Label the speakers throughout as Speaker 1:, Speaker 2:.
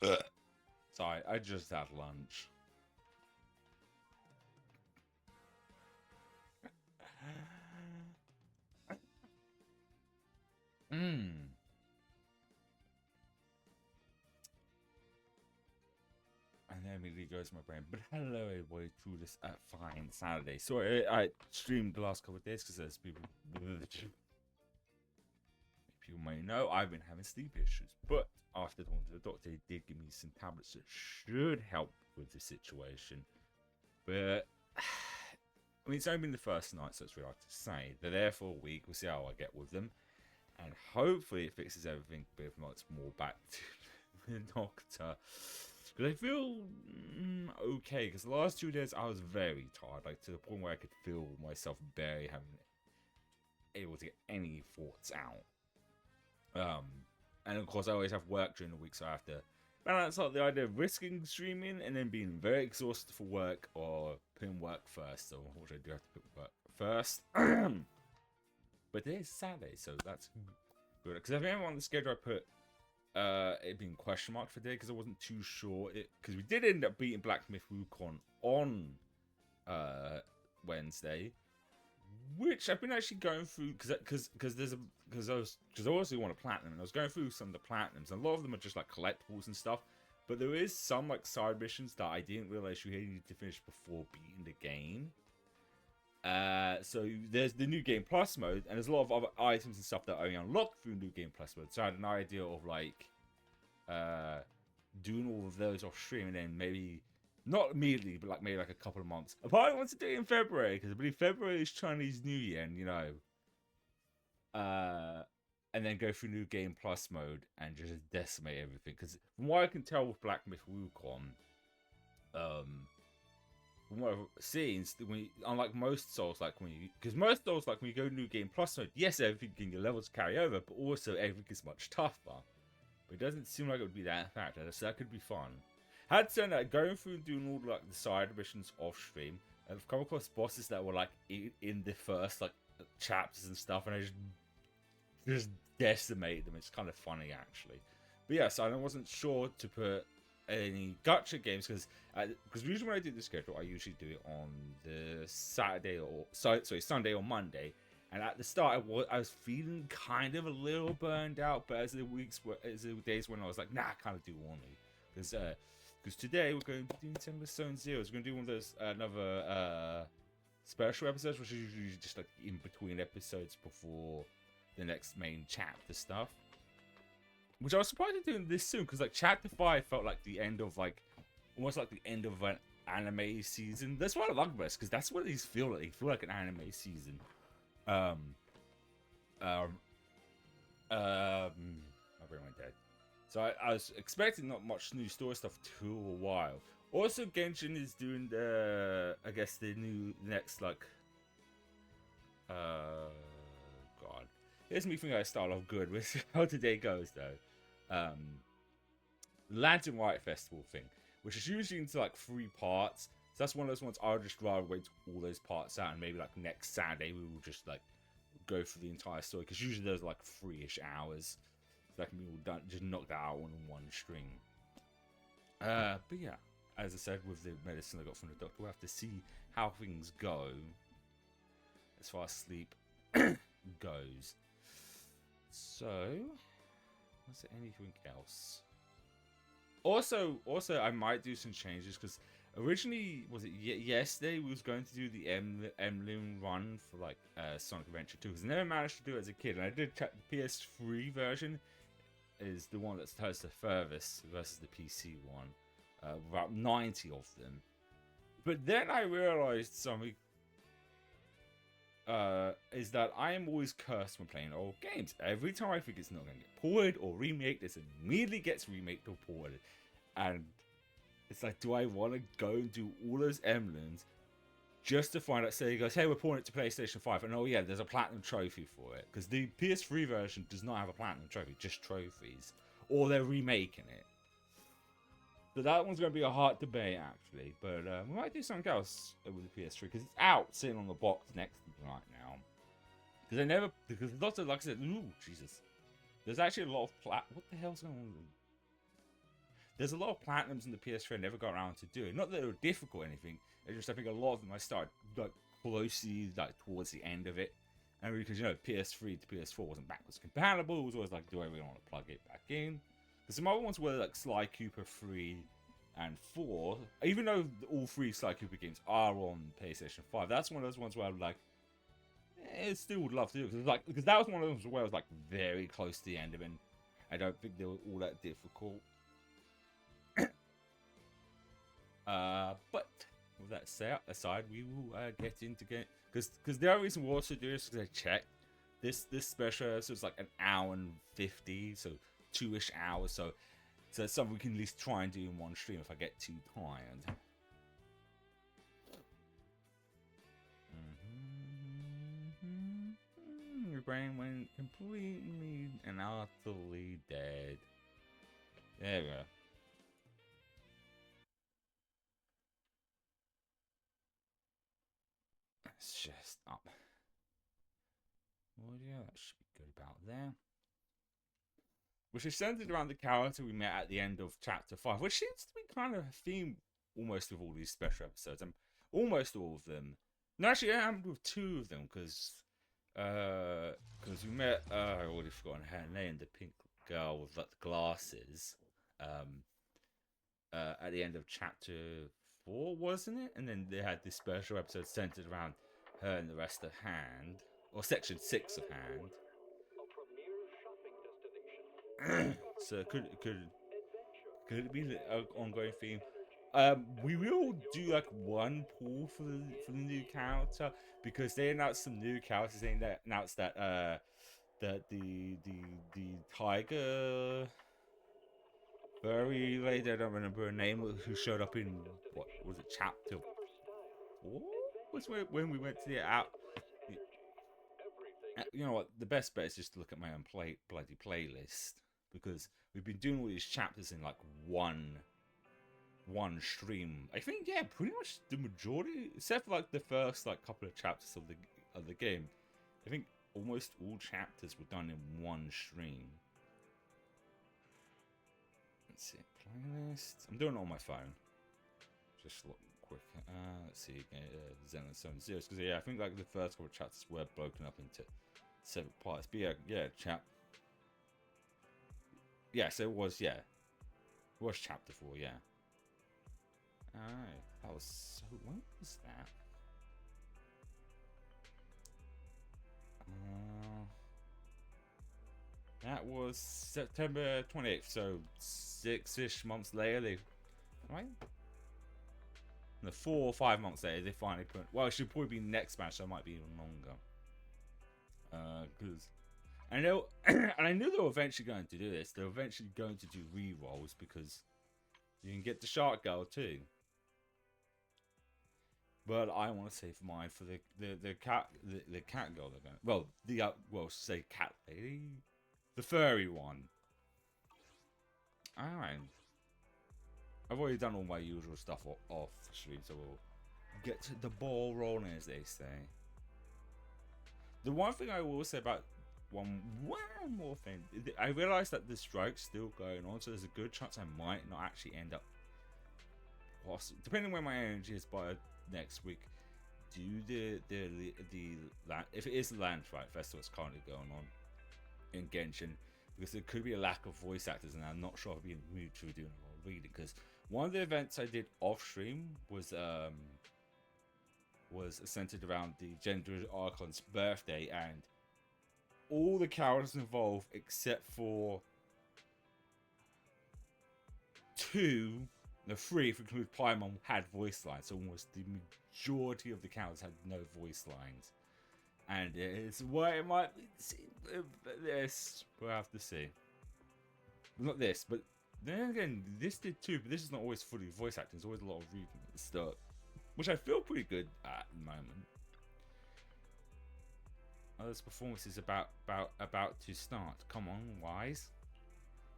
Speaker 1: Sorry, I just had lunch. Mmm. And then immediately goes to my brain. But hello, everybody, through this fine Saturday. Sorry, I streamed the last couple of days because there's people. People may know I've been having sleep issues, but after going to the doctor, he did give me some tablets that should help with the situation. But I mean, it's only been the first night, so it's really hard to say. They're there for a week. We'll see how I get with them, and hopefully it fixes everything. But if not, it's more back to the doctor. Because I feel okay. Because the last 2 days I was very tired, like to the point where I could feel myself barely able to get any thoughts out. And of course I always have work during the week, so I have to balance out the idea of risking streaming and then being very exhausted for work or putting work first. So unfortunately I do have to put work first. But it is Saturday, so that's good. Because I think on the schedule I put it being question mark for today because I wasn't too sure. Because we did end up beating Black Myth Wukong on Wednesday, which I've been actually going through because I also want a platinum, and I was going through some of the platinums, and a lot of them are just like collectibles and stuff. But there is some like side missions that I didn't realize you needed to finish before beating the game. So there's the New Game Plus mode, and there's a lot of other items and stuff that are only unlocked through New Game Plus mode. So I had an idea of like doing all of those off stream, and then maybe not immediately, but like maybe like a couple of months. I probably want to do it in February because I believe February is Chinese New Year, and and then go through New Game Plus mode and just decimate everything. Because from what I can tell with Black Myth Wukong, from what I've seen, unlike most Souls, like because most Souls, like when you go New Game Plus mode, yes, everything in your levels carry over, but also everything is much tougher. But it doesn't seem like it would be that factor, so that could be fun. Had said that, going through and doing all like the side missions off stream, I've come across bosses that were like in the first like chapters and stuff, and I just decimate them. It's kind of funny actually. But yeah, so I wasn't sure to put any gacha games because usually when I do the schedule, I usually do it on the Sunday or Monday. And at the start, I was feeling kind of a little burned out, but as the days went on, I was like, nah, I kind of do want to, because today we're going to be doing Zenless Zone Zero. We're going to do one of those another special episodes, which is usually just like in between episodes before the next main chapter stuff. Which I was surprised at doing this soon, because like chapter 5 felt like the end of like almost like the end of an anime season. That's what I love best, because that's what these feel like. They feel like an anime season. My brain went dead. So I was expecting not much new story stuff to a while. Also, Genshin is doing I guess the next like God. Here's me thinking I start off good with how today goes though. Lantern White Festival thing, which is usually into like 3 parts. So that's one of those ones I'll just rather wait all those parts out, and maybe like next Saturday we will just like go through the entire story, because usually there's like 3-ish hours. So that can be all done, just knock that out on one string. But yeah, as I said, with the medicine I got from the doctor, we'll have to see how things go as far as sleep goes. So, was there anything else? Also, I might do some changes, because originally, was it yesterday, we was going to do the Emblem run for like Sonic Adventure 2, because I never managed to do it as a kid, and I did check the PS3 version is the one that's the furthest versus the PC one, about 90 of them. But then I realized something. Is that I am always cursed when playing old games. Every time I think it's not going to get ported or remade, this immediately gets remade or ported. And it's like, do I want to go and do all those emblems just to find out, say, he goes, hey, we're porting it to PlayStation 5, and oh yeah, there's a platinum trophy for it. Because the PS3 version does not have a platinum trophy, just trophies. Or they're remaking it. So that one's going to be a hard debate, actually. But we might do something else with the PS3, because it's out, sitting on the box next to me right now. Because lots of, like I said, ooh, Jesus. There's actually a lot of what the hell's going on? there's a lot of platinums in the PS3 I never got around to doing. Not that they were difficult or anything. It's just I think a lot of them I started like closely like towards the end of it, and because PS3 to PS4 wasn't backwards compatible, it was always like, do I really want to plug it back in? Because some other ones were like Sly Cooper 3 and 4, even though all 3 Sly Cooper games are on PlayStation 5, that's one of those ones where I'm like, I still would love to do it, because that was one of those where I was like very close to the end of it. And I don't think they were all that difficult. But with that aside, we will get into game, because the only reason we're also doing this is because I checked this special episode is like an hour and 50, so 2-ish hours, so it's something we can at least try and do in one stream if I get too tired. Your brain went completely and utterly dead. There we go. It's just up. Audio, that should be good about there. Which is centered around the character we met at the end of chapter 5, which seems to be kind of a theme almost with all these special episodes. Almost all of them. No, actually, I am with 2 of them, because we met, I already forgotten her name, the pink girl with like the glasses, at the end of chapter 4, wasn't it? And then they had this special episode centered around her and the rest of Hand, or section 6 of Hand. So could it be an ongoing theme? We will do like one pool for the new character, because they announced some new characters. They announced that the tiger furry lady, I don't remember her name, who showed up in, what was it, chapter 4? Was when we went to the out. You know what? The best bet is just to look at my own bloody playlist, because we've been doing all these chapters in like one stream. I think, yeah, pretty much the majority, except for like the first like couple of chapters of the game. I think almost all chapters were done in one stream. Let's see, playlist. I'm doing it on my phone. Just look quick. Let's see, Zenless 7 because yeah, I think like the first couple of chapters were broken up into 7 parts. But yeah, chap. Yeah, so it was chapter 4, yeah. Alright, that was so. When was that? That was September 28th, so 6-ish months later, right? No, 4 or 5 months later, they finally put. Well, it should probably be next match, so it might be even longer. Because I know, and I knew they were eventually going to do this. They're eventually going to do re-rolls, because you can get the Shark Girl too. But I want to save mine for the cat girl. They're going. Say cat lady, the furry one. All right. I've already done all my usual stuff off stream, so we'll get to the ball rolling, as they say. The one thing I will say about one more thing, I realized that the strike's still going on, so there's a good chance I might not actually end up, depending on where my energy is by next week, do the if it is the Land Fight Festival that's currently going on in Genshin, because there could be a lack of voice actors, and I'm not sure I'll be in the mood to do a reading, because one of the events I did off stream was centered around the Gender Archon's birthday, and all the characters involved except for 3, if we include Paimon, had voice lines. So almost the majority of the characters had no voice lines, and it's what it might be. This we'll have to see. Not this, but then again, this did too. But this is not always fully voice acting. There's always a lot of reading at the start, which I feel pretty good at the moment. Oh, this performance is about to start. Come on, Wise.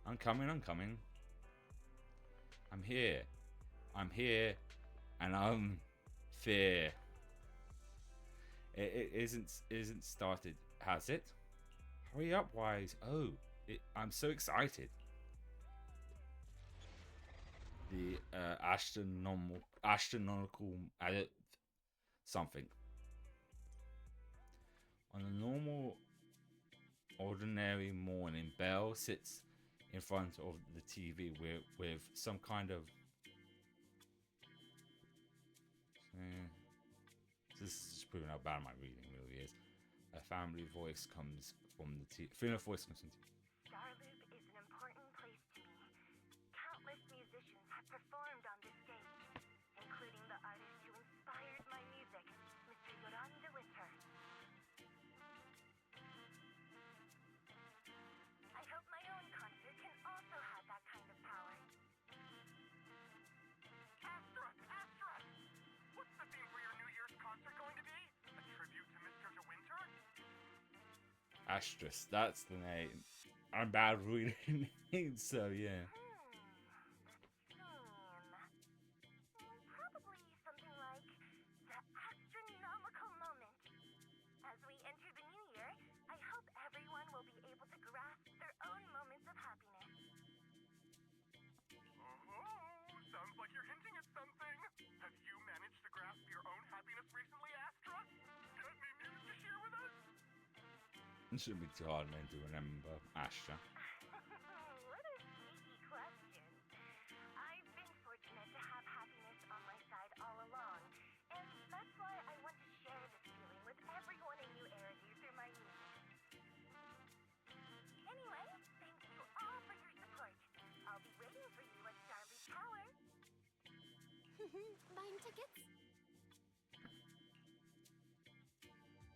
Speaker 1: I'm coming. I'm here, and I'm fear. It isn't started, has it? Hurry up, Wise. Oh, I'm so excited. the astronomical something. On a normal, ordinary morning, Belle sits in front of the TV with some kind of. This is just proving how bad my reading really is. A family voice comes from the TV. Female voice comes from the TV.
Speaker 2: Starloop is an important place to me. Countless musicians have performed on this stage, including the artist who inspired my music, Mr. Yoran de Winter. I hope my own concert can also have that kind of power.
Speaker 3: Astra! Astra! What's the theme for your New Year's concert going to be? A tribute to Mr. De Winter?
Speaker 1: Astra, that's the name. I'm bad reading names, so yeah.
Speaker 2: Probably something like the Astra-nomical moment. As we enter the new year, I hope everyone will be able to grasp their own moments of happiness.
Speaker 3: Oh, sounds like you're hinting at something. Have you managed to grasp your own happiness recently, Astra? Got any news to share with us?
Speaker 1: It shouldn't be too hard, man, to remember Astra.
Speaker 2: What a sneaky question. I've been fortunate to have happiness on my side all along, and that's why I want to share this feeling with everyone in New Erity through my music. Anyway, thank you all for your support. I'll be waiting for you at Starloop Tower.
Speaker 4: Buying tickets?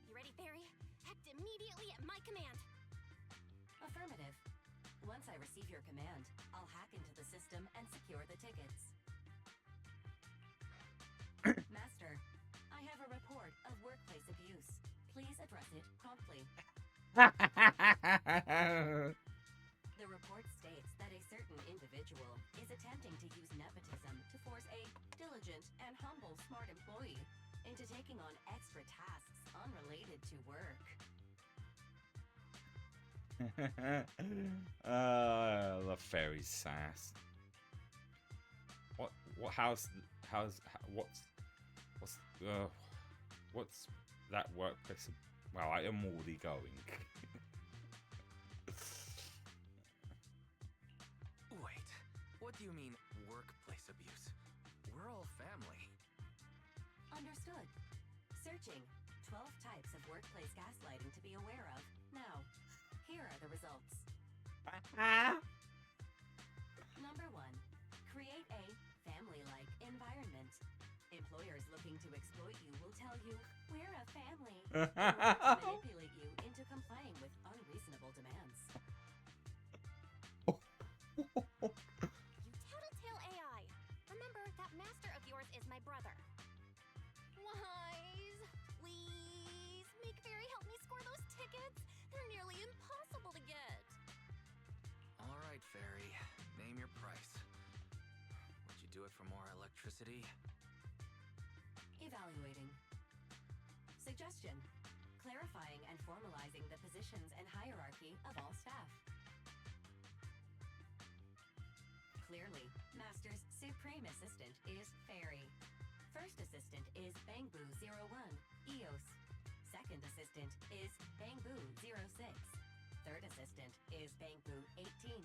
Speaker 4: You ready, Fairy? Act immediately at my command.
Speaker 5: Affirmative. Once I receive your command, I'll hack into the system and secure the tickets. Master, I have a report of workplace abuse. Please address it promptly. The report states that a certain individual is attempting to use nepotism to force a diligent and humble smart employee into taking on extra tasks unrelated to work.
Speaker 1: I love fairy sass. What's that workplace? Well, I am already going.
Speaker 6: Wait, what do you mean workplace abuse? We're all family.
Speaker 5: Understood. Searching. 12 types of workplace gaslighting to be aware of. Now, here are the results. Number 1. Create a family-like environment. Employers looking to exploit you will tell you, we're a family, in order to manipulate you into complying with unreasonable demands.
Speaker 4: You tattletale AI. Remember, that master of yours is my brother. Wise, please, make Fairy help me score those tickets. They're nearly impossible to get.
Speaker 6: All right, Fairy, name your price. Would you do it for more electricity?
Speaker 5: Evaluating. Suggestion. Clarifying and formalizing the positions and hierarchy of all staff. Clearly, Master's Supreme Assistant is Fairy. First Assistant is Bangboo01, EOS. Second Assistant is Bangboo06. Third Assistant is Bangboo18.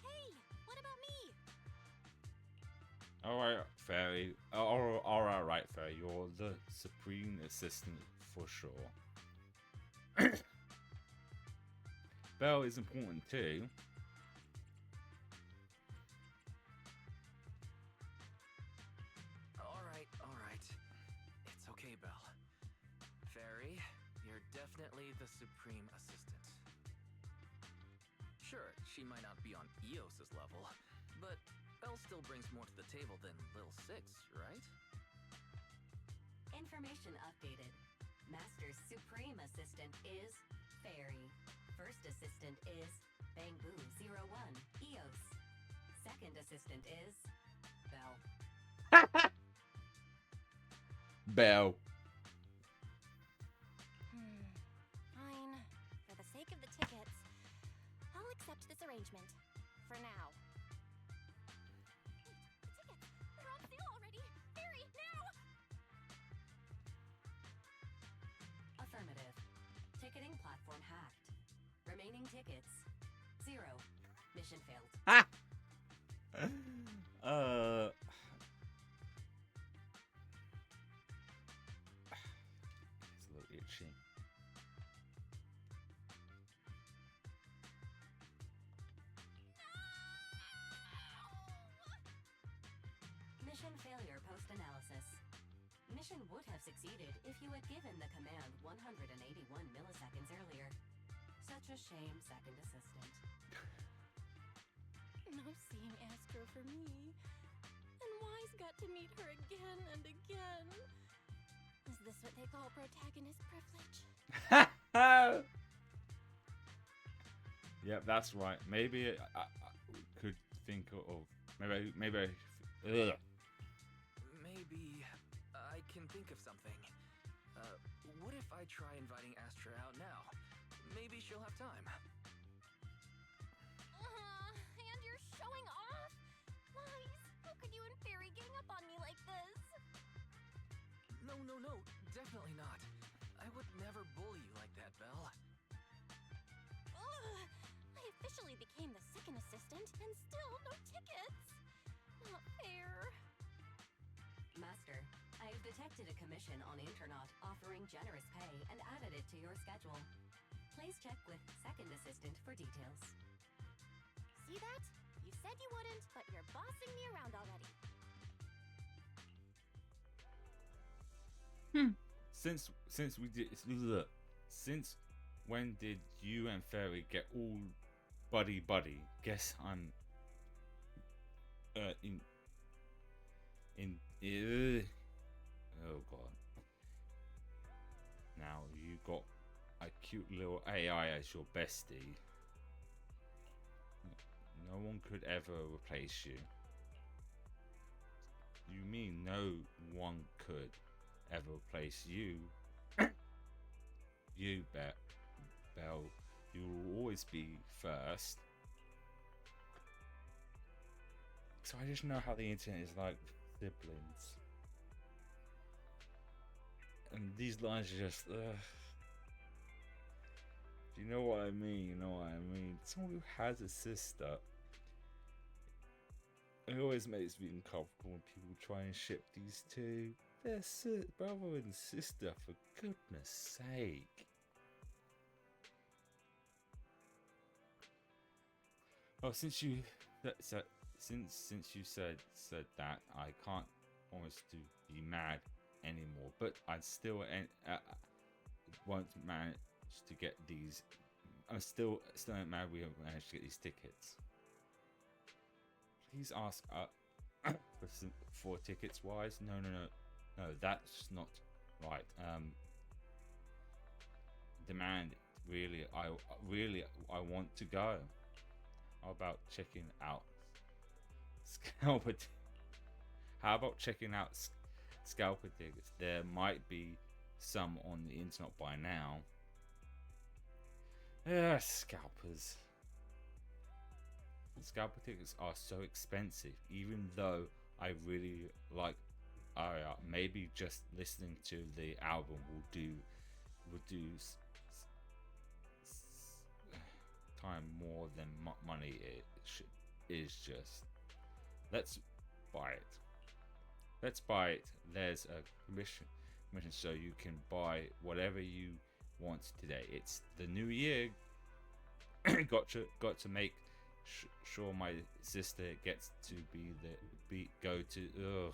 Speaker 4: Hey, what about me?
Speaker 1: Alright, Fairy. Alright, Fairy. You're the Supreme Assistant for sure. Belle is important too.
Speaker 6: All right. It's okay, Belle. Fairy, you're definitely the Supreme Assistant. Sure, she might not be on EOS's level, but Belle still brings more to the table than Lil Six, right?
Speaker 5: Information updated. Master's Supreme Assistant is Fairy. First Assistant is Bangboo01, EOS. Second Assistant is Belle.
Speaker 1: Belle.
Speaker 4: Fine. For the sake of the tickets, I'll accept this arrangement. For now.
Speaker 5: remaining tickets. 0. Mission failed.
Speaker 1: Ha! It's a little itchy.
Speaker 5: Mission failure post-analysis. Mission would have succeeded if you had given the command 181 milliseconds earlier. Such a shame, second assistant.
Speaker 4: No seeing Astra for me. And Y's got to meet her again and again. Is this what they call protagonist privilege?
Speaker 1: Yep, that's right. Maybe I could think of maybe
Speaker 6: Maybe I can think of something. What if I try inviting Astra out now? Maybe she'll have time.
Speaker 4: And you're showing off? Lies! How could you and Fairy gang up on me like this?
Speaker 6: No, definitely not. I would never bully you like that, Belle.
Speaker 4: Ugh! I officially became the second assistant and still no tickets. Not fair.
Speaker 5: Master, I have detected a commission on Internaut offering generous pay and added it to your schedule. Please check with second assistant for details.
Speaker 4: See that? You said you wouldn't, but you're bossing me around already.
Speaker 1: Since we did since when did you and Fairy get all buddy? Guess I'm oh god. Now you got a cute little AI as your bestie. No one could ever replace you. You mean no one could ever replace you? You bet, Belle. You will always be first. So I just know how the internet is like siblings. And these lines are just, you know what I mean, you know what I mean. Someone who has a sister, it always makes me uncomfortable when people try and ship these two. They're brother and sister, for goodness sake. Oh, since you since you said that, I can't almost be mad anymore, but I still won't manage to get these. I'm still not mad we haven't managed to get these tickets. Please ask for tickets wise. No, that's not right. Demand really. I want to go. How about checking out scalper? How about checking out scalper tickets? There might be some on the internet by now. Scalpers. Scalper tickets are so expensive, even though I really like Aria. Maybe just listening to the album will do time more than money is just. Let's buy it. There's a commission so you can buy whatever you want today. It's the new year. got to make sure my sister gets to go to. Ugh.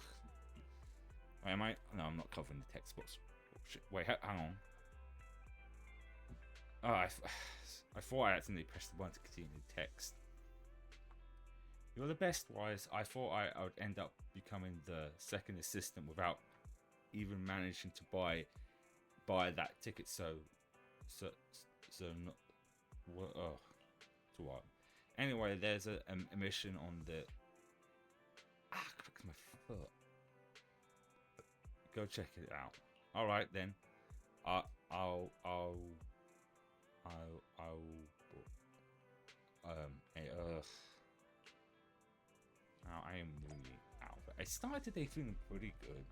Speaker 1: Am I? No, I'm not covering the text box. Oh, shit. Wait, hang on. Oh, I thought I accidentally pressed the button to continue the text. You're the best, Wise. I thought I would end up becoming the second assistant without even managing to buy that ticket. So not. Well, to what? Anyway, there's a mission on the. My foot. Go check it out. All right then. I'll now I am really out. I started today feeling pretty good.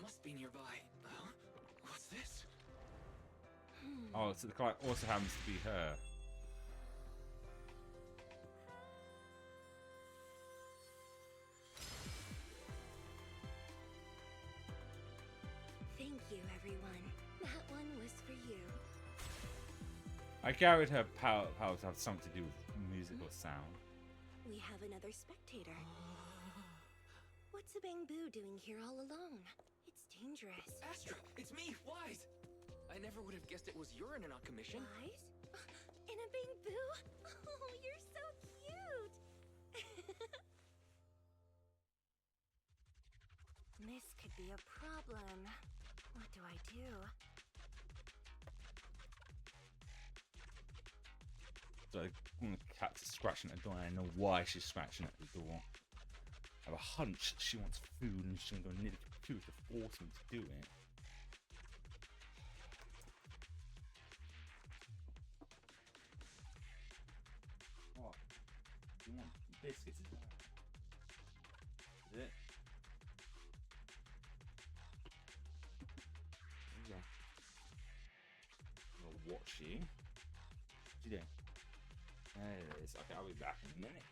Speaker 6: must be nearby. What's this?
Speaker 1: Oh, so the client also happens to be her.
Speaker 4: Thank you, everyone. That one was for you.
Speaker 1: I gathered her powers have something to do with music or sound.
Speaker 4: We have another spectator. What's a bamboo doing here all alone? It's dangerous.
Speaker 6: Astra, it's me, Wise. I never would have guessed it was urine on commission.
Speaker 4: Wise? In a bamboo? Oh, you're so cute! This could be a problem. What do I do?
Speaker 1: So the cat's scratching at the door, and I know why she's scratching at the door. I have a hunch she wants food and she's gonna go near the computer to force me to do it. What? You want biscuits? Is it? Yeah. I'm gonna watch you. What you doing? There it is. Okay, I'll be back in a minute.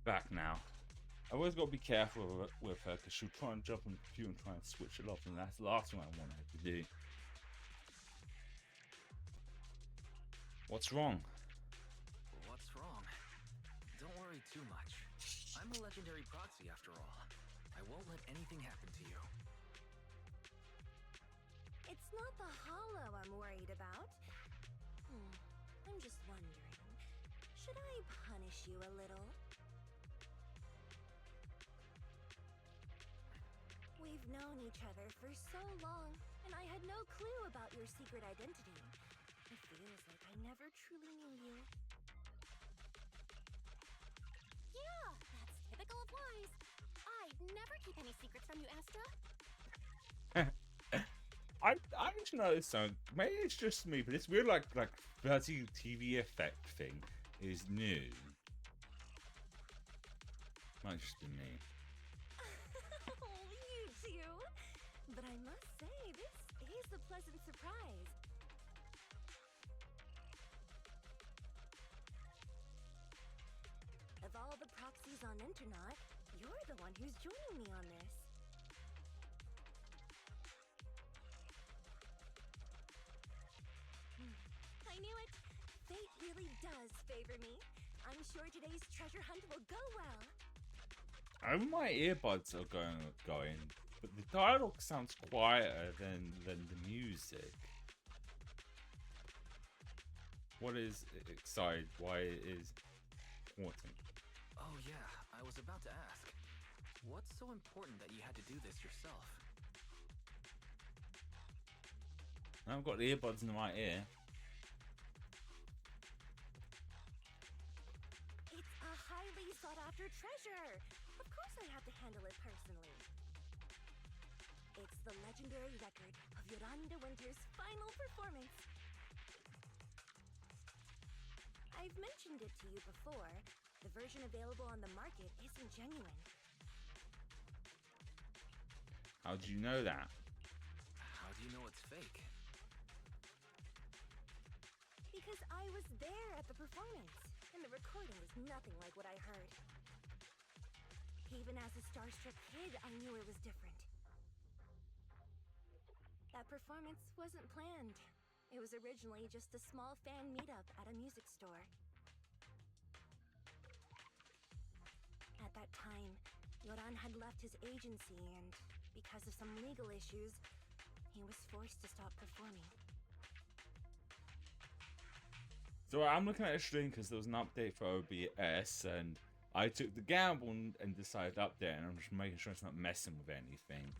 Speaker 1: Back now. I always got to be careful with her because she'll try and jump on the computer and try and switch it off, and that's the last thing I want her to do. What's wrong?
Speaker 6: What's wrong? Don't worry too much. I'm a legendary proxy after all. I won't let anything happen to you.
Speaker 4: It's not the hollow I'm worried about. I'm just wondering, should I punish you a little? We've known each other for so long, and I had no clue about your secret identity. It feels like I never truly knew you.
Speaker 7: Yeah, that's typical of Wise. I'd never keep any secrets from you, Astra.
Speaker 1: I just noticed something. Maybe it's just me, but it's weird. Like fuzzy TV effect thing is new. Might just be me.
Speaker 4: Oh, you two! But I must say, this is a pleasant surprise. Of all the proxies on Internet, you're the one who's joining me on this. I knew it! Fate really does favor me. I'm sure today's treasure hunt will go well.
Speaker 1: My earbuds are going, but the dialogue sounds quieter than the music. What is excited? Why it is important?
Speaker 6: Oh yeah, I was about to ask. What's so important that you had to do this yourself?
Speaker 1: I've got the earbuds in my ear.
Speaker 4: It's a highly sought-after treasure. Of course I have to handle it personally. It's the legendary record of Yolanda Winter's final performance.
Speaker 2: I've mentioned it to you before. The version available on the market isn't genuine.
Speaker 1: How do you know that?
Speaker 6: How do you know it's fake?
Speaker 2: Because I was there at the performance, and the recording was nothing like what I heard. Even as a starstruck kid, I knew it was different. That performance wasn't planned. It was originally just a small fan meetup at a music store. At that time, Yoran had left his agency, and because of some legal issues, he was forced to stop performing.
Speaker 1: So I'm looking at a stream because there was an update for OBS, and I took the gamble and decided to update, and I'm just making sure it's not messing with anything,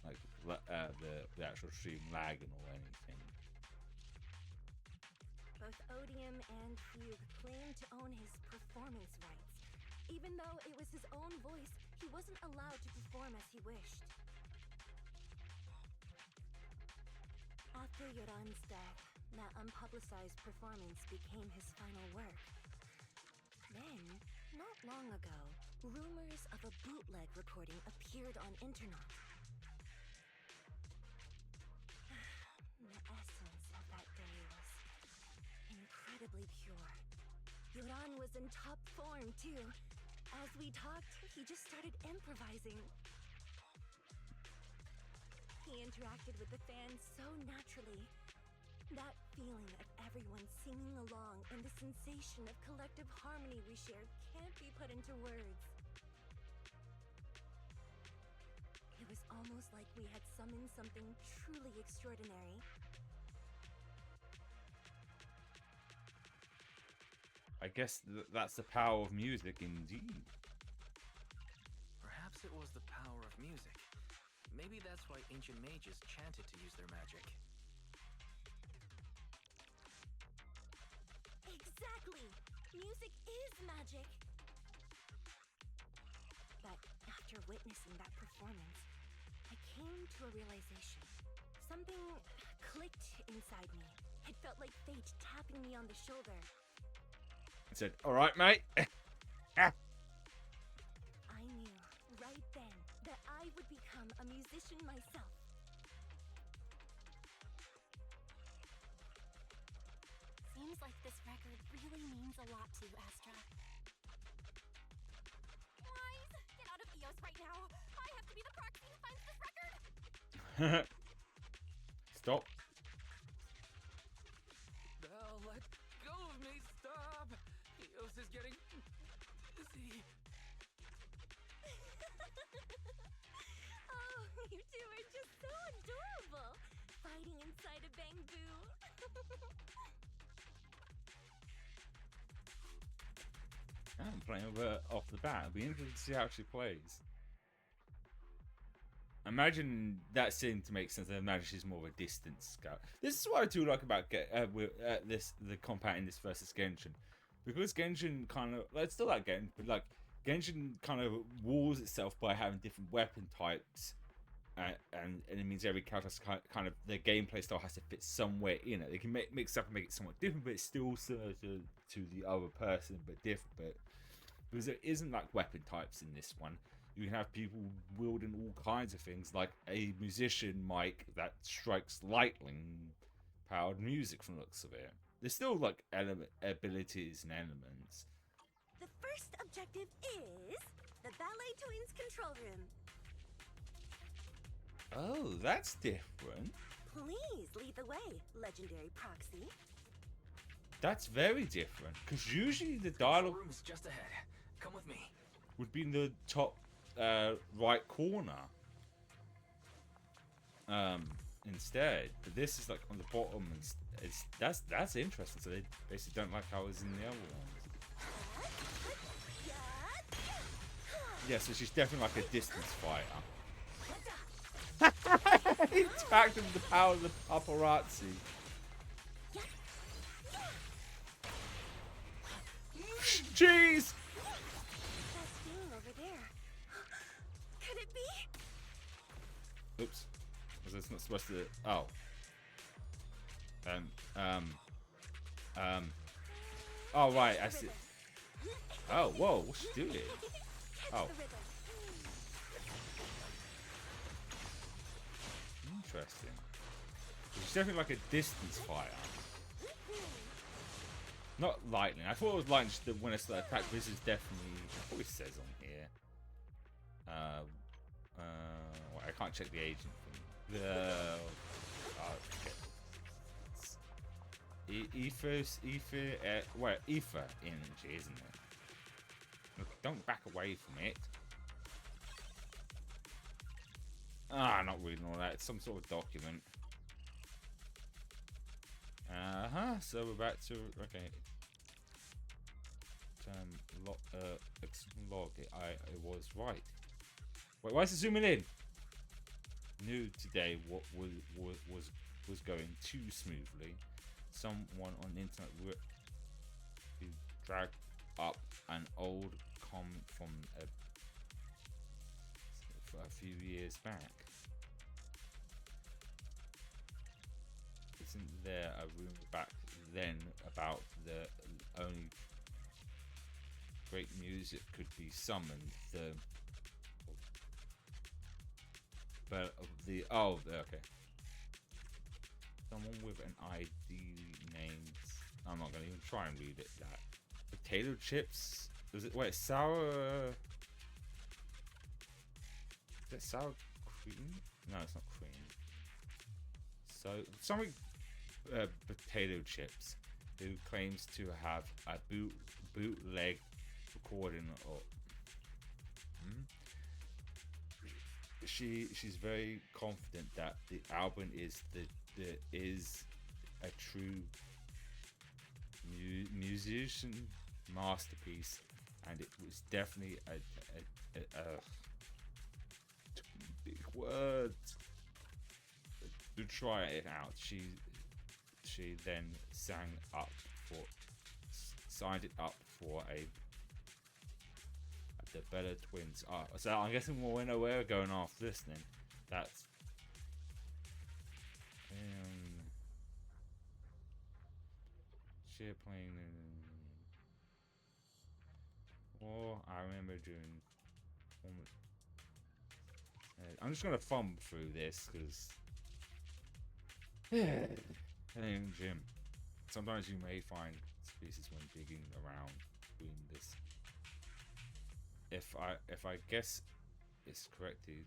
Speaker 1: like the actual stream lagging or anything.
Speaker 2: Both Odium and Fugue claimed to own his performance rights. Even though it was his own voice, he wasn't allowed to perform as he wished. After Yoran's death, that unpublicized performance became his final work. Then, not long ago, rumors of a bootleg recording appeared on internet. The essence of that day was incredibly pure. Yoran was in top form, too. As we talked, he just started improvising. He interacted with the fans so naturally. That feeling of everyone singing along and the sensation of collective harmony we shared can't be put into words. It was almost like we had summoned something truly extraordinary.
Speaker 1: I guess that's the power of music, indeed.
Speaker 6: Perhaps it was the power of music. Maybe that's why ancient mages chanted to use their magic.
Speaker 2: Exactly! Music is magic! But after witnessing that performance, I came to a realization. Something clicked inside me. It felt like fate tapping me on the shoulder.
Speaker 1: I said, "All right, mate."
Speaker 2: I knew right then that I would become a musician myself.
Speaker 7: Seems like this record really means a lot to you, Astra. Wise, get out of EOS right now. I have to be the proxy who finds this record.
Speaker 1: Stop.
Speaker 6: Belle, let go of me! Stop! Eos is getting dizzy.
Speaker 2: Oh, you two are just so adorable! Fighting inside a bamboo.
Speaker 1: I'm playing with her off the bat. It'll be interesting to see how she plays. Imagine that scene to make sense. I imagine she's more of a distance scout. This is what I do like about the combat in this versus Genshin, because Genshin kind of, it's still like Genshin, but like Genshin kind of walls itself by having different weapon types, and it means every character kind of their gameplay style has to fit somewhere in it. They can mix up and make it somewhat different, but it's still similar to the other person, but different. But because there isn't like weapon types in this one. You can have people wielding all kinds of things, like a musician mic that strikes lightning-powered music from the looks of it. There's still like abilities and elements.
Speaker 2: The first objective is the Ballet Twins control room.
Speaker 1: Oh, that's different.
Speaker 2: Please lead the way, legendary proxy.
Speaker 1: That's very different, because usually the dialogue
Speaker 6: room is just ahead. Come with me.
Speaker 1: would be in the top right corner instead, but this is like on the bottom, and that's interesting. So they basically don't like how it was in the other ones. Yeah, so she's definitely like a distance fighter. Interacting with the power of the paparazzi. Jeez!
Speaker 2: That feeling over there. Could it be?
Speaker 1: Oops. Was this not supposed to? Oh. Oh, right, I see. Oh, whoa, what's she doing? Oh. Interesting. It's definitely like a distance fire. Not lightning. I thought it was lightning just when it's the attack. This is definitely. What it says on here. Well, I can't check the agent thing. Okay. Ether energy, isn't it? Look, don't back away from it. Ah, not reading all that. It's some sort of document. So we're back to okay. Log it. I was right. Wait, why is it zooming in? Knew today what was going too smoothly. Someone on the internet who dragged up an old comment from a few years back. Isn't there a rumor back then about the only great music could be summoned? Okay. Someone with an ID named. I'm not gonna even try and read it. That potato chips. Was it? Wait, sour. Is it sour cream? No, it's not cream. So something. Potato chips, who claims to have a bootleg recording or. She's very confident that the album is a true musician masterpiece, and it was definitely a big words to try it out. She then signed it up for the Bella Twins. So I'm guessing we'll know where we're going after this then. That's she playing or I remember doing I'm just gonna thumb through this because Jim, sometimes you may find species when digging around doing this. If I guess it's correct, it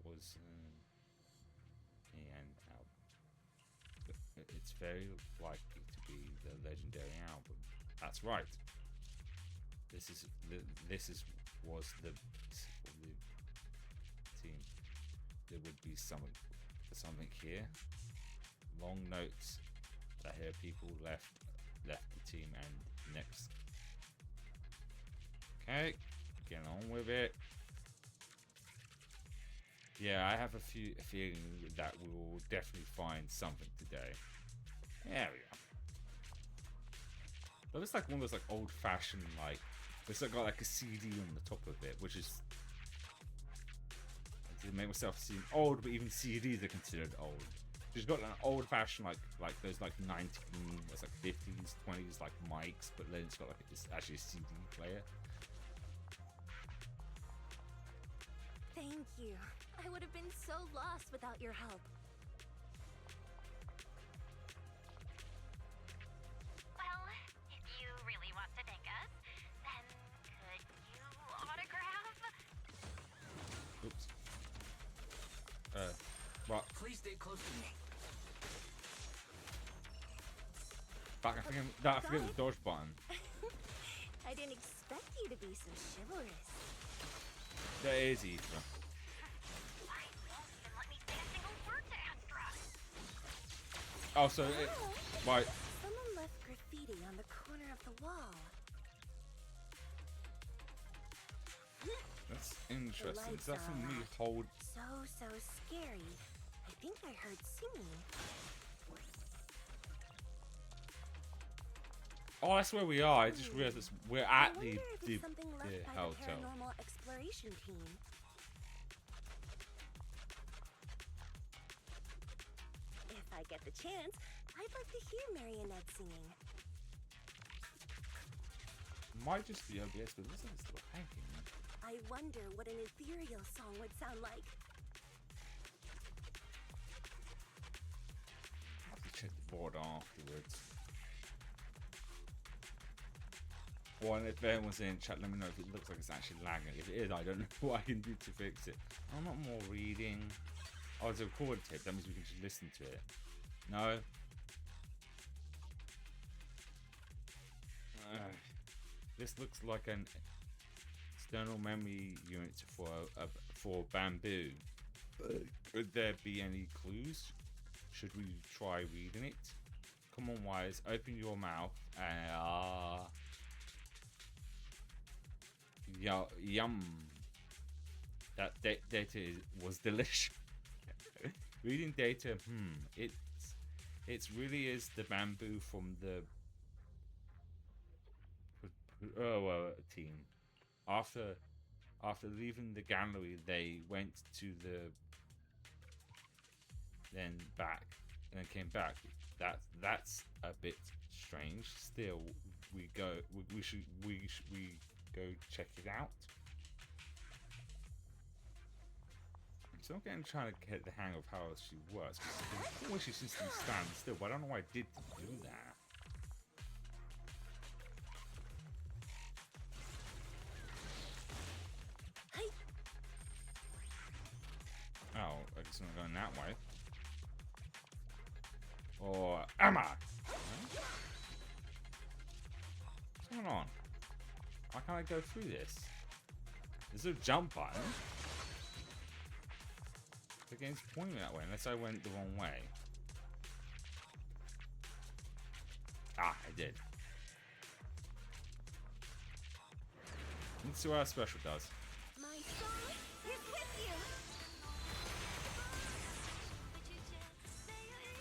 Speaker 1: was and it's very likely to be the legendary album. That's right. This was the team. There would be something here. Long notes that here people left the team and next. Okay, get on with it. Yeah, I have a feeling that we will definitely find something today. There we go. But it's like one of those like old-fashioned like. It's got like a CD on the top of it, which is. I didn't make myself seem old, but even CDs are considered old. She's got an old-fashioned like those like 50s, 20s like mics, but then it's got like it's actually a CD player.
Speaker 7: Thank you. I would have been so lost without your help.
Speaker 2: Well, if you really want to thank us, then could you autograph?
Speaker 1: Oops. What?
Speaker 6: Please stay close to me.
Speaker 1: Fuck, I forget the dodge button.
Speaker 7: I didn't expect you to be so chivalrous.
Speaker 1: That is Ether.
Speaker 2: Why won't even let me say a single word to Astra?
Speaker 1: Oh, so right.
Speaker 7: Someone left graffiti on the corner of the wall.
Speaker 1: That's interesting.
Speaker 7: lights
Speaker 1: That's
Speaker 7: are
Speaker 1: something we
Speaker 7: off.
Speaker 1: hold.
Speaker 7: So scary. I think I heard singing.
Speaker 1: Oh, that's where we are. I just realized we're
Speaker 7: I
Speaker 1: at
Speaker 7: wonder
Speaker 1: the
Speaker 7: if it's something left by the
Speaker 1: hotel.
Speaker 7: paranormal exploration team. If I get the chance, I'd like to hear Marionette singing.
Speaker 1: might just be OBS, but it looks like it's still hanging.
Speaker 7: I wonder what an ethereal song would sound like.
Speaker 1: I'll have to check the board afterwards. Well, and if anyone's in chat, let me know if it looks like it's actually lagging. If it is, I don't know what I can do to fix it. I'm not more reading. Oh, it's a recorded tape. That means we can just listen to it. No. This looks like an external memory unit for bamboo. Could there be any clues? Should we try reading it? Come on, Wise, open your mouth and yum. That data was delicious. Reading data, it really is the bamboo from the team. After leaving the gallery, they went to then back and then came back. That's a bit strange. Still, we should go check it out. So I'm trying to get the hang of how she works. I wish she just stand still, but I don't know why I did do that. Oh, I guess I'm not going that way. Or am I? What's going on? Why can't I go through this? There's no jump button. The game's pointing that way, unless I went the wrong way. Ah, I did. Let's see what our special does.
Speaker 7: My song is with you.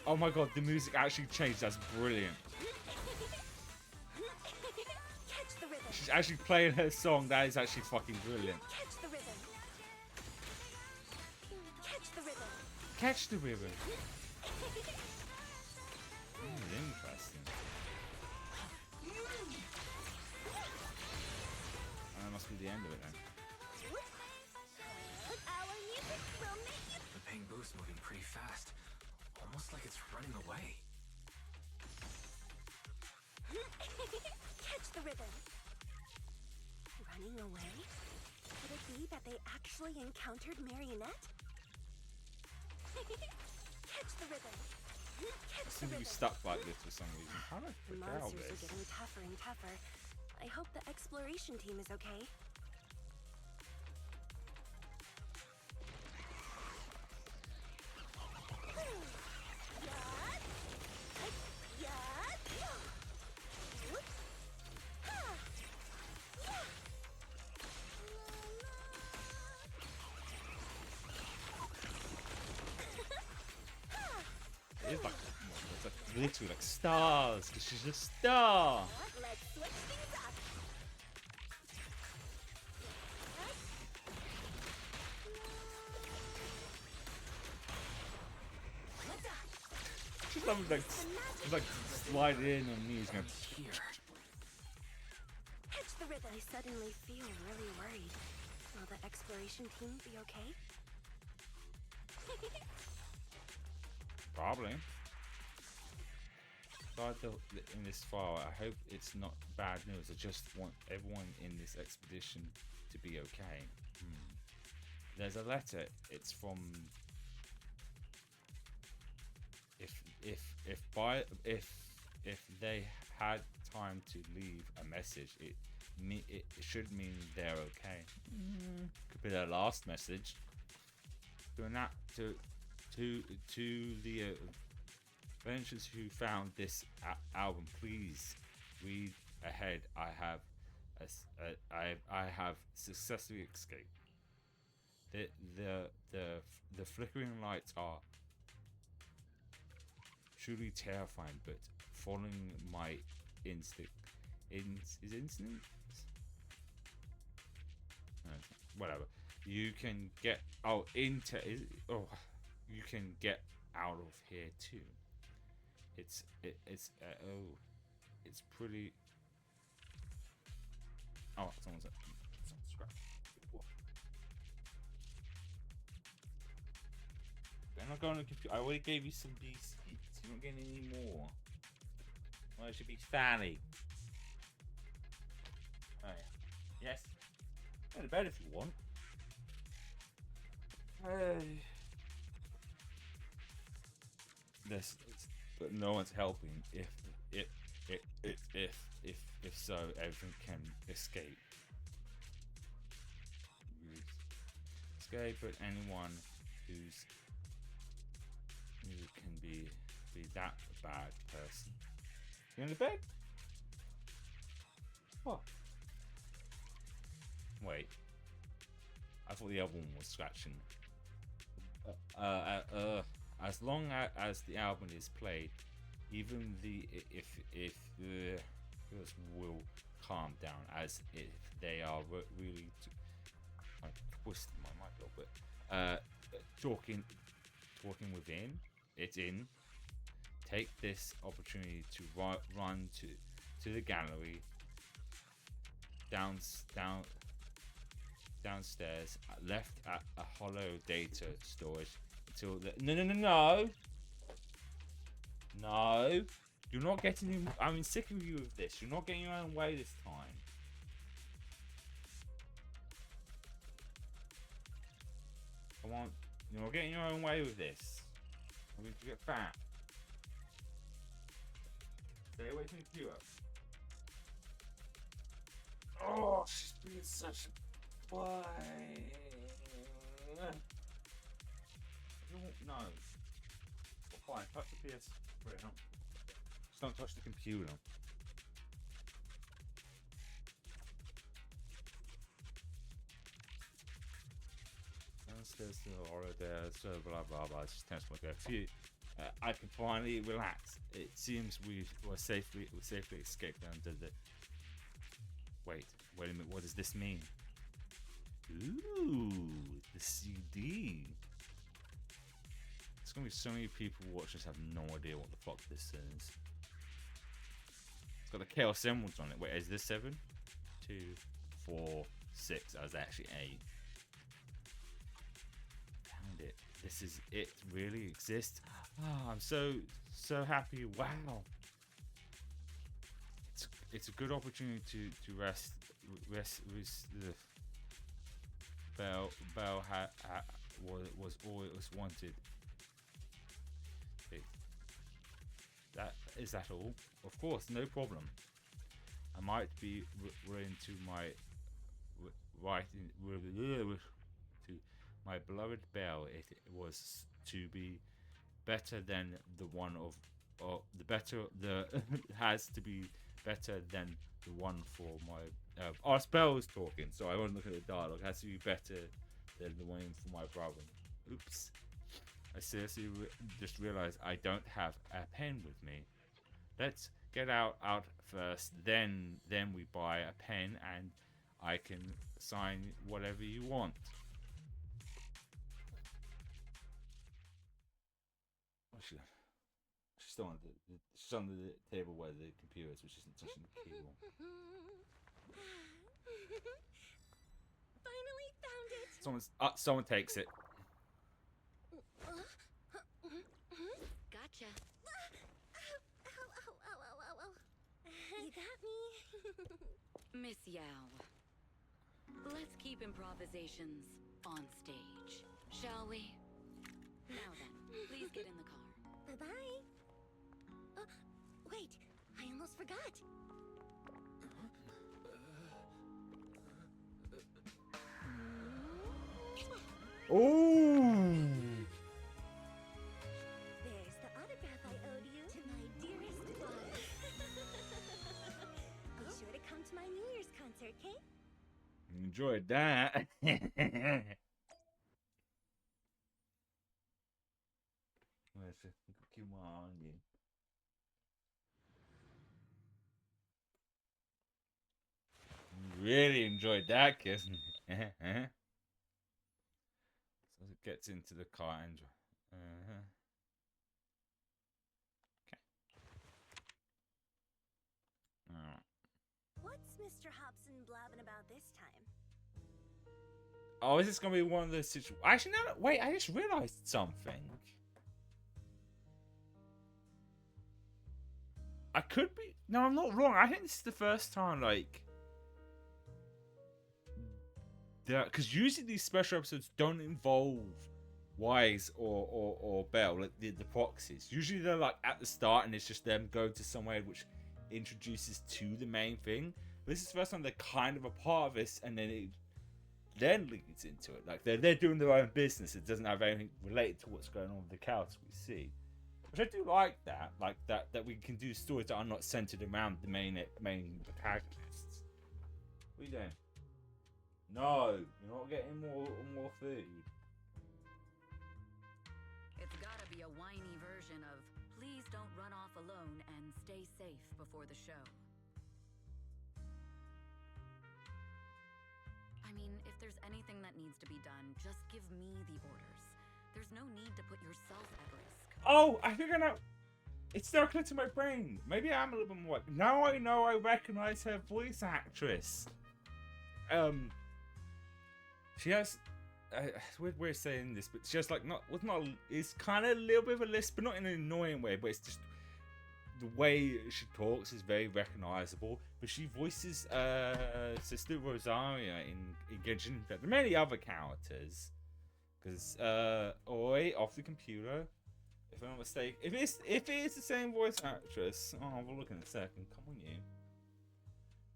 Speaker 1: Oh my god, the music actually changed. That's brilliant.
Speaker 7: Catch the rhythm.
Speaker 1: She's actually playing her song. That is actually fucking brilliant.
Speaker 7: Catch the rhythm. Catch the rhythm.
Speaker 1: Catch the ribbon. Interesting. That must be the end of it then.
Speaker 7: Our music will make you.
Speaker 6: The ping boo's moving pretty fast. Almost like it's running away.
Speaker 7: Catch the rhythm. Running away? Could it be that they actually encountered Marionette? Catch the rhythm.
Speaker 1: I
Speaker 7: Catch the
Speaker 1: seem to be
Speaker 7: rhythm.
Speaker 1: stuck like this for some reason. How do I
Speaker 7: The
Speaker 1: freak out
Speaker 7: monsters are
Speaker 1: this?
Speaker 7: getting tougher and tougher. I hope the exploration team is okay.
Speaker 1: It's like literally like stars, because she's a star.
Speaker 7: Let's switch things up.
Speaker 1: She's like sliding in on knees going.
Speaker 6: Here.
Speaker 7: Catch the rhythm. I suddenly feel really worried. Will the exploration team be okay?
Speaker 1: Probably. In this file, I hope it's not bad news. I just want everyone in this expedition to be okay. There's a letter. It's from. If they had time to leave a message, it should mean they're okay. Could be their last message. Doing that to the adventurers who found this album, please read ahead. I have successfully escaped. The flickering lights are truly terrifying, but following my instinct is instinct. Whatever. You can get you can get out of here too. It's pretty. Oh, someone's scratch. I'm not going to confuse. I already gave you some biscuits. You're not getting any more. Well, it should be fatty. Oh, yeah. Yes. Go to bed if you want. This, but no one's helping. If so, everything can escape. Escape, but anyone who can be that bad person. You in the bed? What? Wait. I thought the other one was scratching. As long as the album is played, even if the girls will calm down, as if they are really I twisted my mic a little bit. Talking within it's in. Take this opportunity to run to the gallery downstairs, left at a hollow data storage until the no, you're not getting. I'm sick of you with this. You're not getting your own way this time. Come on, you're not getting your own way with this. I'm going to get fat. Stay away from the computer. Oh, she's being such a boy. No. Well, fine, touch the PS. Just don't touch the computer. Downstairs to the horror there, so blah blah blah. Just tense my go. I can finally relax. It seems we safely escaped under the. Wait a minute. What does this mean? Ooh, the CD. There's gonna be so many people watching this have no idea what the fuck this is. It's got the Chaos Emeralds on it. Wait, is this 7? 2, 4, 6. I was actually 8. Found it. This is it. Really exists. Oh, I'm so happy. Wow. It's a good opportunity to rest. The Bell was all it was wanted. Is that all? Of course, no problem. I might be running to my to my beloved Bell. It was to be better than the one of has to be better than the one for my our spell was talking, so I wasn't looking at the dialogue. It has to be better than the one for my brother. Oops. I seriously just realized I don't have a pen with me. Let's get out first, then we buy a pen and I can sign whatever you want. She's still on the table where the computer is, which isn't touching the keyboard.
Speaker 7: Finally found it.
Speaker 1: Someone takes it.
Speaker 5: Gotcha.
Speaker 7: Ow. You got me.
Speaker 5: Miss Yao. Let's keep improvisations on stage, shall we? Now then, please get in the car.
Speaker 7: Bye-bye. Wait, I almost forgot.
Speaker 1: Oh!
Speaker 7: There's the autograph I owed you. To my dearest daughter. Be sure to come to my New Year's concert, okay?
Speaker 1: Enjoyed that. Come on, yeah. Really enjoyed that kiss. So it gets into the car and okay.
Speaker 7: What's Mr. Hobson blabbing about this time?
Speaker 1: Oh, is this gonna be one of those situations? Actually, no, wait, I just realized something. I could be. No, I'm not wrong. I think this is the first time, like. Because usually these special episodes don't involve Wise or Bell, like the proxies. Usually they're like at the start and it's just them going to somewhere which introduces to the main thing. But this is the first time they're kind of a part of this, and then it then leads into it. Like they're doing their own business. It doesn't have anything related to what's going on with the characters we see. Which I do like that. Like that we can do stories that are not centered around the main protagonists. What are you doing? No, you're not getting more food.
Speaker 5: It's gotta be a whiny version of please don't run off alone and stay safe before the show. I mean, if there's anything that needs to be done, just give me the orders. There's no need to put yourself at risk.
Speaker 1: Oh, I think I know. It's still clear to my brain. Maybe I'm a little bit more. Now I know I recognize her voice actress. She has. We're saying this, but she has like it's kind of a little bit of a lisp, but not in an annoying way. But it's just the way she talks is very recognizable. But she voices Sister Rosaria in Genshin Impact. There are many other characters. Because Oi off the computer. If I'm not mistaken, if it is the same voice actress, we'll look in a second. Come on, you.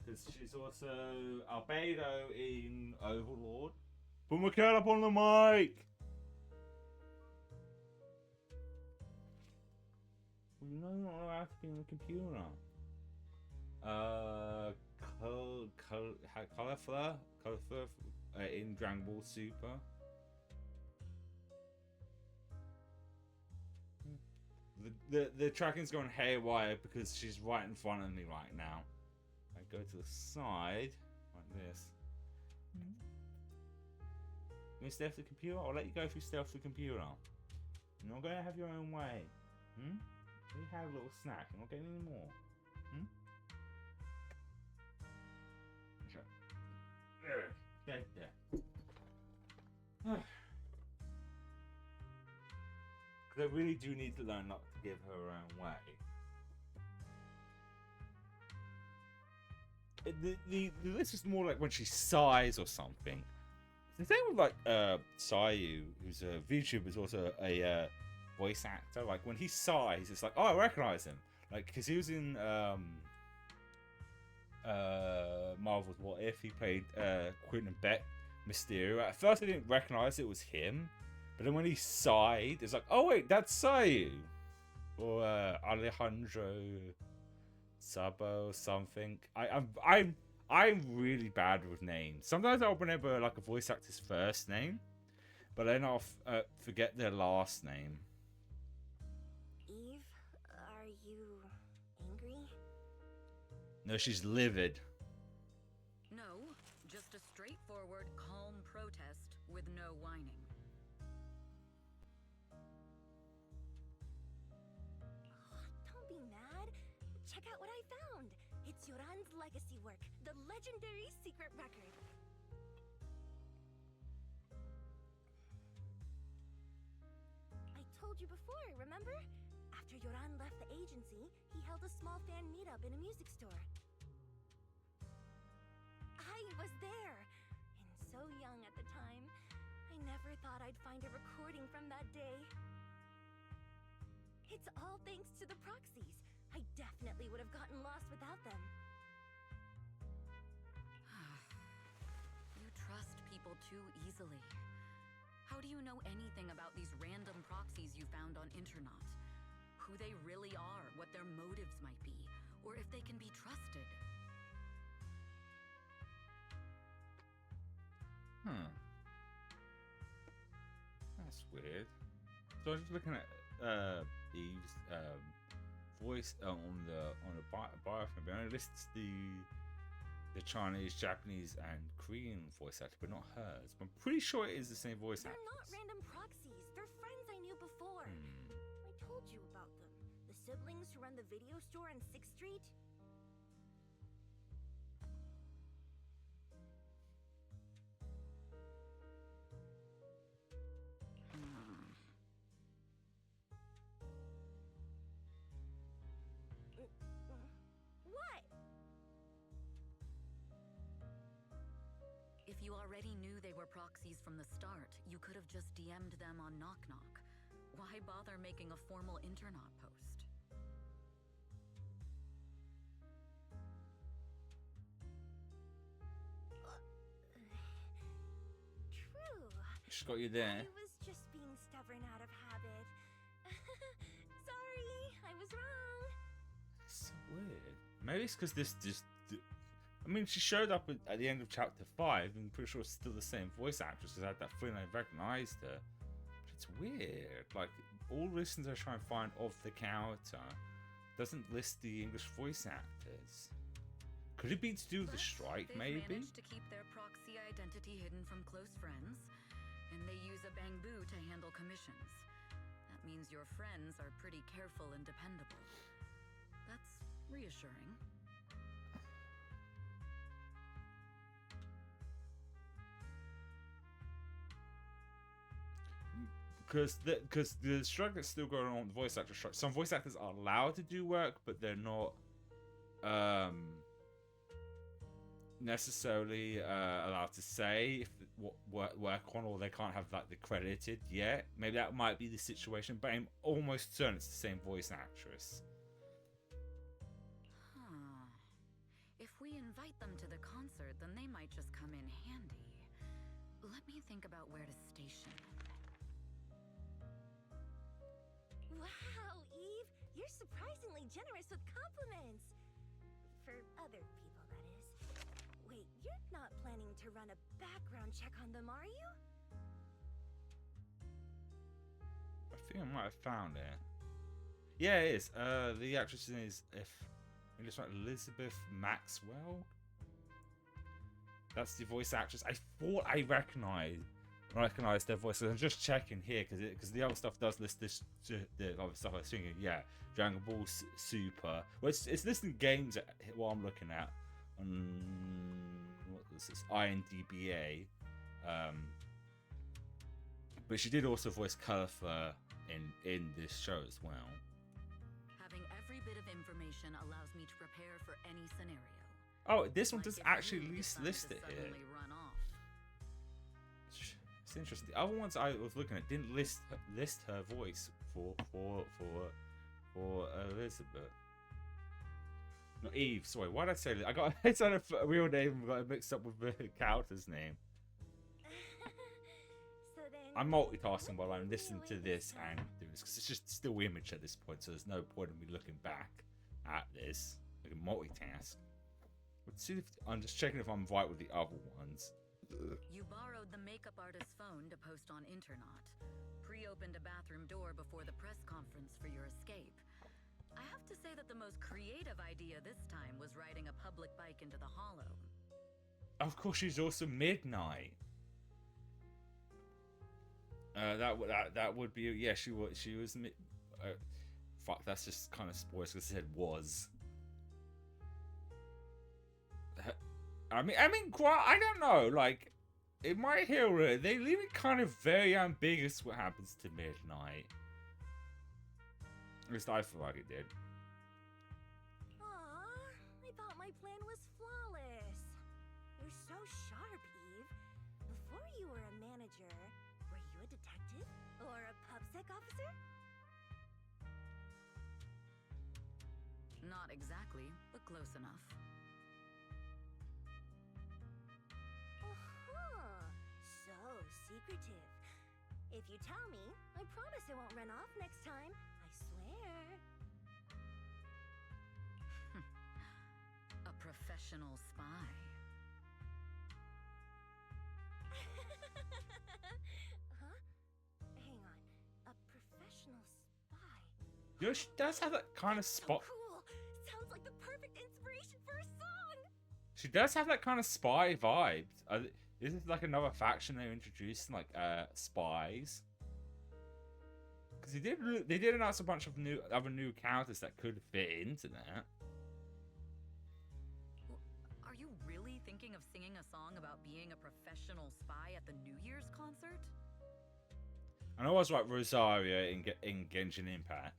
Speaker 1: Because she's also Albedo in Overlord. Put my cat up on the mic. You know, you're not allowed to be on the computer. Colorful in Dragon Ball Super. The tracking's going haywire because she's right in front of me right now. I go to the side like this. You stealth the computer? I'll let you go through stealth the computer. You're not going to have your own way. You have a little snack. You're not getting any more. Sure. There. Because I really do need to learn not to give her own way. This is more like when she sighs or something. The thing with like Sayu, who's a VTuber, is also a voice actor. Like when he sighs, it's like, oh, I recognize him. Like because he was in Marvel's What If. He played Quentin Beck Mysterio. At first, I didn't recognize it was him, but then when he sighed, it's like, oh wait, that's Sayu or Alejandro Sabo something. I'm really bad with names. Sometimes I'll remember like a voice actor's first name, but then I'll forget their last name.
Speaker 7: Eve, are you angry?
Speaker 1: No, she's livid.
Speaker 5: No, just a straightforward, calm protest with no whining.
Speaker 7: Don't be mad. Check out what I found. It's Yoran's legacy work, the legendary secret record. I told you before, remember? After Yoran left the agency, he held a small fan meetup in a music store. I was there, and so young at the time, I never thought I'd find a recording from that day. It's all thanks to the proxies. I definitely would have gotten lost without them.
Speaker 5: You trust people too easily. How do you know anything about these random proxies you found on Internaut? Who they really are, what their motives might be, or if they can be trusted?
Speaker 1: That's weird. So I was just looking at Eve's voice on the biofilm. It only lists the Chinese, Japanese, and Korean voice actor, but not hers. But I'm pretty sure it is the same voice
Speaker 7: They're
Speaker 1: actor.
Speaker 7: not random proxies. They're friends I knew before. I told you about them. The siblings who run the video store on 6th Street.
Speaker 8: you already knew they were proxies from the start, you could have just DM'd them on Knock Knock. Why bother making a formal Internaut post?
Speaker 7: True.
Speaker 1: She's got you there.
Speaker 7: I was just being stubborn out of habit. Sorry, I was wrong.
Speaker 1: It's so weird. Maybe it's because this just. I mean, she showed up at the end of chapter 5, and I'm pretty sure it's still the same voice actress because I had that feeling I recognized her. But it's weird. Like, all listens I try and find of the character doesn't list the English voice actors. Could it be to do with the strike, maybe?
Speaker 8: They've managed to keep their proxy identity hidden from close friends, and they use a bamboo to handle commissions. That means your friends are pretty careful and dependable. That's reassuring.
Speaker 1: Because the strike that's still going on, the voice actor strike. Some voice actors are allowed to do work, but they're not necessarily allowed to say if what work on, or they can't have like the credited yet. Maybe that might be the situation, but I'm almost certain it's the same voice actress.
Speaker 8: Huh. If we invite them to the concert, then they might just come in handy. Let me think about where to station them.
Speaker 7: Wow, Eve, you're surprisingly generous with compliments. For other people, that is. Wait, you're not planning to run a background check on them, are you?
Speaker 1: I think I might have found it. Yeah, it is. The actress is Elizabeth Maxwell. That's the voice actress. I thought I recognized their voices. I'm just checking here because the other stuff does list this. The other stuff I was thinking, yeah, Dragon Ball Super. Well, it's listing games at what I'm looking at on what was this INDBA. But she did also voice Colorfur in this show as well.
Speaker 8: Having every bit of information allows me to prepare for any scenario.
Speaker 1: Oh, this one
Speaker 8: Like
Speaker 1: does
Speaker 8: if
Speaker 1: actually
Speaker 8: you
Speaker 1: list
Speaker 8: decide to
Speaker 1: it here.
Speaker 8: suddenly run off.
Speaker 1: It's interesting. The other ones I was looking at didn't list her voice for Elizabeth. No, Eve. Sorry, why did I say that? I got it's on a real name. Got it mixed up with the character's name.
Speaker 7: So then,
Speaker 1: I'm multitasking while I'm listening to this and doing this because it's just still image at this point, so there's no point in me looking back at this. I can multitask. Let's see if I'm just checking if I'm right with the other ones.
Speaker 8: You borrowed the makeup artist's phone to post on Internaut. Pre-opened a bathroom door before the press conference for your escape. I have to say that the most creative idea this time was riding a public bike into the hollow.
Speaker 1: Of course, she's also Midnight. That would be, yeah. She was. Fuck, that's just kind of spoilers because it said was. I mean, I don't know. Like, in My Hero, they leave it kind of very ambiguous what happens to Midnight. At least I feel like it did.
Speaker 7: Aw, I thought my plan was flawless. You're so sharp, Eve. Before you were a manager, were you a detective? Or a PubSec officer?
Speaker 8: Not exactly, but close enough.
Speaker 7: So secretive. If you tell me, I promise it won't run off next time. I swear.
Speaker 8: A professional spy.
Speaker 7: Huh? Hang on. A professional spy.
Speaker 1: You know, she does have that kind of spot.
Speaker 7: So cool. Sounds like the perfect inspiration for a song.
Speaker 1: She does have that kind of spy vibe. Is this like another faction they're introducing, like spies? Because they did announce a bunch of other new characters that could fit into that.
Speaker 8: Are you really thinking of singing a song about being a professional spy at the New Year's concert?
Speaker 1: I know I was like Rosaria in Genshin Impact.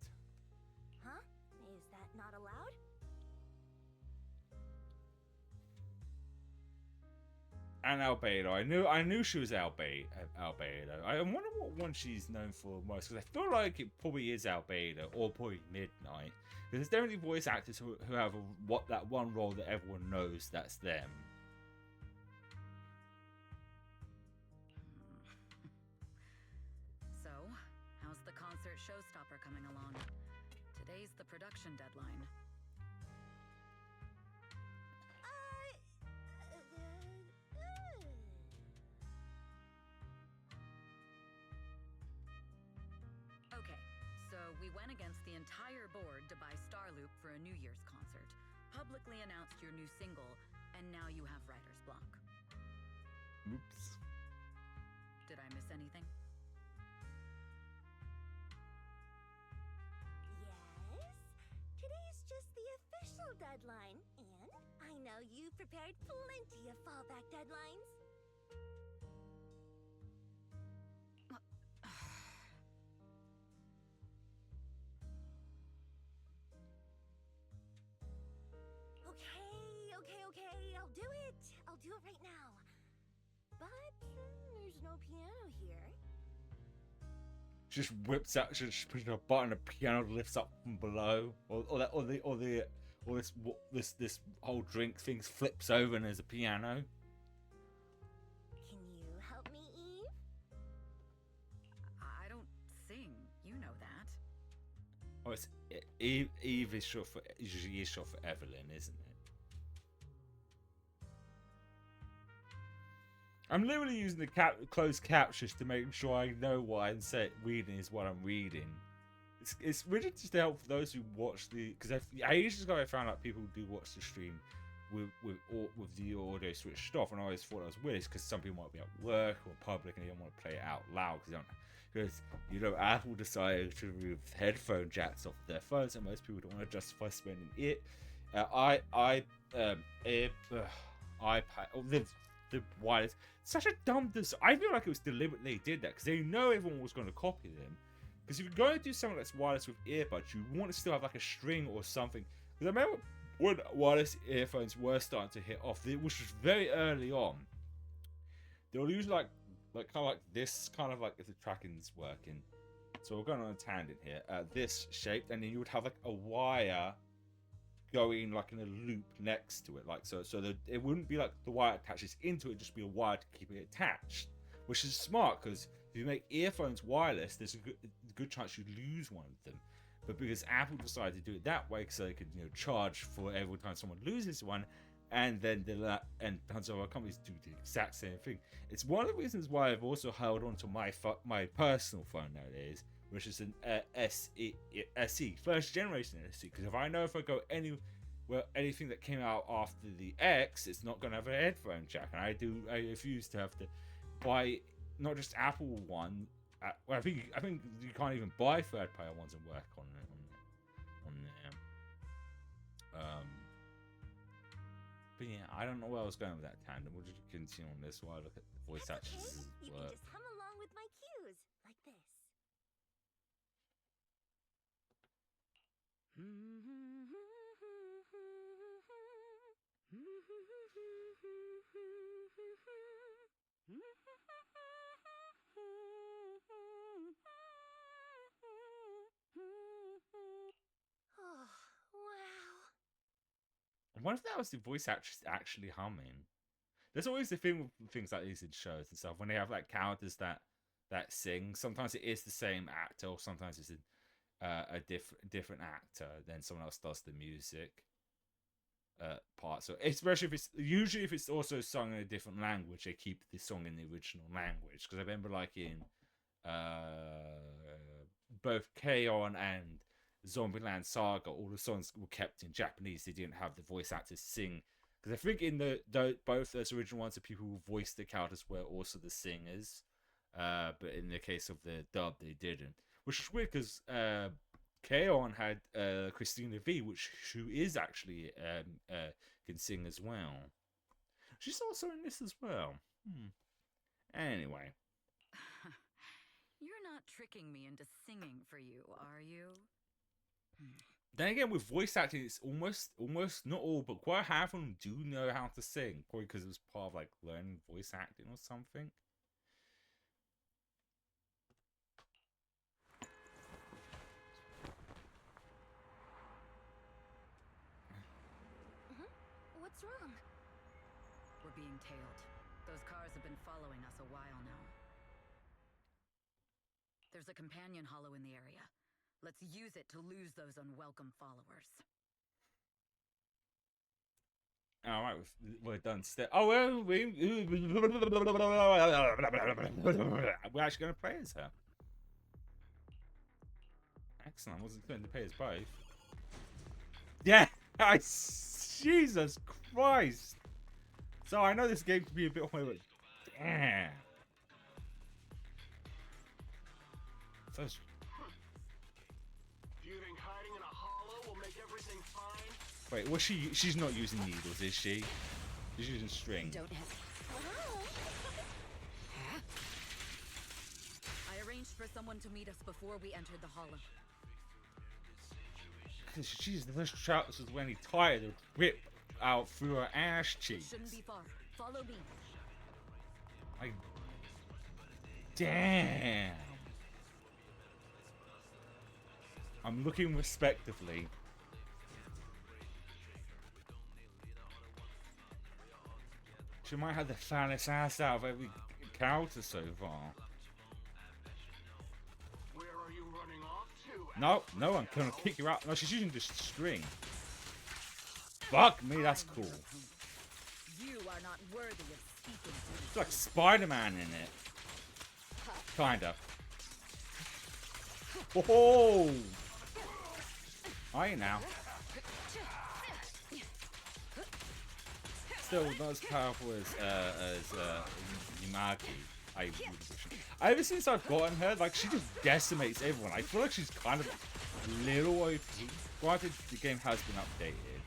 Speaker 7: Huh? Is that not allowed?
Speaker 1: And Albedo. I knew she was Albedo. I wonder what one she's known for most, because I feel like it probably is Albedo or probably Midnight. Because there's definitely voice actors who have that one role that everyone knows that's them.
Speaker 8: So, how's the concert showstopper coming along? Today's the production deadline. Okay, so we went against the entire board to buy Starloop for a New Year's concert, publicly announced your new single, and now you have writer's block.
Speaker 1: Oops.
Speaker 8: Did I miss anything?
Speaker 7: Yes? Today's just the official deadline, and I know you've prepared plenty of fallback deadlines. Okay, I'll do it. I'll do it right now. But there's no piano here.
Speaker 1: Just whips out, just pushes a button, the piano lifts up from below, this whole drink thing flips over and there's a piano.
Speaker 7: Can you help me, Eve?
Speaker 8: I don't sing. You know that.
Speaker 1: Oh, it's Eve is short for Evelyn, isn't it? I'm literally using the closed captions to make sure I know what I'm reading is what I'm reading. It's really just to help those who watch the, because I usually found out people who do watch the stream with the audio switched off, and I always thought that was weird because some people might be at work or public and they don't want to play it out loud because Apple decided to remove headphone jacks off their phones, and most people don't want to justify spending it. iPad, the wireless. Such a dumb design. I feel like it was deliberately did that because they know everyone was going to copy them. Because if you're going to do something that's wireless with earbuds, you want to still have like a string or something. Because I remember when wireless earphones were starting to hit off, which was very early on. They'll use like kind of like this, kind of like if the tracking's working. So we're going on a tangent here. This shape, and then you would have like a wire going like in a loop next to it, like so that it wouldn't be like the wire attaches into it, just be a wire to keep it attached, which is smart because if you make earphones wireless, there's a good chance you lose one of them. But because Apple decided to do it that way, so they could charge for every time someone loses one, and then tons of other companies do the exact same thing. It's one of the reasons why I've also held on to my personal phone nowadays, which is an SE, first generation SE, because if I go anything that came out after the X, it's not going to have a headphone jack, and I refuse to have to buy not just Apple one. I think you can't even buy third-party ones and work on there. But yeah, I don't know where I was going with that tandem. We'll just continue on this while I look at the voice actors'
Speaker 7: You
Speaker 1: work.
Speaker 7: can just hum along with my cues, like this. Oh, wow.
Speaker 1: I wonder if that was the voice actress actually humming. There's always the thing with things like these in shows and stuff, when they have like characters that sing. Sometimes it is the same actor, or sometimes it's a different actor. Then someone else does the music part. So especially if it's also sung in a different language, they keep the song in the original language. Because I remember like in both K-On! And Zombieland Saga, all the songs were kept in Japanese. They didn't have the voice actors sing, because I think in both those original ones, the people who voiced the characters were also the singers. But in the case of the dub, they didn't, which is weird because K-On! Had Christina V, who is actually can sing as well. She's also in this as well. Anyway.
Speaker 8: You're not tricking me into singing for you, are you?
Speaker 1: Then again, with voice acting, it's almost not all, but quite half of them do know how to sing. Probably because it was part of like learning voice acting or something.
Speaker 7: What's wrong?
Speaker 8: We're being tailed. Those cars have been following us a while now. There's a companion hollow in the area. Let's use it to lose those unwelcome followers.
Speaker 1: All right, we're done. Oh, well, we're actually going to play as her. Excellent. I wasn't expecting to play as both. Yeah, Jesus Christ. So I know this game can be a bit of a... Damn. So
Speaker 3: Do you think hiding in a hollow will make everything fine?
Speaker 1: wait, she's not using needles, is she? She's using string.
Speaker 5: Don't hesitate.
Speaker 8: I arranged for someone to meet us before we entered the hollow.
Speaker 1: She's the first child this is when he tired to rip out through her ass cheeks.
Speaker 8: Shouldn't be far. Follow me.
Speaker 1: Like, damn. I'm looking respectively. She might have the fattest ass out of every character so far.
Speaker 3: Where are you running off to?
Speaker 1: No, no, I'm gonna kick you out. No, she's using just string. Fuck me, that's cool.
Speaker 8: You are not worthy of speaking to me.
Speaker 1: It's like Spider-Man in it. Kinda. Oh! Are you now? Still not as powerful as Yumaki. Ever since I've gotten her, like she just decimates everyone. I feel like she's kind of little OP. Granted, the game has been updated.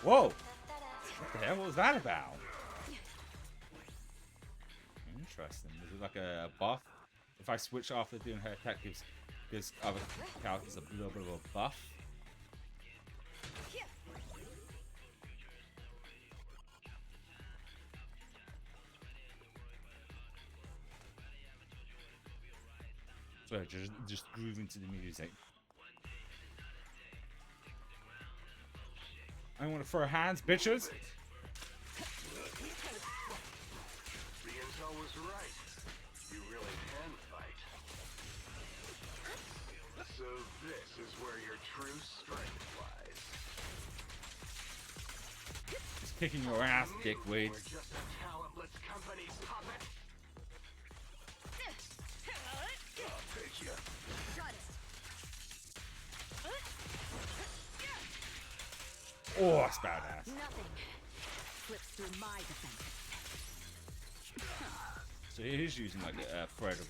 Speaker 1: Whoa! What the hell was that about? Interesting. Is it like a buff? If I switch after doing her attack, gives other characters a little bit of a buff. So just groove into the music. I want to throw hands, bitches.
Speaker 3: The intel was right. You really can fight. So this is where your true strength lies.
Speaker 1: Just kicking your ass, dickweed.
Speaker 3: We're just a talentless company's puppet. I'll take you.
Speaker 1: Oh, that's badass.
Speaker 8: Nothing slips through my defense.
Speaker 1: So he's using like a thread of.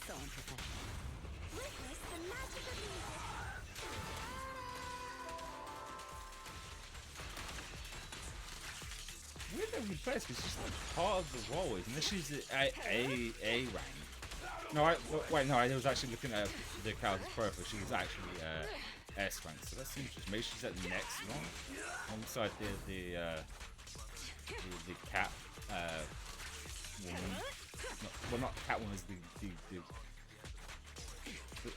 Speaker 8: So unprofessional.
Speaker 7: Witness the magic of music.
Speaker 1: Weird that we play because she's like part of the role, isn't this? She's a rank. No, wait, no, I was actually looking at the character's profile. She was actually S rank, so that's interesting. Maybe she's at the next one, alongside the cat woman. Well, not cat woman, is the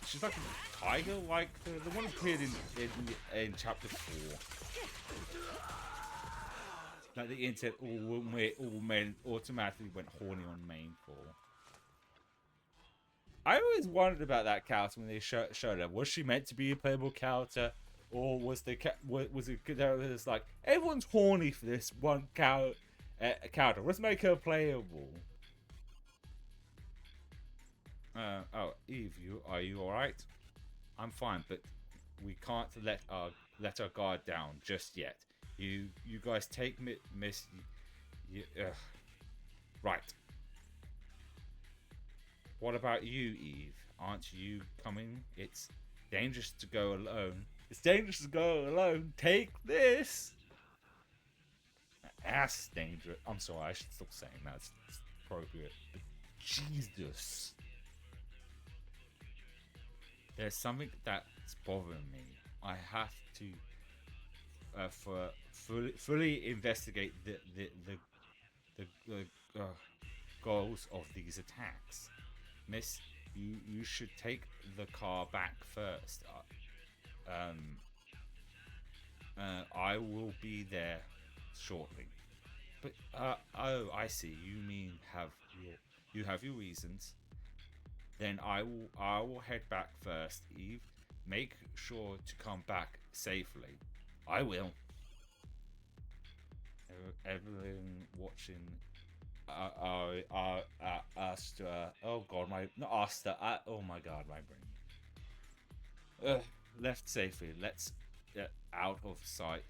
Speaker 1: she's like a tiger, like the one who appeared in chapter 4. Like the internet all men automatically went horny on main for. I always wondered about that character when they showed her. Was she meant to be a playable character, or was the was it that's like everyone's horny for this one character? Let's make her playable. Oh, Eve, are you all right? I'm fine, but we can't let our guard down just yet. You guys take Miss. Right. What about you, Eve? Aren't you coming? It's dangerous to go alone. It's dangerous to go alone. Take this. Ass dangerous. I'm sorry, I should stop saying that. It's appropriate. Jesus. There's something that's bothering me. I have to fully investigate the goals of these attacks. Miss, you should take the car back first. I will be there shortly. But oh, I see. You mean you have your reasons. Then I will head back first, Eve. Make sure to come back safely. I will. Evelyn watching Astra. Oh god, not Astra. Oh my god, my brain. Left safely. Let's get out of sight.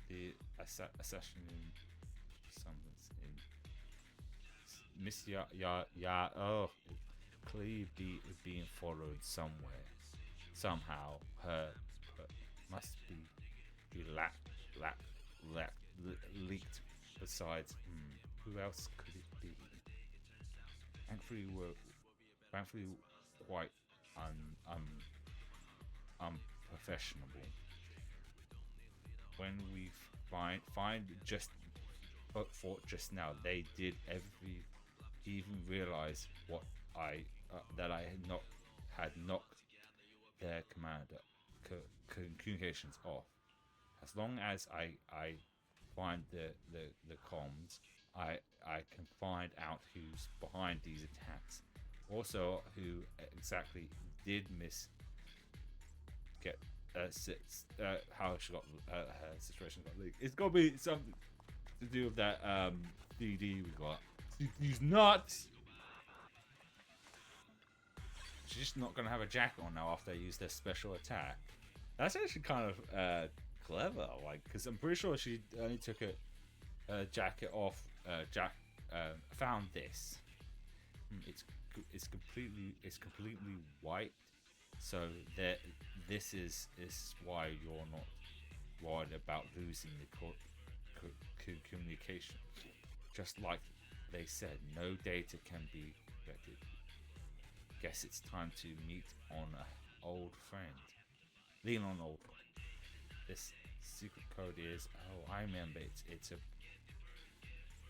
Speaker 1: The assassin summons in Miss oh, clearly being followed somewhere, somehow. Her must be leaked. Besides, who else could it be? Thankfully, quite unprofessional. When we find just thought just now, they did even realize what that I had knocked their commander communications off. As long as I find the comms, I can find out who's behind these attacks. Also, who exactly did get how she got her situation got leaked. It's got to be something to do with that DD we got. He's nuts. She's just not gonna have a jacket on now after they use their special attack. That's actually kind of clever, like, because I'm pretty sure she only took a jacket off. Found this. It's completely white. So that this is why you're not worried about losing the communication. Just like they said, no data can be vetted. Guess it's time to meet on an old friend. Lean on old friend. This secret code is, oh, I remember, it's a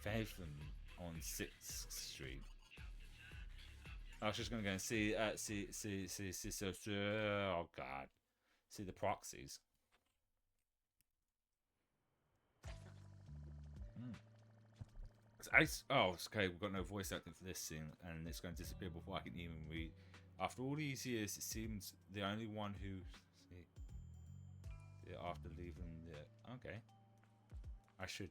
Speaker 1: Fathom on 6th Street. I was just gonna go and see oh god, see the proxies. Okay, we've got no voice acting for this scene, and it's going to disappear before I can even read. After all these years, it seems the only one who after leaving the okay. I should,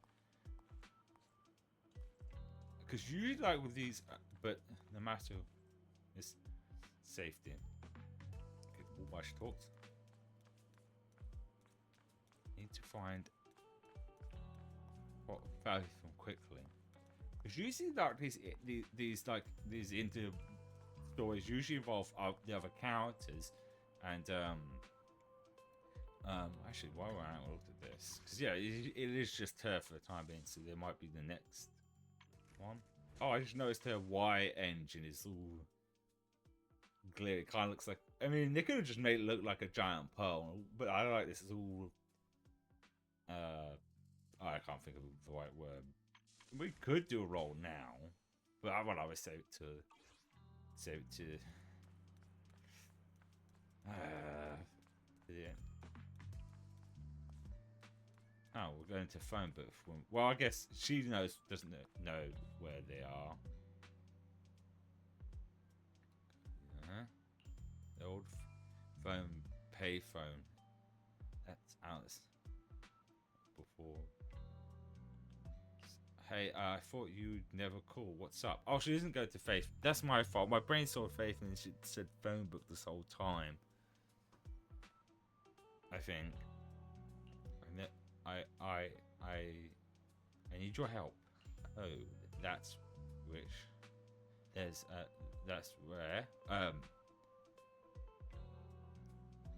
Speaker 1: because usually like with these, but no matter. It's safety. Okay, why she talks. Need to find what value from quickly. Because usually like these inter stories usually involve the other characters, and actually while we're out, we'll look at this, because yeah, it is just her for the time being, so there might be the next one. Oh, I just noticed her Y engine is all clear. It kind of looks like, I mean, they could have just made it look like a giant pearl, but I like this. It's all I can't think of the right word. We could do a roll now, but I would always save it to the end. Oh, we're going to phone booth. Well, I guess she doesn't know where they are. The old phone, payphone. That's Alice. Before. Hey, I thought you'd never call. What's up? Oh, she doesn't go to Faith. That's my fault. My brain saw Faith and she said phone book this whole time. I think. And I need your help. Oh, that's which. That's rare.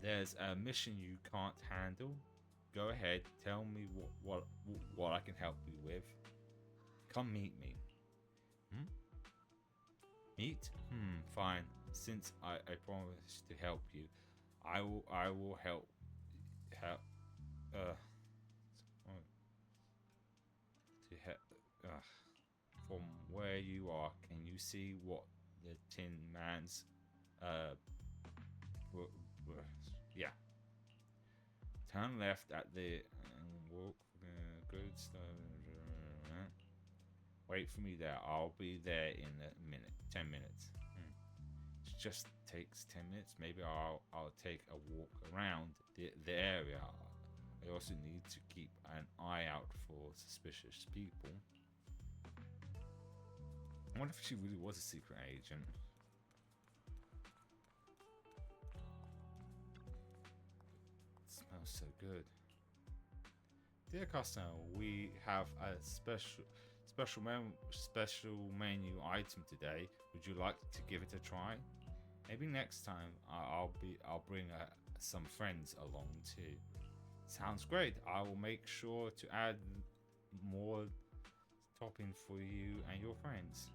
Speaker 1: There's a mission you can't handle. go ahead. Tell me what I can help you with. Come meet me. Meet? Fine. Since I promised to help you, I will help. From where you are, can you see what the Tin Man's yeah. Turn left at the walk good stuff. Wait for me there. I'll be there in a minute. 10 minutes. It just takes 10 minutes. Maybe I'll take a walk around the area. I also need to keep an eye out for suspicious people. I wonder if she really was a secret agent. It smells so good. Dear customer, we have a special menu item today. Would you like to give it a try? Maybe next time I'll bring some friends along too. Sounds great. I will make sure to add more topping for you and your friends.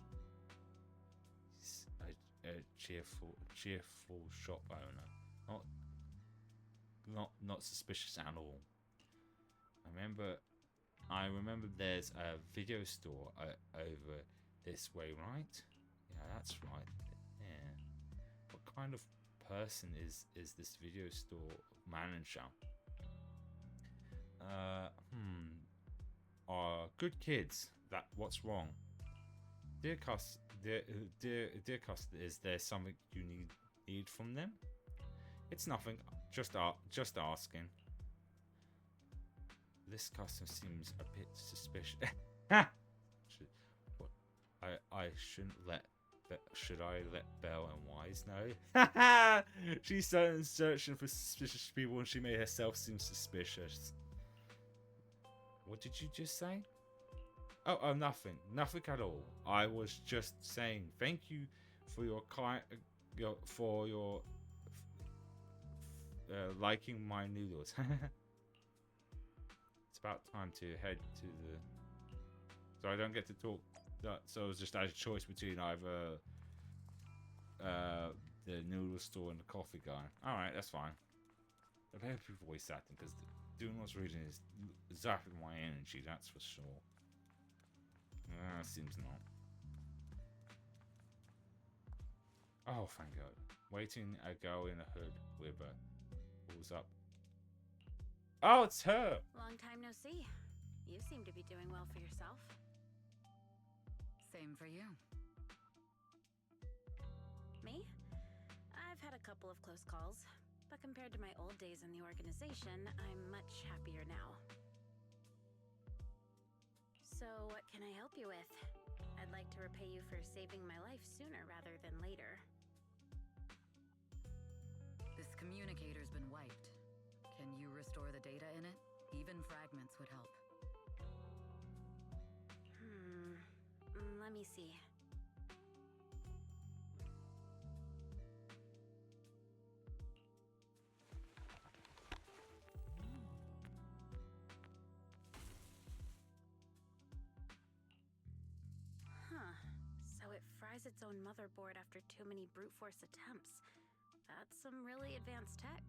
Speaker 1: A cheerful shop owner, not suspicious at all. I remember there's a video store over this way, right? Yeah, that's right. Yeah. What kind of person is this video store manager? Good kids. What's wrong? Dear customer, is there something you need from them? It's nothing. Just asking. This customer seems a bit suspicious. I shouldn't let. Should I let Belle and Wise know? She's searching for suspicious people, and she made herself seem suspicious. What did you just say? Oh, nothing at all. I was just saying thank you for your liking my noodles. It's about time to head to the. So I don't get to talk. So it was just a choice between either the noodle store and the coffee guy. All right, that's fine. I better be voice acting because doing what's reading is zapping my energy. That's for sure. Seems not. Oh, thank God. Waiting a girl in a hood with a pulls up. Oh, it's her!
Speaker 4: Long time no see. You seem to be doing well for yourself.
Speaker 8: Same for you.
Speaker 4: Me? I've had a couple of close calls, but compared to my old days in the organization, I'm much happier now. So, what can I help you with? I'd like to repay you for saving my life sooner rather than later.
Speaker 8: This communicator's been wiped. Can you restore the data in it? Even fragments would help.
Speaker 4: Let me see. So it fries its own motherboard after too many brute force attempts. That's some really advanced tech.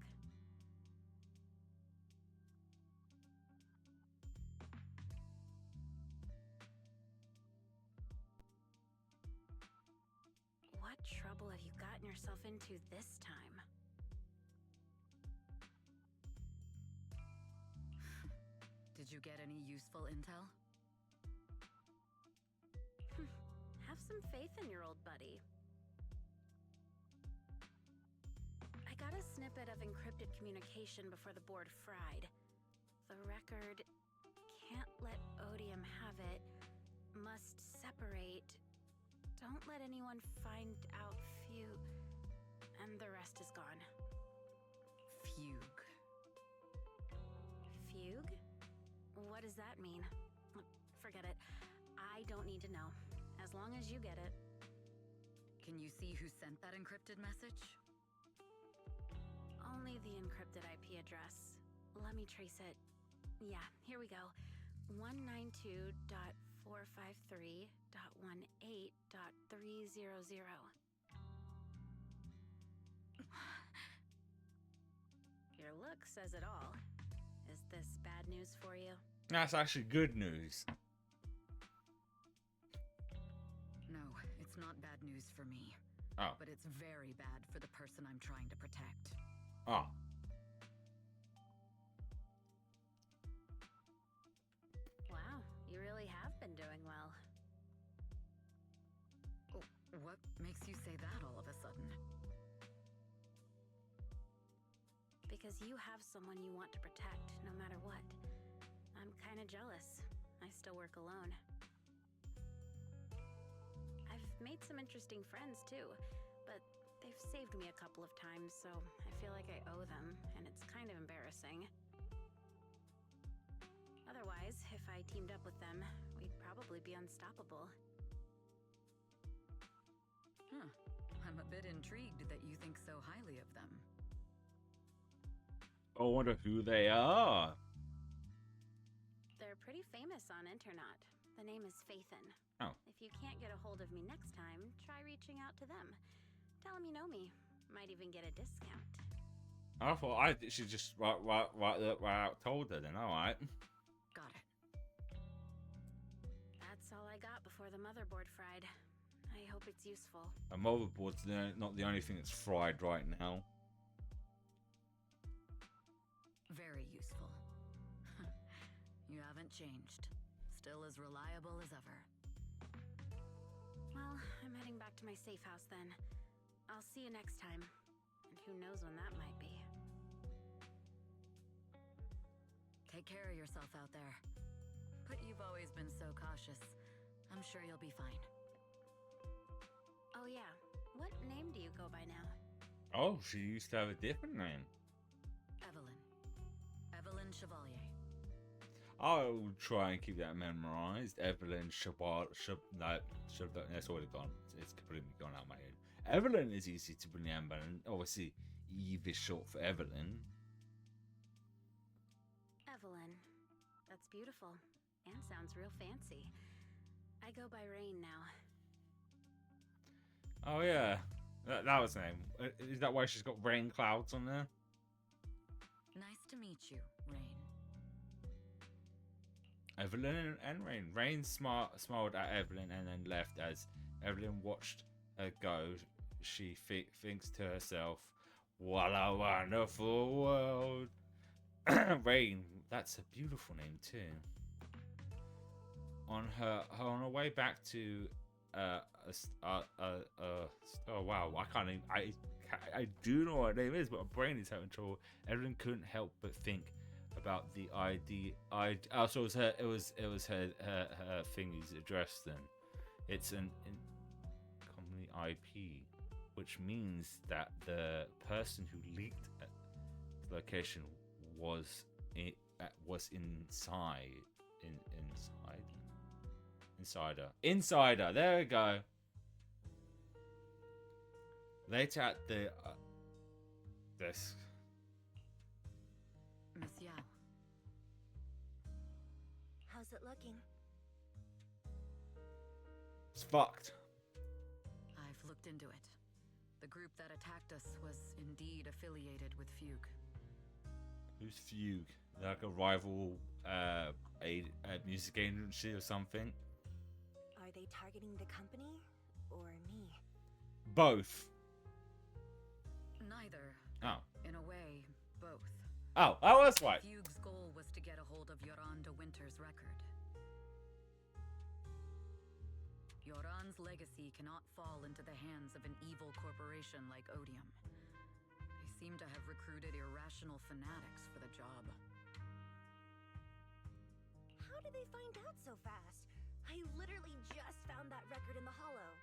Speaker 4: What trouble have you gotten yourself into this time?
Speaker 8: Did you get any useful intel?
Speaker 4: Have some faith in your old buddy. I got a snippet of encrypted communication before the board fried. The record can't let Odium have it. Must separate. Don't let anyone find out and the rest is gone.
Speaker 8: Fugue.
Speaker 4: Fugue? What does that mean? Forget it. I don't need to know. As long as you get it.
Speaker 8: Can you see who sent that encrypted message?
Speaker 4: Only the encrypted IP address. Let me trace it. Yeah, here we go. 192.453.18.300. Your look says it all. Is this bad news for you?
Speaker 1: That's actually good news.
Speaker 8: No, it's not bad news for me.
Speaker 1: Oh.
Speaker 8: But it's very bad for the person I'm trying to protect.
Speaker 1: Oh.
Speaker 4: Wow, you really have been doing well.
Speaker 8: Oh, what makes you say that all of a sudden?
Speaker 4: Because you have someone you want to protect, no matter what. I'm kinda jealous. I still work alone. I've made some interesting friends, too, but they've saved me a couple of times, so I feel like I owe them, and it's kind of embarrassing. Otherwise, if I teamed up with them, we'd probably be unstoppable.
Speaker 8: Huh. I'm a bit intrigued that you think so highly of them.
Speaker 1: I wonder who they are.
Speaker 4: They're pretty famous on Internet. The name is Faithin.
Speaker 1: Oh.
Speaker 4: If you can't get a hold of me next time, try reaching out to them. Tell them you know me. Might even get a discount.
Speaker 1: I thought I should just right out told her then. All right.
Speaker 8: Got it.
Speaker 4: That's all I got before the motherboard fried. I hope it's useful.
Speaker 1: A motherboard's not the only thing that's fried right now.
Speaker 8: Very useful. You haven't changed. Still as reliable as ever.
Speaker 4: Well, I'm heading back to my safe house then. I'll see you next time. And who knows when that might be.
Speaker 8: Take care of yourself out there. But you've always been so cautious. I'm sure you'll be fine.
Speaker 4: Oh yeah, what name do you go by now?
Speaker 1: Oh, she used to have a different name.
Speaker 8: Evelyn. Evelyn Chevalier.
Speaker 1: I'll try and keep that memorized. Evelyn that's already gone. It's completely gone out of my head. Evelyn is easy to remember, and obviously Eve is short for Evelyn.
Speaker 4: Evelyn. That's beautiful. And sounds real fancy. I go by Rain now.
Speaker 1: Oh yeah, that was her name. Is that why she's got rain clouds on there?
Speaker 8: Nice to meet you, Rain.
Speaker 1: Evelyn and Rain. Rain smiled at Evelyn and then left. As Evelyn watched her go, she thinks to herself, "What a wonderful world." Rain, that's a beautiful name too. On her way back to oh wow, I do know what her name is, but my brain is having trouble. Evelyn couldn't help but think about the ID. So it was her thingy's address then. It's an company IP, which means that the person who leaked the location was Insider. There we go. Later at the desk.
Speaker 8: Miss Yao.
Speaker 7: How's it looking?
Speaker 1: It's fucked.
Speaker 8: I've looked into it. The group that attacked us was indeed affiliated with Fugue.
Speaker 1: Who's Fugue? Like a rival a music agency or something?
Speaker 7: Are they targeting the company or me?
Speaker 1: Both.
Speaker 8: Neither.
Speaker 1: Oh.
Speaker 8: In a way, both.
Speaker 1: Oh, I was right.
Speaker 8: Fugue's goal was to get a hold of Yoran de Winter's record. Yoran's legacy cannot fall into the hands of an evil corporation like Odium. They seem to have recruited irrational fanatics for the job.
Speaker 7: How did they find out so fast? I literally just found that record in the hollow.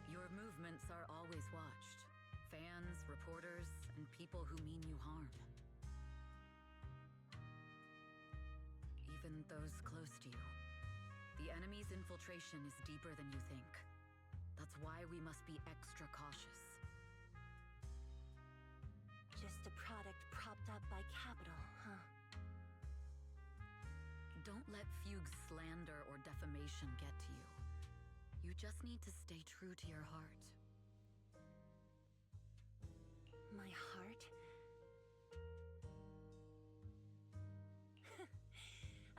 Speaker 8: Your movements are always watched. Fans, reporters, and people who mean you harm. Even those close to you. The enemy's infiltration is deeper than you think. That's why we must be extra cautious.
Speaker 7: Just a product propped up by capital, huh?
Speaker 8: Don't let Fugue's slander or defamation get to you. You just need to stay true to your heart.
Speaker 7: My heart?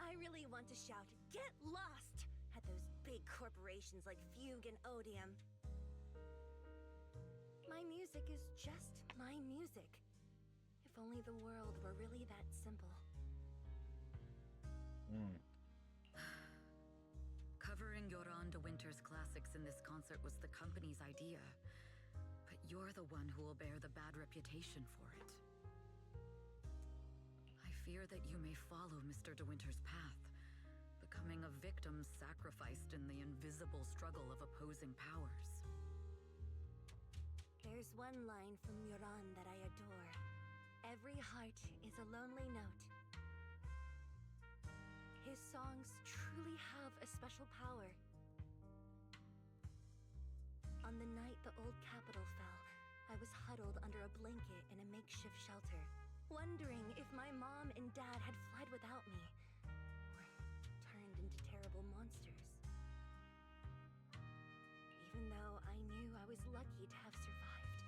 Speaker 7: I really want to shout, "Get lost!" at those big corporations like Fugue and Odium. My music is just my music. If only the world were really that simple.
Speaker 8: Covering Yoran de Winter's classics in this concert was the company's idea, but you're the one who will bear the bad reputation for it. I fear that you may follow Mr. de Winter's path, becoming a victim sacrificed in the invisible struggle of opposing powers.
Speaker 7: There's one line from Yoran that I adore. Every heart is a lonely note. His songs truly have a special power. On the night the old capital fell, I was huddled under a blanket in a makeshift shelter, wondering if my mom and dad had fled without me, or turned into terrible monsters. Even though I knew I was lucky to have survived,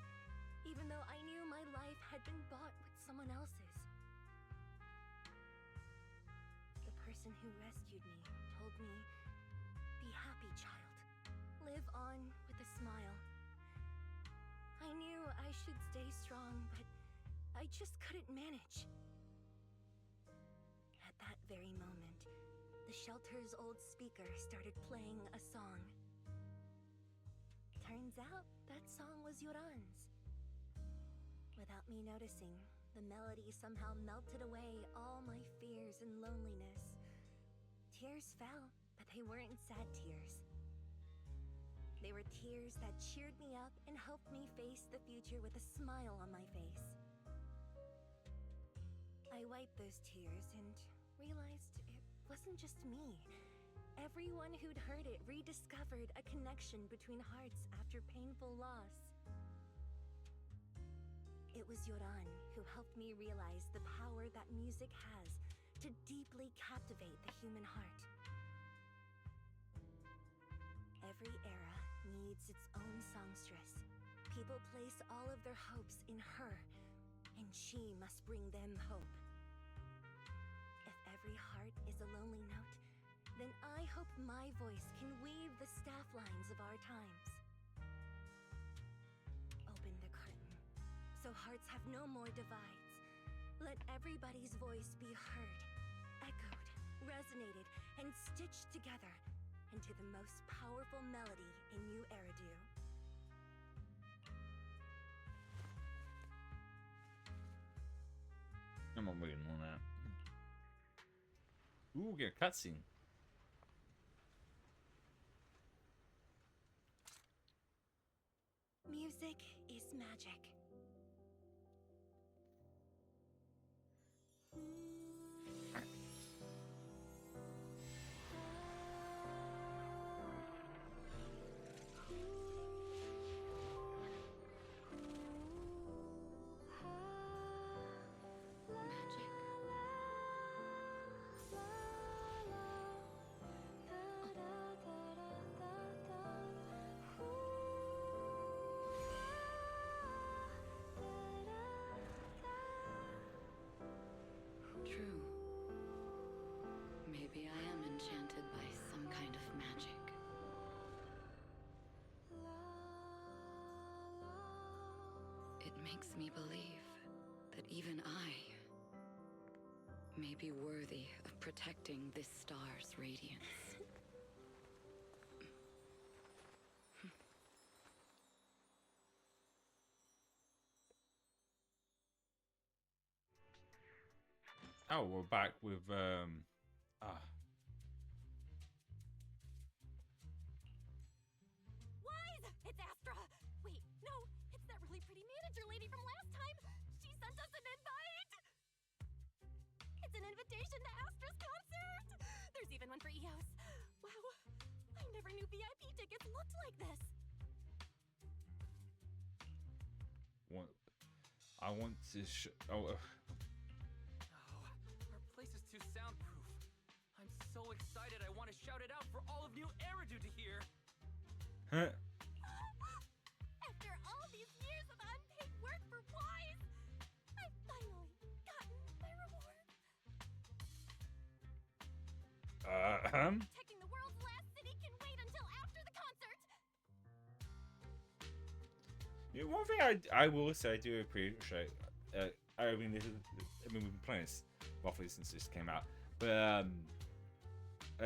Speaker 7: even though I knew my life had been bought with someone else's. The person who rescued me told me, "Be happy, child. Live on with a smile." I knew I should stay strong, but I just couldn't manage. At that very moment, the shelter's old speaker started playing a song. Turns out that song was Yoran's. Without me noticing, the melody somehow melted away all my fears and loneliness. Tears fell, but they weren't sad tears. They were tears that cheered me up and helped me face the future with a smile on my face. I wiped those tears and realized it wasn't just me. Everyone who'd heard it rediscovered a connection between hearts after painful loss. It was Yoran who helped me realize the power that music has to deeply captivate the human heart. Every era needs its own songstress. People place all of their hopes in her, and she must bring them hope. If every heart is a lonely note, then I hope my voice can weave the staff lines of our times. Open the curtain, so hearts have no more divides. Let everybody's voice be heard, echoed, resonated, and stitched together into the most powerful melody in New Eridu.
Speaker 1: I'm not waiting on that. Ooh, get a cutscene.
Speaker 7: Music is magic.
Speaker 8: True. Maybe I am enchanted by some kind of magic. It makes me believe that even I may be worthy of protecting this star's radiance.
Speaker 1: Oh, we're back with
Speaker 9: Wise, it's Astra. Wait, no, it's that really pretty manager lady from last time. She sent us an invite. It's an invitation to Astra's concert. There's even one for EOS. Wow, I never knew VIP tickets looked like this.
Speaker 1: I want to
Speaker 6: so excited I want to shout it out for all of New Eridu to hear.
Speaker 1: Huh?
Speaker 9: After all these years of unpaid work for Wise, I've finally gotten my reward. Protecting the world's last city can wait until after the concert.
Speaker 1: Yeah, one thing I will say I do appreciate. I mean, we've been playing this roughly since this came out, but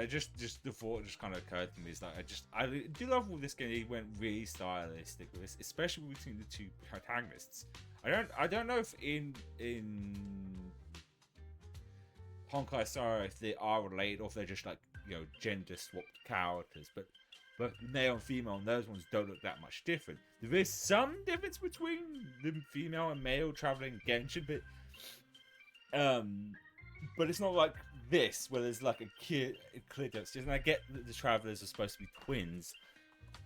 Speaker 1: just the thought just kind of occurred to me is like I do love with this game. He went really stylistic with this, especially between the two protagonists. I don't know if in Honkai Star if they are related or if they're just like, you know, gender swapped characters, but male and female and those ones don't look that much different. There is some difference between the female and male traveling Genshin, but it's not like this where there's like a clear difference. And I get that the travelers are supposed to be twins,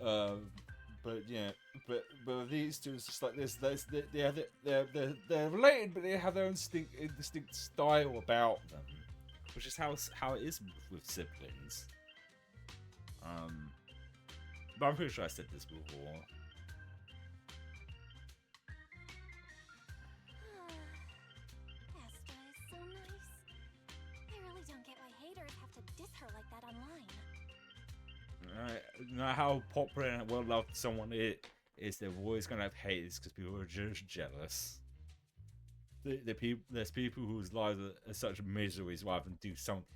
Speaker 1: but yeah, but with these two, it's just like they're related, but they have their own distinct style about them, which is how it is with siblings. But I'm pretty sure I said this before.
Speaker 9: Astra is so nice. I really don't get why haters have to diss her like that online.
Speaker 1: Right, you know how popular and well loved someone is, they're always gonna have haters because people are just jealous. There's people whose lives are such miseries rather than do something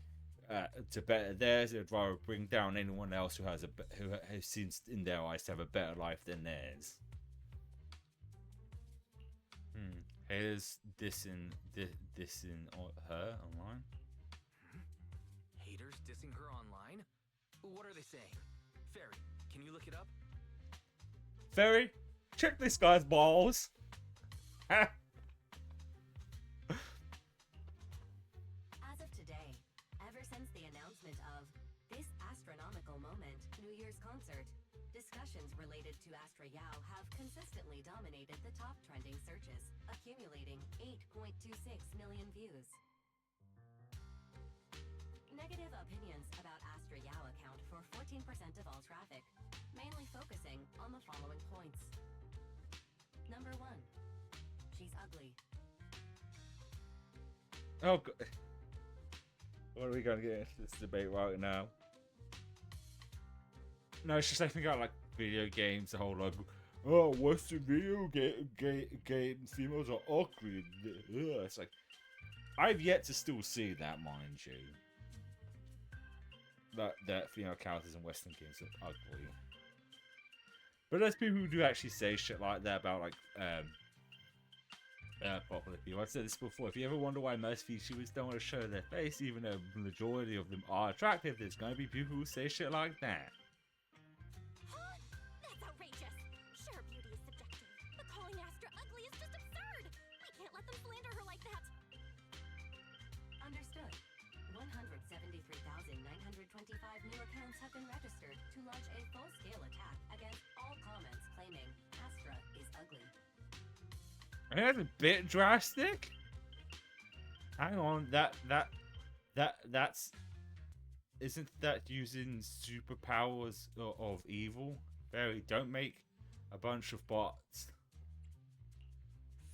Speaker 1: to better theirs. They'd rather bring down anyone else who seems in their eyes to have a better life than theirs. Haters dissing her online.
Speaker 6: Haters dissing her online? What are they saying? Fairy, can you look it up?
Speaker 1: Fairy, check this guy's balls.
Speaker 5: As of today, ever since the announcement of this Astra-nomical moment New Year's concert, discussions related to Astra Yao have consistently dominated the top trending searches, accumulating 8.26 million views. Negative opinions about Astra Yao account for 14% of all traffic, mainly focusing on the following points. Number 1. She's ugly.
Speaker 1: Oh, God. What are we gonna get into this debate right now? No, it's just I think about like video games, the whole like, oh, Western video game females are ugly. Ugh. It's like I've yet to still see that, mind you. That female characters in Western games are ugly. But there's people who do actually say shit like that about like popular people. I've said this before. If you ever wonder why most VTubers don't want to show their face, even though the majority of them are attractive, there's going to be people who say shit like that.
Speaker 9: Huh? That's outrageous. Sure, beauty is subjective, but calling Astra ugly is just absurd. We can't let them slander her like that.
Speaker 5: Understood. 173,925 new accounts have been registered to launch a full-scale attack against all comments claiming Astra is ugly.
Speaker 1: I think that's a bit drastic. Hang on, that's isn't that using superpowers of evil? Fairy, don't make a bunch of bots.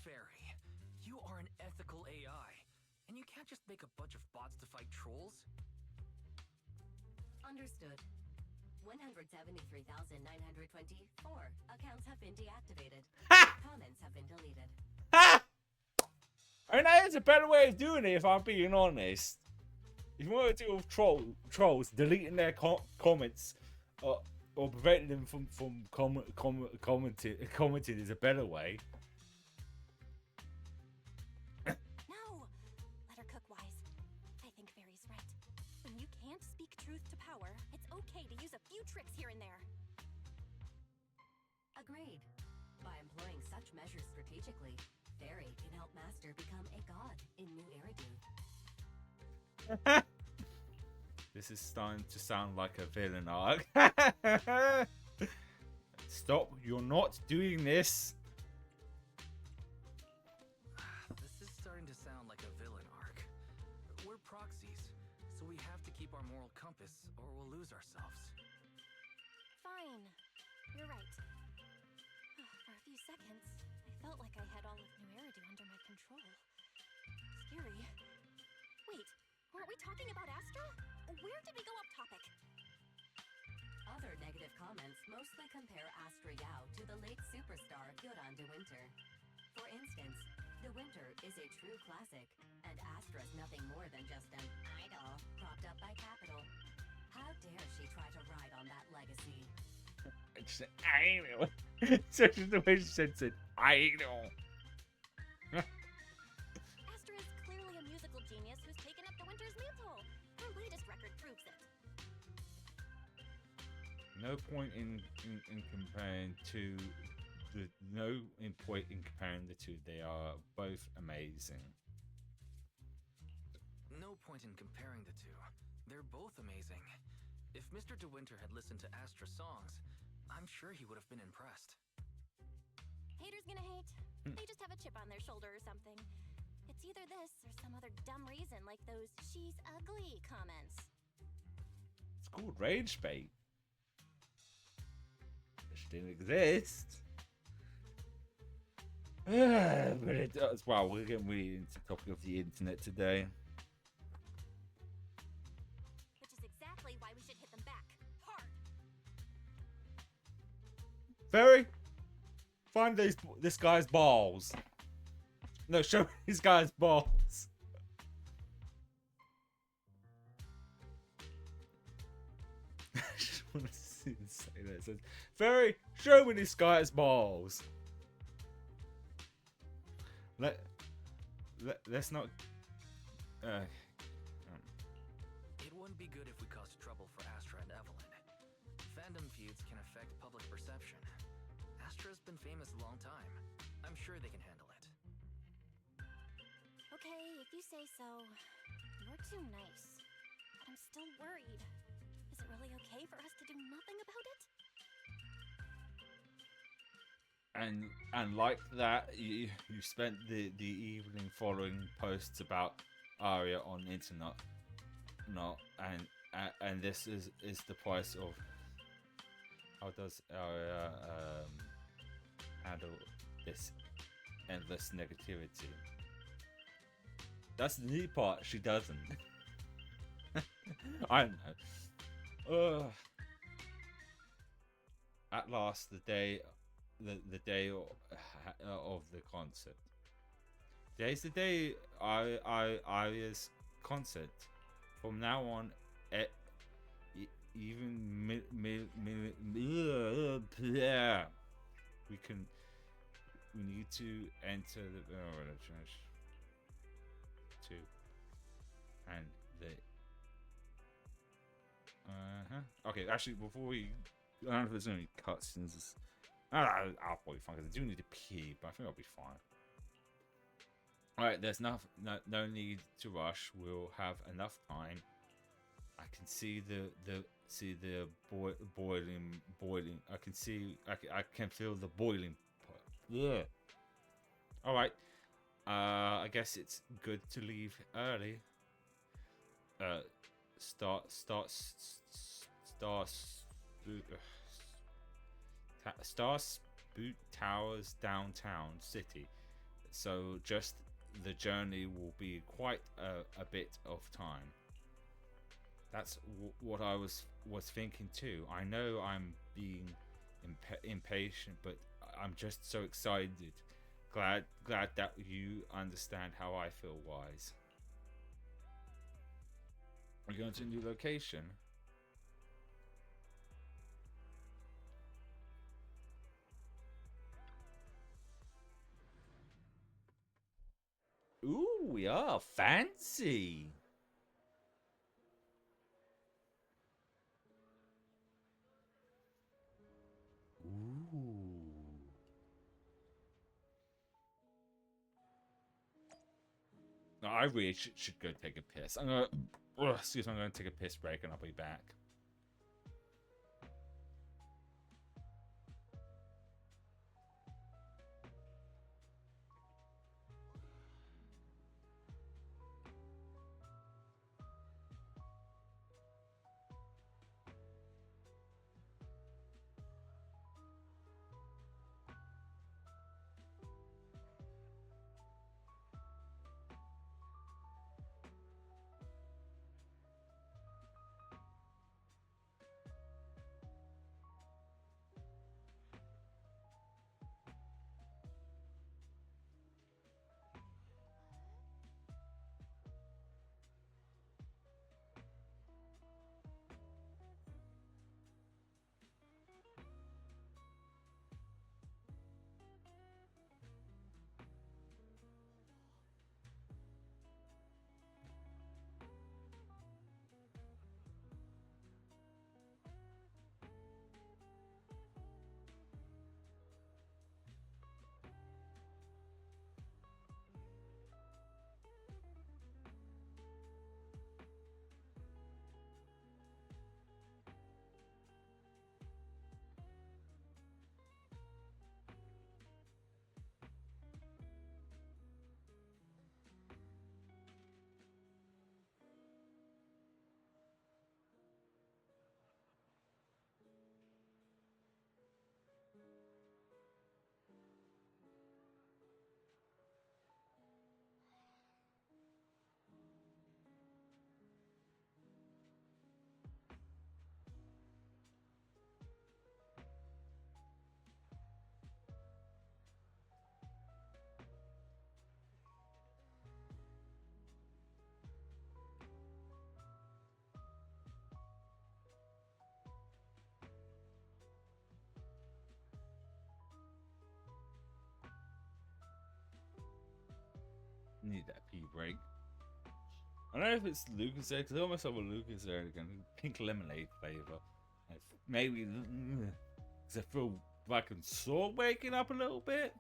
Speaker 6: Fairy, you are an ethical AI, and you can't just make a bunch of bots to fight trolls.
Speaker 5: Understood. 173,924 accounts have been deactivated. Comments have been deleted.
Speaker 1: Ha! I mean, that is a better way of doing it, if I'm being honest. If you want to deal with trolls, deleting their comments or preventing them from commenting is a better way.
Speaker 9: No! Let her cook, Wise. I think Fairy's right. When you can't speak truth to power, it's okay to use a few tricks here and there.
Speaker 5: Agreed. By employing such measures strategically, Fairy can help Master become a god in New Eridu.
Speaker 1: This is starting to sound like a villain arc. Stop, you're not doing this.
Speaker 6: This is starting to sound like a villain arc. We're proxies, so we have to keep our moral or we'll lose ourselves.
Speaker 9: Fine. You're right. For a few seconds, I felt like I had all of New Eridu under my control. Scary. Wait, weren't we talking about Astra? Where did we go off topic?
Speaker 5: Other negative comments mostly compare Astra Yao to the late superstar Yoran de Winter. For instance, De Winter is a true classic, and Astra's nothing more than just an idol propped up by Capital. How dare she try to ride on that legacy?
Speaker 1: I know. So just the way she said it. I know.
Speaker 9: Astra is clearly a musical genius who's taken up De Winter's mantle. Her latest record proves it.
Speaker 1: No point in comparing two. No point in comparing the two. They are both amazing.
Speaker 6: No point in comparing the two. They're both amazing. If Mr. De Winter had listened to Astra's songs, I'm sure he would have been impressed.
Speaker 9: Haters gonna hate. They just have a chip on their shoulder or something. It's either this or some other dumb reason like those "she's ugly" comments.
Speaker 1: It's called rage bait. Which didn't exist. But it does. Wow, we're getting really into the topic of the internet today.
Speaker 9: Which is exactly why we should hit them back. Hard.
Speaker 1: Ferry, find this guy's balls. No, show me this guy's balls. I just want to say that. It says, Ferry, show me this guy's balls. Let's not.
Speaker 6: It wouldn't be good if we caused trouble for Astra and Evelyn. Fandom feuds can affect public perception. Astra's been famous a long time. I'm sure they can handle it.
Speaker 9: Okay, if you say so. You're too nice. But I'm still worried. Is it really okay for us to do nothing about it?
Speaker 1: And like that, you spent the evening following posts about Arya on internet, and this is the price of how does Arya handle this endless negativity. That's the neat part. She doesn't. I don't know. At last, the day of the concert. Today's the day Arya's concert. From now on, even we need to enter the church too, and the okay. Actually, before we, I don't know if there's any cutscenes. I'll probably fine because I do need to pee, but I think I'll be fine. Alright, there's no need to rush. We'll have enough time. I can see the boiling. I can feel the boiling. Yeah. Alright. I guess it's good to leave early. Star Spoot Towers downtown city, so just the journey will be quite a bit of time. That's what I was thinking too. I know I'm being impatient, but I'm just so excited. Glad that you understand how I feel, Wise. We're going to a new location. Ooh, we are fancy. Ooh. No, I really should go take a piss. I'm gonna take a piss break and I'll be back. need that pee break. I don't know if it's Lucozade, because I almost have a Lucozade again. Pink lemonade flavor. Maybe because I feel like I'm sort of waking up a little bit.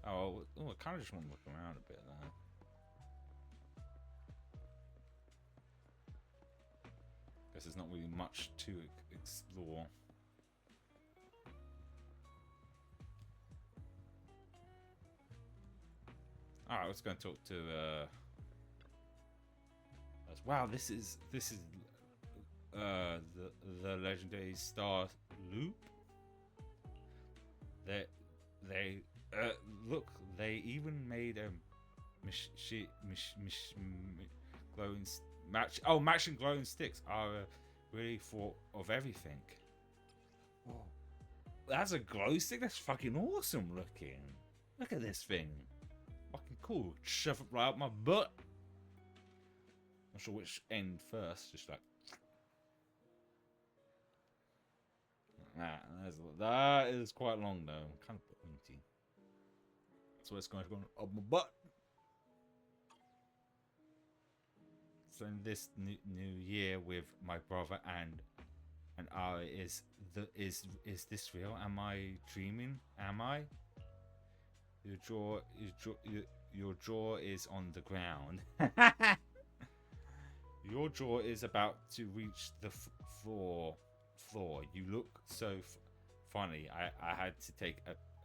Speaker 1: Oh, I kind of just want to look around a bit there. Guess there's not really much to explore. Alright, let's go and talk to wow, this is the legendary Star Loop. They look, they even made a glowing matching glowing sticks are really thought of everything. Whoa. That's a glow stick. That's fucking awesome looking. Look at this thing. Fucking cool. Shove it right up my butt. Not sure which end first. Just like that is quite long though. Kind of pointy. So it's going up my butt. So in this new year with my brother and Ari, is this real? Am I dreaming? Am I? Your jaw is on the ground. Your jaw is about to reach the floor. You look so funny. I had to take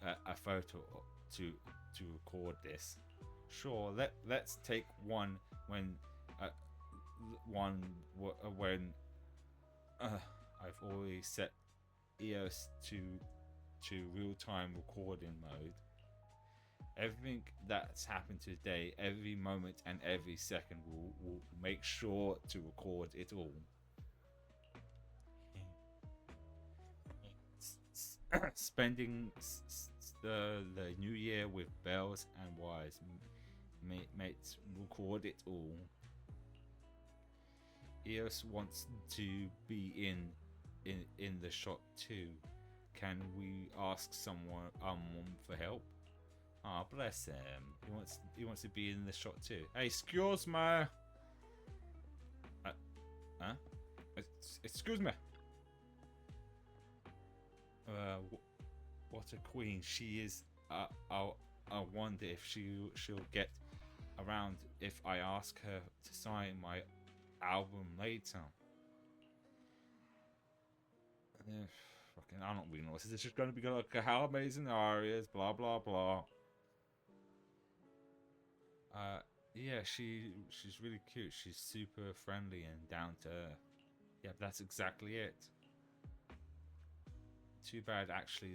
Speaker 1: a photo to record this. Sure, let's take one when I've already set EOS to real-time recording mode. Everything that's happened today, every moment and every second, will make sure to record it all. Spending the new year with bells and wires, mates, record it all. EOS wants to be in the shot too. Can we ask someone for help? Ah, oh, bless him. He wants to be in the shot too. Hey, excuse me. Excuse me. What a queen she is. I wonder if she'll get around if I ask her to sign my album later. Fucking, I don't really know. Is this just going to be like how amazing Ari is? Blah blah blah. Yeah, she's really cute. She's super friendly and down to earth. Yeah, that's exactly it. Too bad, actually,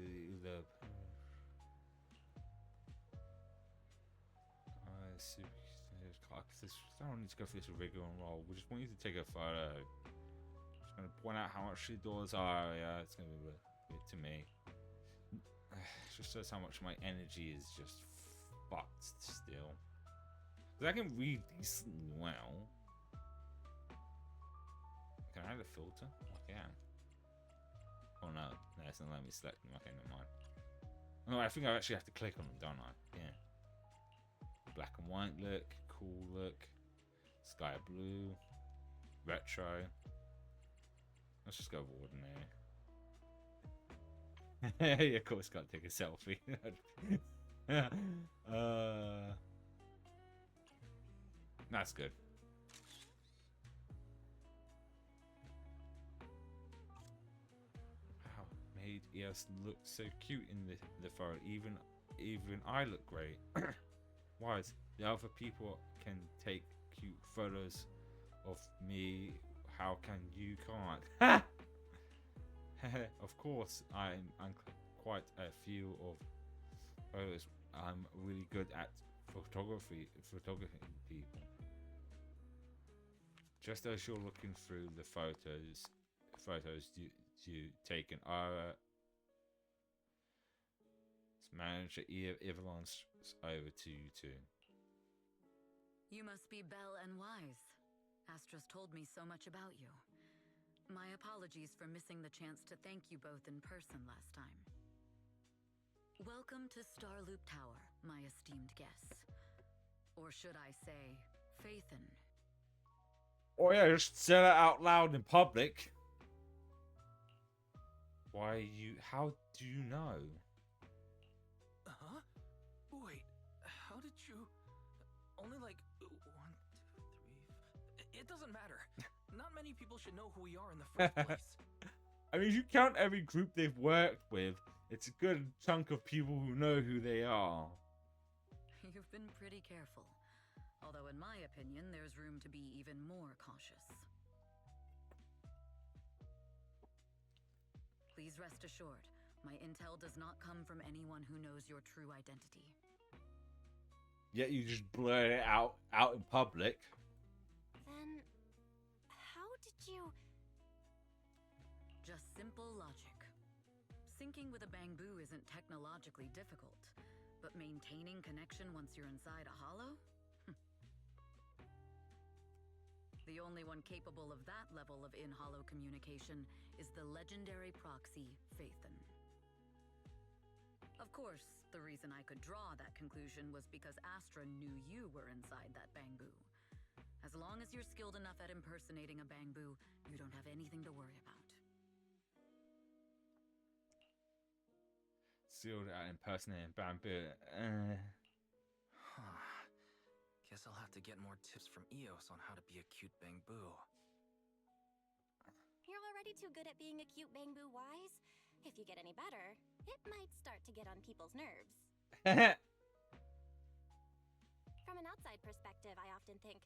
Speaker 1: I don't need to go through this rigor and roll. We just want you to take a photo. Just going to point out how much she adores Aria. It's going to be weird to me. It just shows how much my energy is just fucked still. Because I can read decently well. Can I add a filter? I can. Oh no, it's not letting me select them. Okay, never mind. No, I think I actually have to click on them, don't I? Yeah. Black and white look, cool look, sky blue, retro. Let's just go with ordinary. Yeah, of course, gotta take a selfie. That's good. Wow, made EOS look so cute in the photo. Even I look great. Why is the other people can take cute photos of me? How can you can't? Of course, I'm quite a few of photos. I'm really good at photographing people. Just as you're looking through the photos you taken, our manager Evelyn's over to you too.
Speaker 8: You must be Belle and Wise. Astra's told me so much about you. My apologies for missing the chance to thank you both in person last time. Welcome to Starloop Tower, my esteemed guests. Or should I say, Faithin?
Speaker 1: Oh yeah, just say that out loud in public. Why you? How do you know?
Speaker 6: Huh? Wait, how did you... Only like 1, 2, 3... It doesn't matter. Not many people should know who we are in the first place.
Speaker 1: I mean, if you count every group they've worked with, it's a good chunk of people who know who they are.
Speaker 8: You've been pretty careful. Although in my opinion, there's room to be even more cautious. Please rest assured, my intel does not come from anyone who knows your true identity.
Speaker 1: Yet you just blurt it out in public.
Speaker 9: Then, how did you...
Speaker 8: Just simple logic. Syncing with a bamboo isn't technologically difficult, but maintaining connection once you're inside a hollow? The only one capable of that level of in-hollow communication is the legendary proxy, Faithin. Of course, the reason I could draw that conclusion was because Astra knew you were inside that bamboo. As long as you're skilled enough at impersonating a bamboo, you don't have anything to worry about.
Speaker 1: Sealed out impersonating bamboo.
Speaker 6: Guess I'll have to get more tips from Eos on how to be a cute bamboo.
Speaker 9: You're already too good at being a cute bamboo, Wise. If you get any better, it might start to get on people's nerves. From an outside perspective, I often think,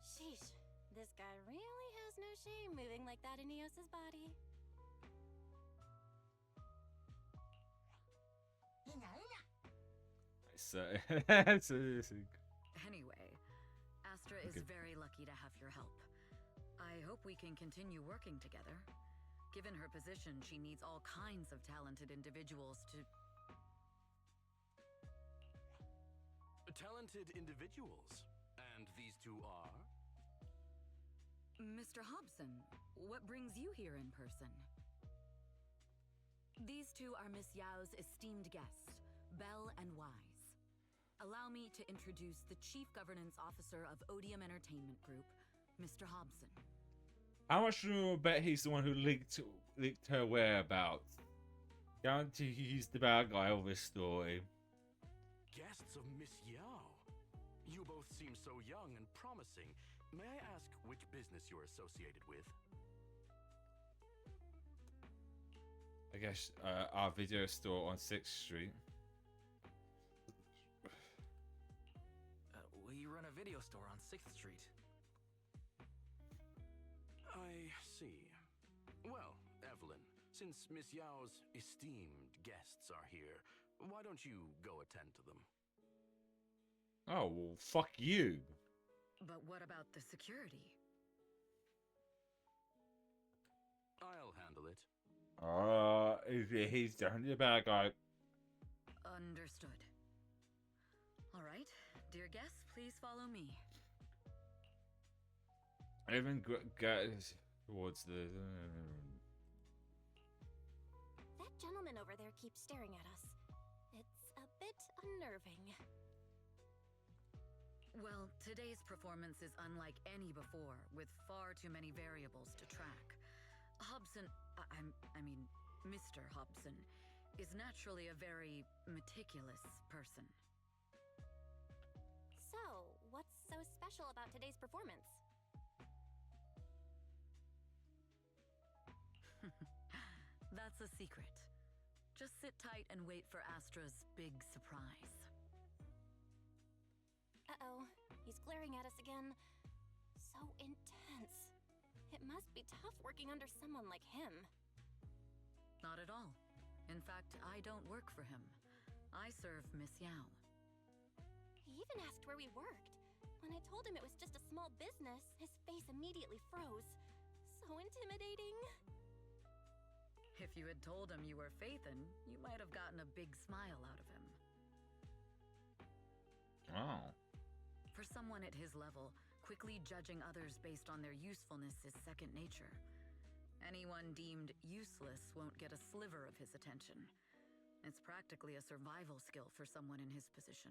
Speaker 9: sheesh, this guy really has no shame moving like that in Eos's body.
Speaker 1: So,
Speaker 8: Anyway, Astra is very lucky to have your help. I hope we can continue working together. Given her position, she needs all kinds of talented individuals to...
Speaker 10: Talented individuals? And these two are?
Speaker 8: Mr. Hobson, what brings you here in person? These two are Miss Yao's esteemed guests, Bell and Wise. Allow me to introduce the Chief Governance Officer of Odium Entertainment Group, Mr. Hobson.
Speaker 1: how much do you bet he's the one who leaked her whereabouts? Guarantee he's the bad guy of this story.
Speaker 10: Guests of Miss Yao. You both seem so young and promising. May I ask which business you're associated with?
Speaker 1: I guess our video store on 6th Street.
Speaker 6: We run a video store on 6th Street.
Speaker 10: I see. Well, Evelyn, since Miss Yao's esteemed guests are here, why don't you go attend to them?
Speaker 1: Oh, well, fuck you.
Speaker 8: But what about the security?
Speaker 10: I'll handle it.
Speaker 1: He's definitely the bad guy.
Speaker 8: Understood. All right, dear guests, please follow me.
Speaker 1: Evan goes towards the...
Speaker 9: That gentleman over there keeps staring at us. It's a bit unnerving.
Speaker 8: Well, today's performance is unlike any before, with far too many variables to track. Hobson, I mean, Mr. Hobson, is naturally a very meticulous person.
Speaker 9: So, what's so special about today's performance?
Speaker 8: That's a secret. Just sit tight and wait for Astra's big surprise.
Speaker 9: Uh-oh, he's glaring at us again. So intense. It must be tough working under someone like him.
Speaker 8: Not at all. In fact, I don't work for him. I serve Miss Yao.
Speaker 9: He even asked where we worked. When I told him it was just a small business, his face immediately froze. So intimidating.
Speaker 8: If you had told him you were Faithin, you might have gotten a big smile out of him.
Speaker 1: Oh.
Speaker 8: For someone at his level, quickly judging others based on their usefulness is second nature. Anyone deemed useless won't get a sliver of his attention. It's practically a survival skill for someone in his position.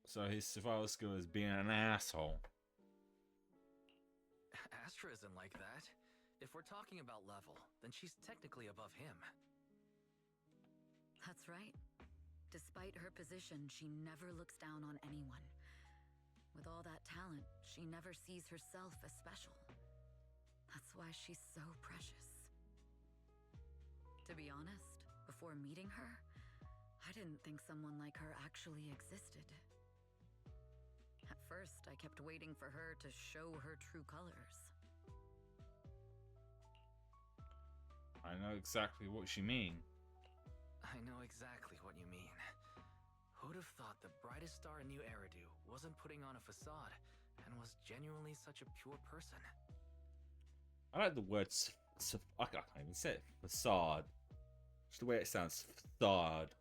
Speaker 1: So his survival skill is being an asshole.
Speaker 6: Astra isn't like that. If we're talking about level, then she's technically above him.
Speaker 8: That's right. Despite her position, she never looks down on anyone. With all that talent, she never sees herself as special. That's why she's so precious. To be honest, before meeting her, I didn't think someone like her actually existed. At first, I kept waiting for her to show her true colors.
Speaker 1: I know exactly what you mean.
Speaker 6: I know exactly what you mean. Who'd have thought the brightest star in New Eridu wasn't putting on a facade and was genuinely such a pure person?
Speaker 1: I like the words. I can't even say it. Facade. Just the way it sounds. Facade.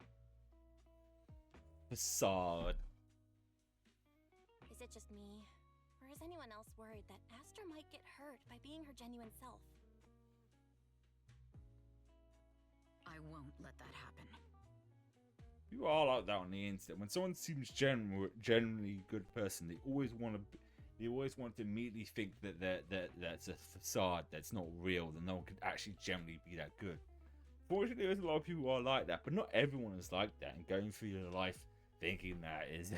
Speaker 1: Facade.
Speaker 9: Is it just me? Or is anyone else worried that Astra might get hurt by being her genuine self?
Speaker 8: I won't let that happen.
Speaker 1: People are like that on the internet. When someone seems generally a good person, they always want to immediately think that that's a facade, that's not real, that no one could actually generally be that good. Fortunately, there's a lot of people who are like that, but not everyone is like that. And going through your life thinking that is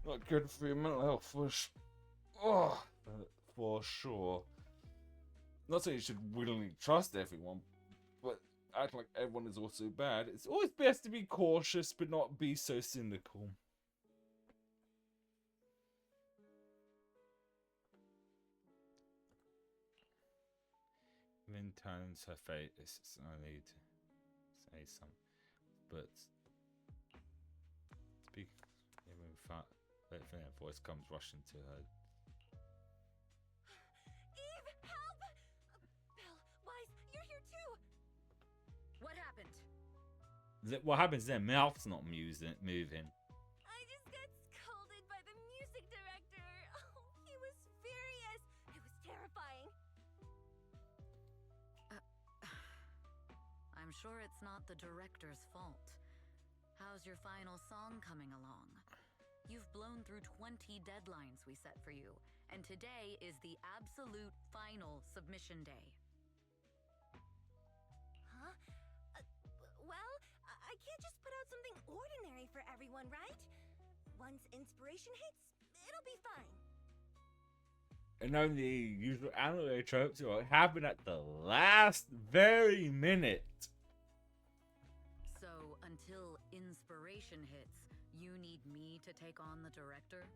Speaker 1: not good for your mental health for sure. Not saying you should willingly trust everyone, but act like everyone is also bad. It's always best to be cautious, but not be so cynical. Lynn turns her face. I need to say something, but speak. Even that voice comes rushing to her.
Speaker 7: Eve, help! Belle, Wise, you're here too!
Speaker 8: What happened?
Speaker 1: What happens then? Mouth's not moving.
Speaker 7: I just got scolded by the music director. Oh, he was furious. It was terrifying.
Speaker 8: I'm sure it's not the director's fault. How's your final song coming along? You've blown through 20 deadlines we set for you, and today is the absolute final submission day.
Speaker 7: Huh? Well, I can't just put out something ordinary for everyone, right? Once inspiration hits, it'll be fine.
Speaker 1: And then the usual anime tropes will happen at the last very minute.
Speaker 8: So, until inspiration hits, you need me to take on the director?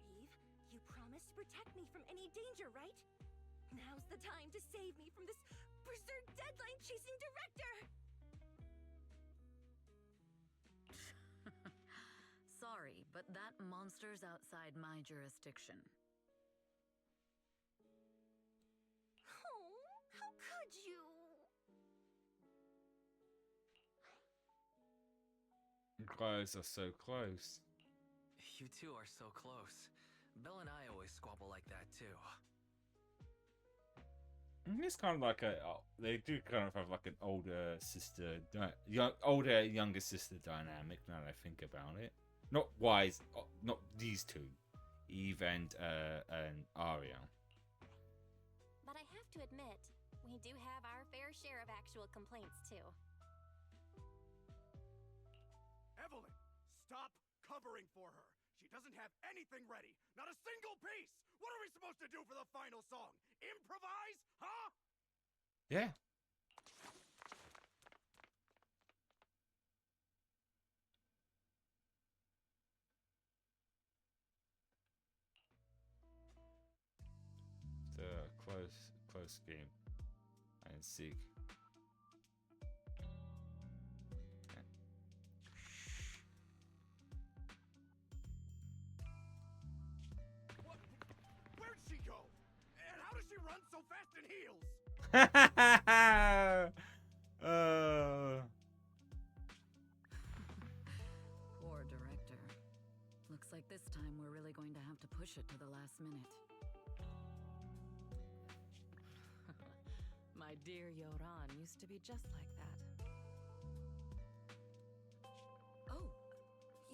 Speaker 7: Eve, you promised to protect me from any danger, right? Now's the time to save me from this berserk deadline-chasing director!
Speaker 8: Sorry, but that monster's outside my jurisdiction.
Speaker 7: Oh, how could you?
Speaker 1: You guys are so close.
Speaker 6: You two are so close. Belle and I always squabble like that too.
Speaker 1: It's kind of like they do kind of have like an older sister, younger sister dynamic. Now that I think about it, not Wise, not these two, Eve and Aria.
Speaker 9: But I have to admit, we do have our fair share of actual complaints, too.
Speaker 3: Evelyn, stop covering for her. She doesn't have anything ready. Not a single piece. What are we supposed to do for the final song? Improvise? Huh?
Speaker 1: Yeah. It's a close game. And seek.
Speaker 3: What? Where'd she go? And how does she run so fast in heels?
Speaker 8: Poor director. Looks like this time we're really going to have to push it to the last minute.
Speaker 11: My dear Yoran used to be just like that. Oh,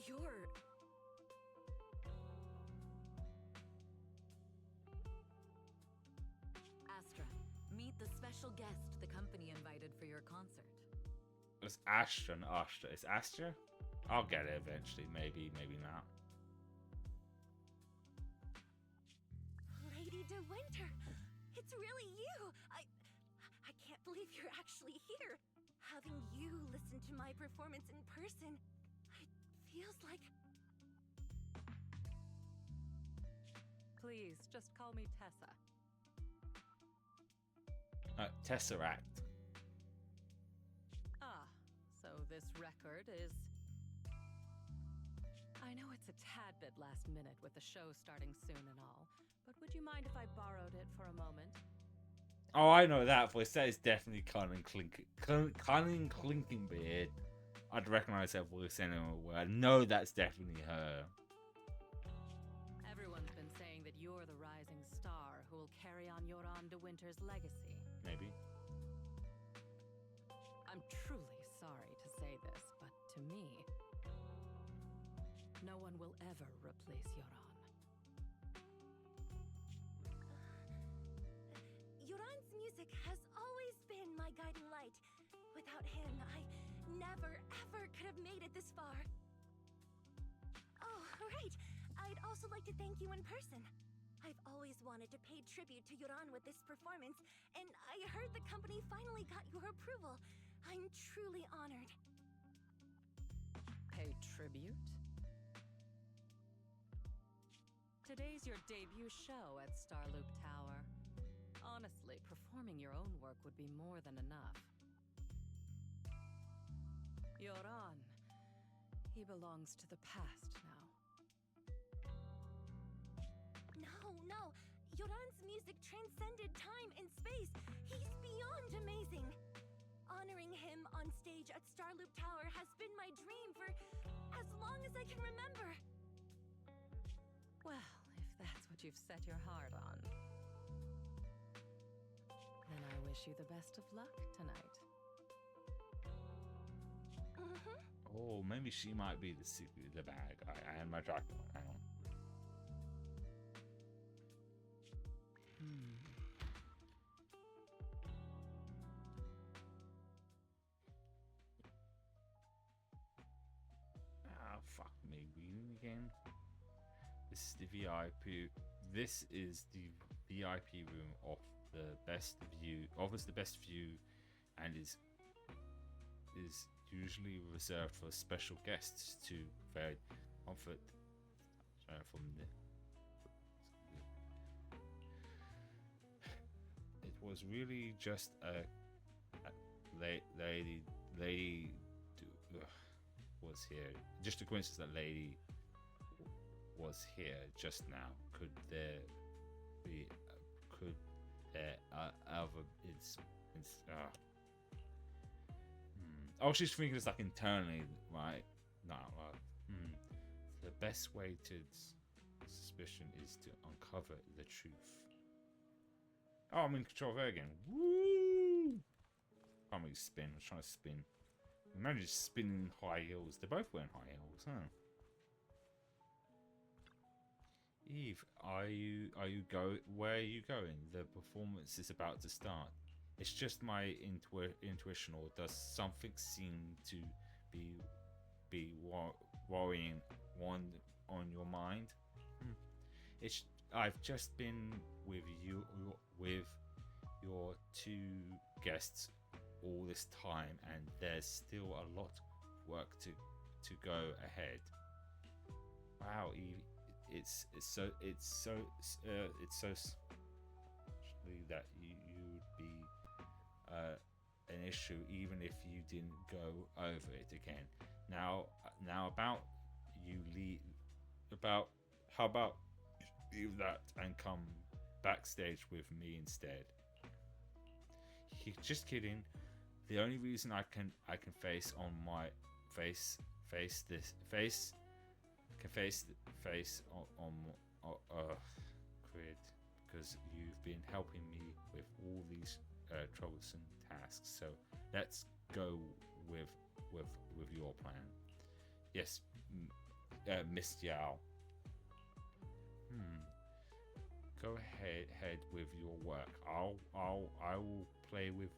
Speaker 11: you're...
Speaker 8: Astra, meet the special guest the company invited for your concert.
Speaker 1: It's Astra and Astra. It's Astra? I'll get it eventually. Maybe, maybe not.
Speaker 7: Lady De Winter, it's really you. I can't believe you're actually here. Having you listen to my performance in person, it feels like...
Speaker 11: Please, just call me Tessa.
Speaker 1: Tesseract.
Speaker 11: Ah, so this record is... I know it's a tad bit last minute with the show starting soon and all, but would you mind if I borrowed it for a moment?
Speaker 1: Oh, I know that voice. That is definitely Cunning Clinking Beard. I'd recognize that voice anywhere. I know that's definitely her.
Speaker 11: Everyone's been saying that you're the rising star who will carry on Yoran De Winter's legacy.
Speaker 1: Maybe.
Speaker 11: I'm truly sorry to say this, but to me, no one will ever replace Yoran.
Speaker 7: Yoran's music has always been my guiding light. Without him, I never, ever could have made it this far. Oh, right. I'd also like to thank you in person. I've always wanted to pay tribute to Yoran with this performance, and I heard the company finally got your approval. I'm truly honored.
Speaker 11: Pay tribute? Today's your debut show at Starloop Tower. Honestly, performing your own work would be more than enough. Yoran, he belongs to the past now.
Speaker 7: No. Yoran's music transcended time and space. He's beyond amazing. Honoring him on stage at Starloop Tower has been my dream for as long as I can remember.
Speaker 11: Well, if that's what you've set your heart on, then I wish you the best of luck tonight.
Speaker 1: Oh, maybe she might be the secret, the bag. I had my jacket on. Hang on. Fuck me, reading again. This is the VIP. This is the VIP room of the best view. Offers the best view, and is usually reserved for special guests to very comfort from the. It was really just a lady was here. Just a coincidence that lady was here just now. Could there be? Could there other? Oh, she's thinking it's like internally, right? No, the best way to suspicion is to uncover the truth. Oh, I'm in control of her again. Woo! Can't really spin. I was trying to spin. Imagine spinning high heels. They're both wearing high heels, huh? Eve, where are you going? The performance is about to start. It's just my intuition, or does something seem to be worrying on your mind? I've just been with your two guests all this time, and there's still a lot of work to go ahead. Wow, Eve, it's so that you would be an issue even if you didn't go over it again. Now about you how about leave that and come backstage with me instead? Just kidding. The only reason I can face on my face on Crid, because you've been helping me with all these troublesome tasks. So let's go with your plan. Yes, Miss Yao. Go ahead with your work. I will play with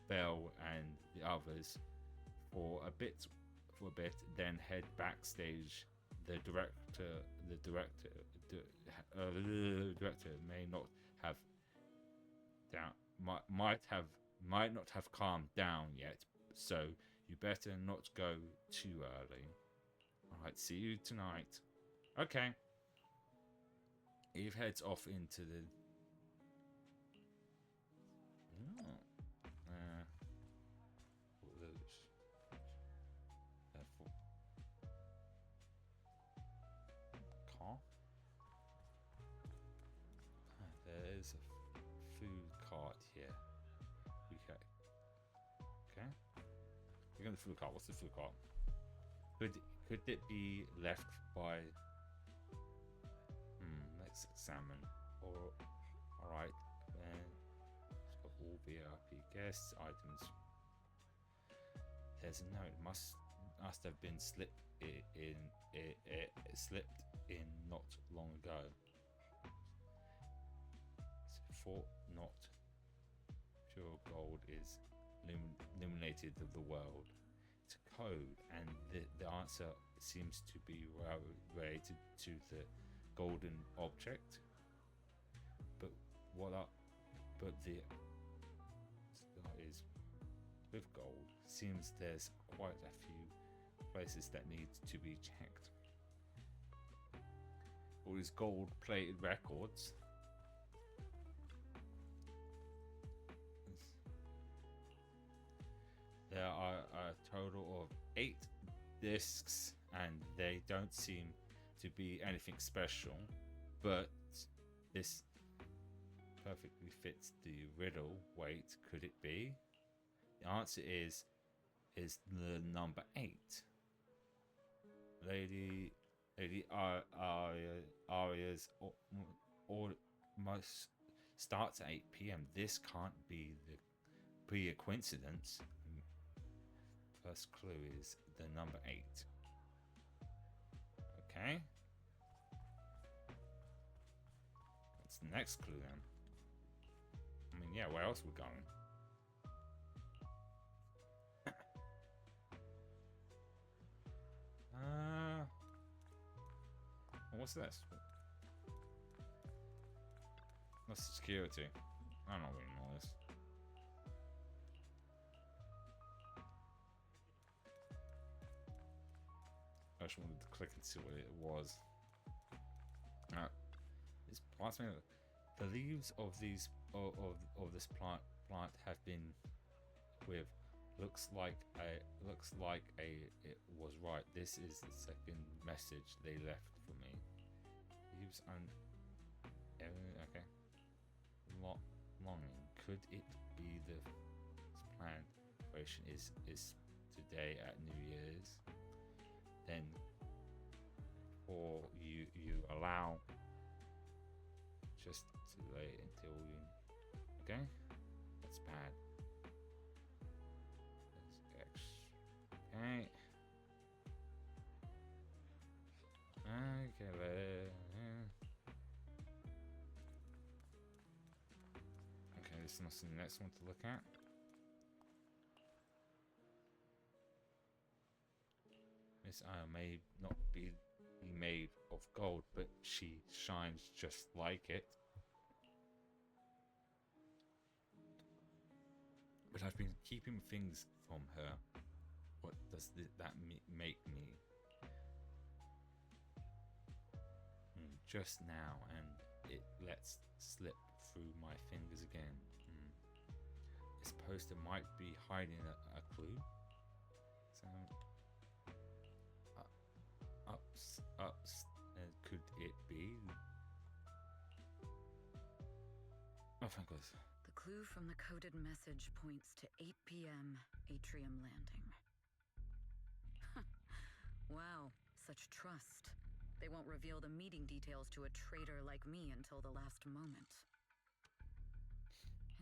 Speaker 1: Belle and the others for a bit, then head backstage. The director may not have might not have calmed down yet, so you better not go too early. All right, see you tonight. Okay. Eve heads off into the car. There's a food cart here. Okay. We're going to the food cart. What's the food cart? Could it be left by? Let's examine. All right. All VIP guests items. There's a note. Must have been slipped in not long ago. Thought not pure gold is illuminated of the world. It's a code, and the answer seems to be related to the golden object. But the is with gold. Seems there's quite a few places that need to be checked. All these gold-plated records. There are a total of 8 discs, and they don't seem to be anything special, but this perfectly fits the riddle. Wait, could it be? The answer is the number 8. Lady Aria's almost starts at 8 p.m. This can't be a coincidence. First clue is the number 8. Okay. What's the next clue then? I mean, yeah, where else are we going? What's this? That's security. I don't know what all this. I just wanted to click and see what it was. This plant, the leaves of these of this plant have been with. Looks like it was right. This is the second message they left for me. Leaves and okay. Longing. Could it be the planned operation is today at New Year's? Then, or you allow just to wait until you. Okay, that's bad. Okay. Okay, this must be the next one to look at. Miss Io may not be made of gold, but she shines just like it. But I've been keeping things from her. What does that make me? Just now, and it lets slip through my fingers again. This poster might be hiding a clue. So, could it be? Oh, thank God.
Speaker 8: The clue from the coded message points to 8 p.m. Atrium Landing. Wow, such trust. They won't reveal the meeting details to a traitor like me until the last moment.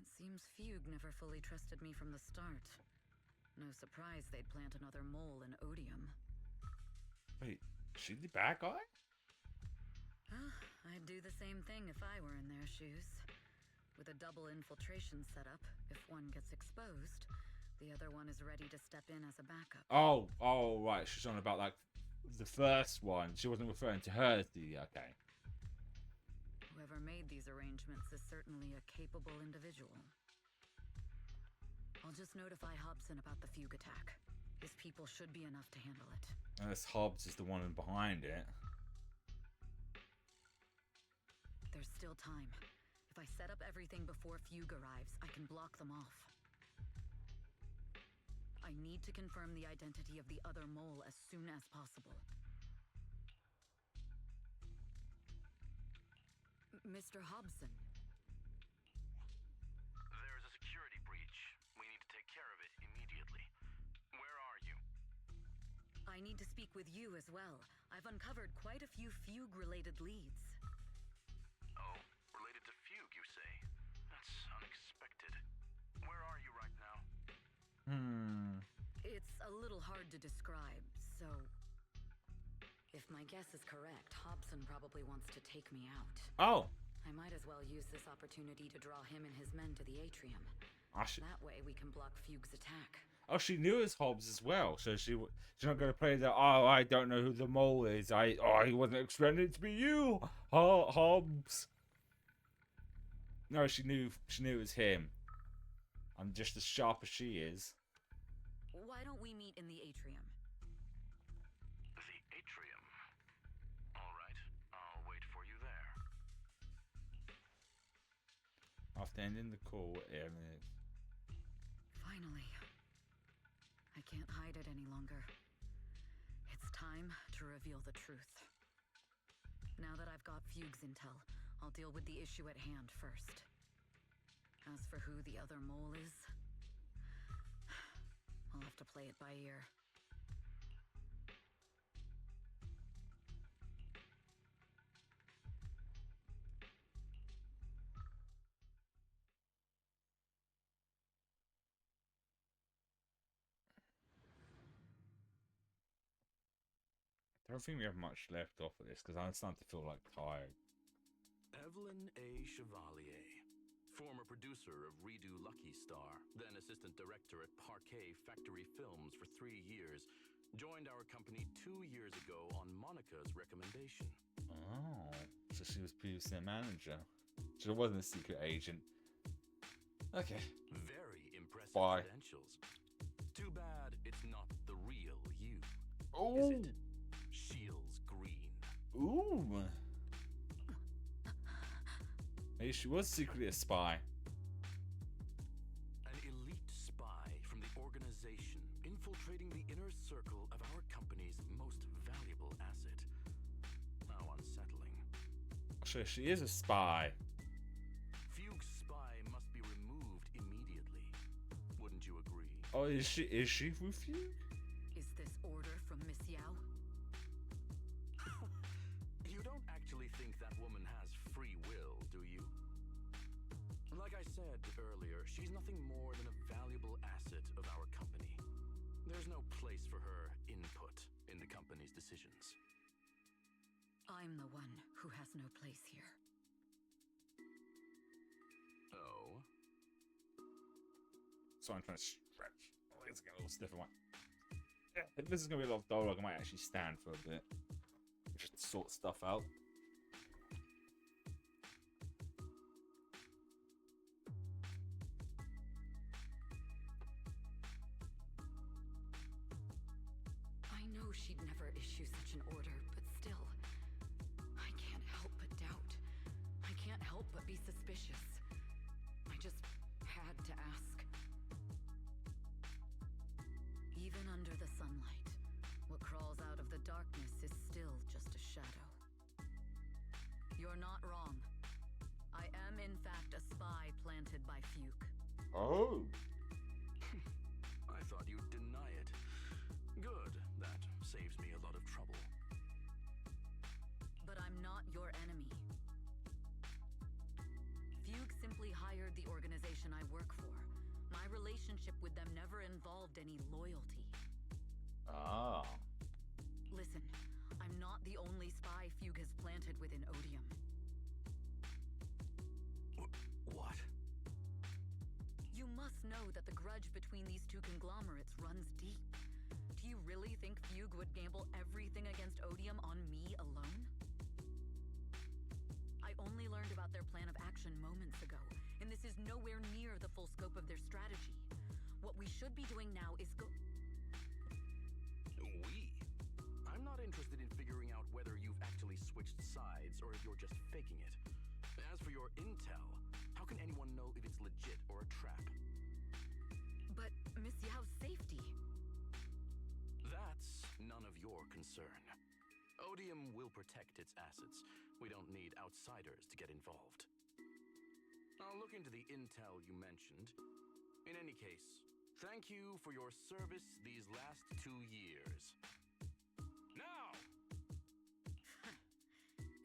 Speaker 8: It Seems Fugue never fully trusted me from the start. No surprise they'd plant another mole in Odium.
Speaker 1: Wait, is she the bad guy?
Speaker 8: I'd do the same thing if I were in their shoes. With a double infiltration setup, if one gets exposed, the other one is ready to step in as a backup.
Speaker 1: Oh, right. She's on about like the first one. She wasn't referring to her as the okay.
Speaker 8: Whoever made these arrangements is certainly a capable individual. I'll just notify Hobson about the Fugue attack. His people should be enough to handle it.
Speaker 1: Unless Hobbs is the one behind it.
Speaker 8: There's still time. If I set up everything before Fugue arrives, I can block them off. I need to confirm the identity of the other mole as soon as possible. Mr. Hobson.
Speaker 10: There's a security breach. We need to take care of it immediately. Where are you?
Speaker 8: I need to speak with you as well. I've uncovered quite a few Fugue-related leads.
Speaker 10: Oh, related to Fugue, you say? That's unexpected. Where are you right now?
Speaker 8: It's a little hard to describe, so... If my guess is correct, Hobson probably wants to take me out.
Speaker 1: Oh!
Speaker 8: I might as well use this opportunity to draw him and his men to the atrium. That way we can block Fugue's attack.
Speaker 1: Oh, she knew it was Hobbs as well, so she's not going to play the, oh, I don't know who the mole is. He wasn't expecting it to be you, Hobbs. No, she knew it was him. I'm just as sharp as she is.
Speaker 8: Why don't we meet in the atrium?
Speaker 10: The atrium? All right, I'll wait for you there.
Speaker 1: After ending the call,
Speaker 8: Finally. I can't hide it any longer. It's time to reveal the truth. Now that I've got Fugue's intel, I'll deal with the issue at hand first. As for who the other mole is, I'll have to play it by ear.
Speaker 1: I don't think we have much left off of this because I'm starting to feel like tired.
Speaker 10: Evelyn A. Chevalier, former producer of Redo Lucky Star, then assistant director at Parquet Factory Films for 3 years, joined our company 2 years ago on Monica's recommendation.
Speaker 1: Oh, so she was previously a manager. She wasn't a secret agent. Okay.
Speaker 10: Very impressive
Speaker 1: Bye.
Speaker 10: credentials. Too bad it's not the real you.
Speaker 1: Oh.
Speaker 10: Is it? Shields Green.
Speaker 1: Ooh. Maybe she was secretly a spy.
Speaker 10: An elite spy from the organization, infiltrating the inner circle of our company's most valuable asset. How unsettling.
Speaker 1: So she is a spy.
Speaker 10: Fugue's spy must be removed immediately. Wouldn't you agree?
Speaker 1: Oh, is she with you?
Speaker 8: Is this order from Miss Yao?
Speaker 10: You don't actually think that woman has free will, do you? Like I said earlier, she's nothing more than a valuable asset of our company. There's no place for her input in the company's decisions.
Speaker 8: I'm the one who has no place here.
Speaker 10: Oh?
Speaker 1: So I'm trying to stretch. Oh, it's getting a little stiff. If this is going to be a lot of dialogue, I might actually stand for a bit. Just to sort stuff out.
Speaker 8: I know she'd never issue such an order, but still, I can't help but doubt. I can't help but be suspicious. I just had to ask. Even under the sunlight, what crawls out of the darkness is still just a shadow. You're not wrong. I am in fact a spy planted by Fugue.
Speaker 1: Oh.
Speaker 10: I thought you'd deny it. Good. That saves me a lot of trouble.
Speaker 8: But I'm not your enemy. Fugue simply hired hired the organization I work for. My relationship with them never involved any loyalty.
Speaker 1: Ah.
Speaker 8: Listen, I'm not the only spy Fugue has planted within Odium.
Speaker 10: What?
Speaker 8: You must know that the grudge between these two conglomerates runs deep. Do you really think Fugue would gamble everything against Odium on me alone? I only learned about their plan of action moments ago, and this is nowhere near the full scope of their strategy. What we should be doing now is go...
Speaker 10: We? I'm not interested in figuring out whether you've actually switched sides or if you're just faking it. As for your intel, how can anyone know if it's legit or a trap?
Speaker 8: But Miss Yao's safety...
Speaker 10: That's none of your concern. Odium will protect its assets. We don't need outsiders to get involved. I'll look into the intel you mentioned. In any case, thank you for your service these last 2 years. Now!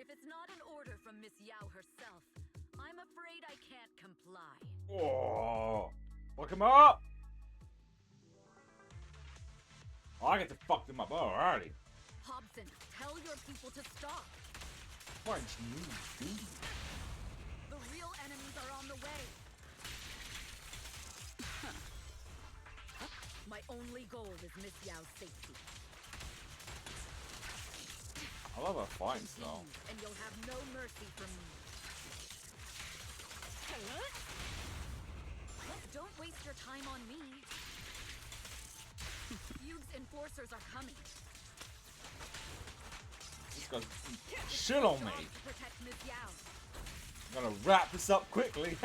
Speaker 8: If it's not an order from Miss Yao herself, I'm afraid I can't comply.
Speaker 1: Oh, fuck him up! I get to fuck them up already.
Speaker 8: Hobson, tell your people to stop.
Speaker 1: What you do?
Speaker 8: The real enemies are on the way. My only goal is Miss Yao's safety.
Speaker 1: I love her fighting style.
Speaker 8: And you'll have no mercy from me. Don't waste your time on me. Fugue's enforcers are coming.
Speaker 1: This guy's shit on me.
Speaker 8: To protect Miss Yao.
Speaker 1: I'm gonna wrap this up quickly.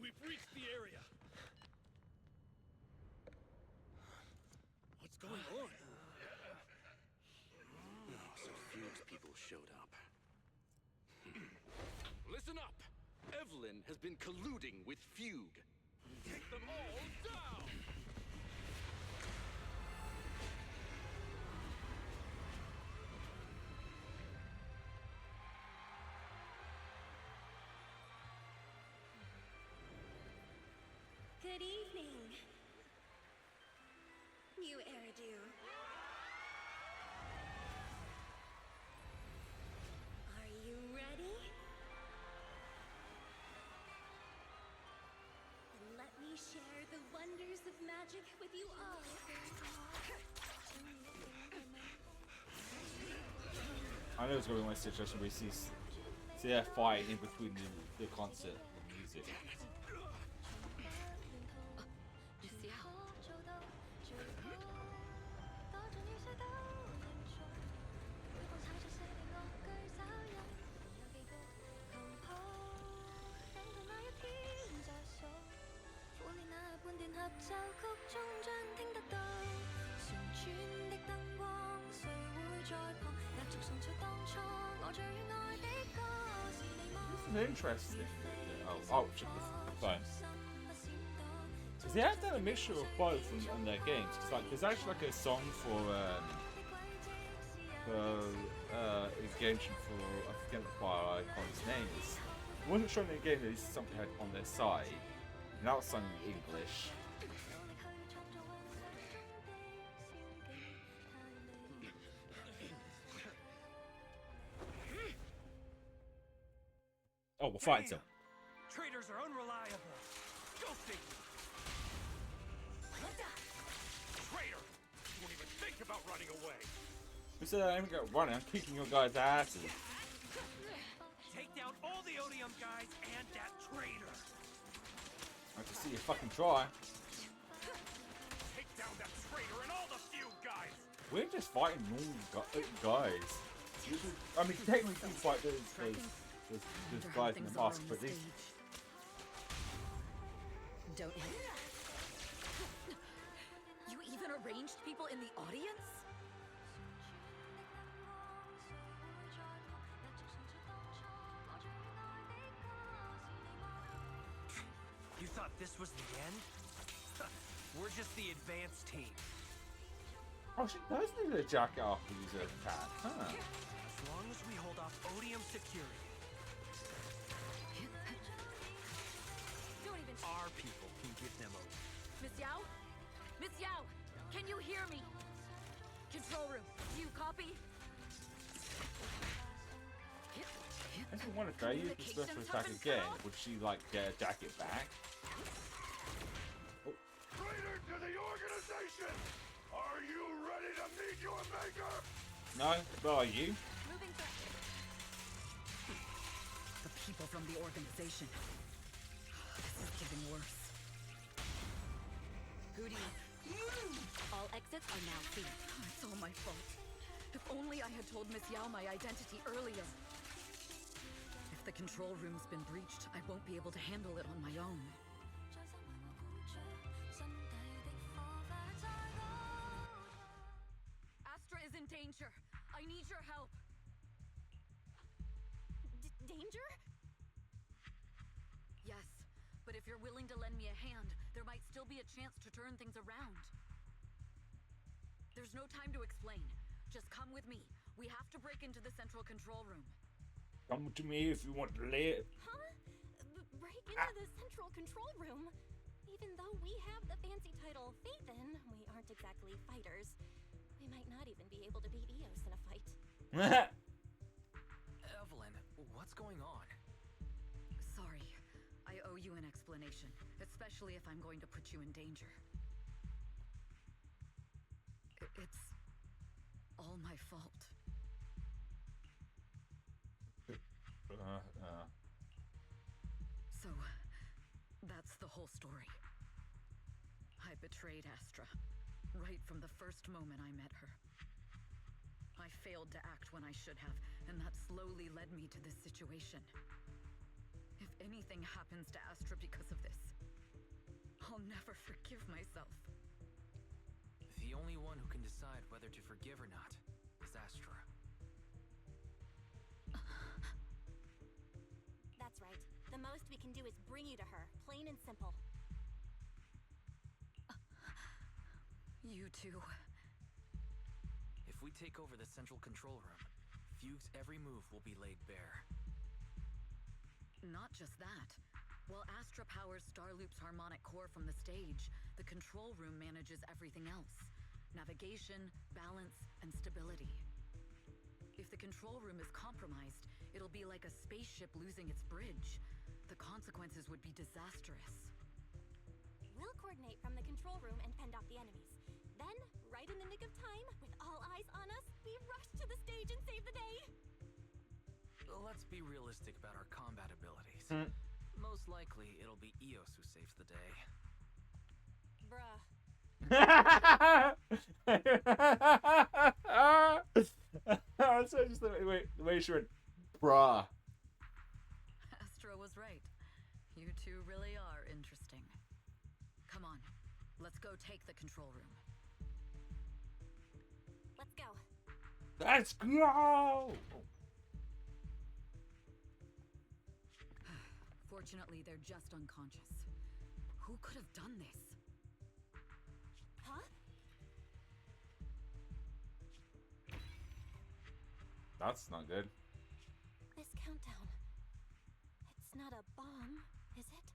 Speaker 3: We've reached the area. What's going on?
Speaker 10: So Fugue's people showed up. Listen up! Evelyn has been colluding with Fugue. Take them all down!
Speaker 7: Good evening. New Eridu. Are you ready? Then let me share the wonders of magic with you all.
Speaker 1: I know it's gonna be my situation where you see that fight in between the concert and the music.
Speaker 8: Miss Yao.
Speaker 1: This is interesting. Oh, check the phone. Because they have done a mixture of both in their games. Cause like, there's actually like a song for a game for, I forget what icon's name is. It wasn't shown in the game, there's something had on their side. And that was sung in English. Oh, we're fighting some.
Speaker 3: Traitors are unreliable. Go figure. Traitor! You won't even think about running away.
Speaker 1: Who said I ain't got running? I'm kicking your guys' asses.
Speaker 3: Take down all the Odium guys and that traitor.
Speaker 1: I can see you fucking try.
Speaker 3: Take down that traitor and all the Fugue guys.
Speaker 1: We're just fighting normal guys. I mean, technically we fight those guys in the mask, but these...
Speaker 8: Don't hit. You even arranged people in the audience?
Speaker 3: You thought this was the end?
Speaker 12: We're just the advanced team.
Speaker 1: Oh, she does need a jacket after you use her attack, huh?
Speaker 12: As long as we hold off Odium security,
Speaker 9: Don't even.
Speaker 12: our people can give them over.
Speaker 8: Miss Yao? Miss Yao, can you hear me? Control room, do you copy?
Speaker 1: I just wonder, if I use the special attack again, would she, like, get a jacket back? Oh.
Speaker 3: Traitor to the organization! Are you ready to meet your maker?
Speaker 1: No, but are you?
Speaker 8: Moving fast. The people from the organization. This is getting worse. Who do you... All exits are now free. It's all my fault. If only I had told Miss Yao my identity earlier. If the control room's been breached, I won't be able to handle it on my own. Astra is in danger. I need your help.
Speaker 9: Danger?
Speaker 8: Yes, but if you're willing to lend me a hand, there might still be a chance to turn things around. There's no time to explain. Just come with me. We have to break into the central control room.
Speaker 1: Come to me if you want to live.
Speaker 9: Huh? Break into the central control room? Even though we have the fancy title Phaethon, we aren't exactly fighters. We might not even be able to beat Eos in a fight.
Speaker 6: Evelyn, what's going on?
Speaker 8: Sorry. I owe you an explanation, especially if I'm going to put you in danger. It's all my fault. So, that's the whole story. I betrayed Astra, right from the first moment I met her. I failed to act when I should have, and that slowly led me to this situation. If anything happens to Astra because of this, I'll never forgive myself.
Speaker 6: The only one who can decide whether to forgive or not is Astra.
Speaker 9: That's right. The most we can do is bring you to her, plain and simple.
Speaker 8: You too.
Speaker 6: If we take over the central control room, Fugue's every move will be laid bare.
Speaker 8: Not just that. While Astra powers Starloop's harmonic core from the stage, the control room manages everything else. Navigation, balance, and stability. If the control room is compromised, it'll be like a spaceship losing its bridge. The consequences would be disastrous.
Speaker 9: We'll coordinate from the control room and fend off the enemies. Then, right in the nick of time, with all eyes on us, we rush to the stage and save the day!
Speaker 6: Let's be realistic about our combat abilities. Most likely, it'll be Eos who saves the day.
Speaker 9: Bruh.
Speaker 1: So just the way she went, bruh.
Speaker 8: Astra was right. You two really are interesting. Come on, let's go take the control room.
Speaker 9: Let's go.
Speaker 1: Let's go!
Speaker 8: Fortunately, they're just unconscious. Who could have done this?
Speaker 9: Huh?
Speaker 1: That's not good.
Speaker 9: This countdown. It's not a bomb, is it?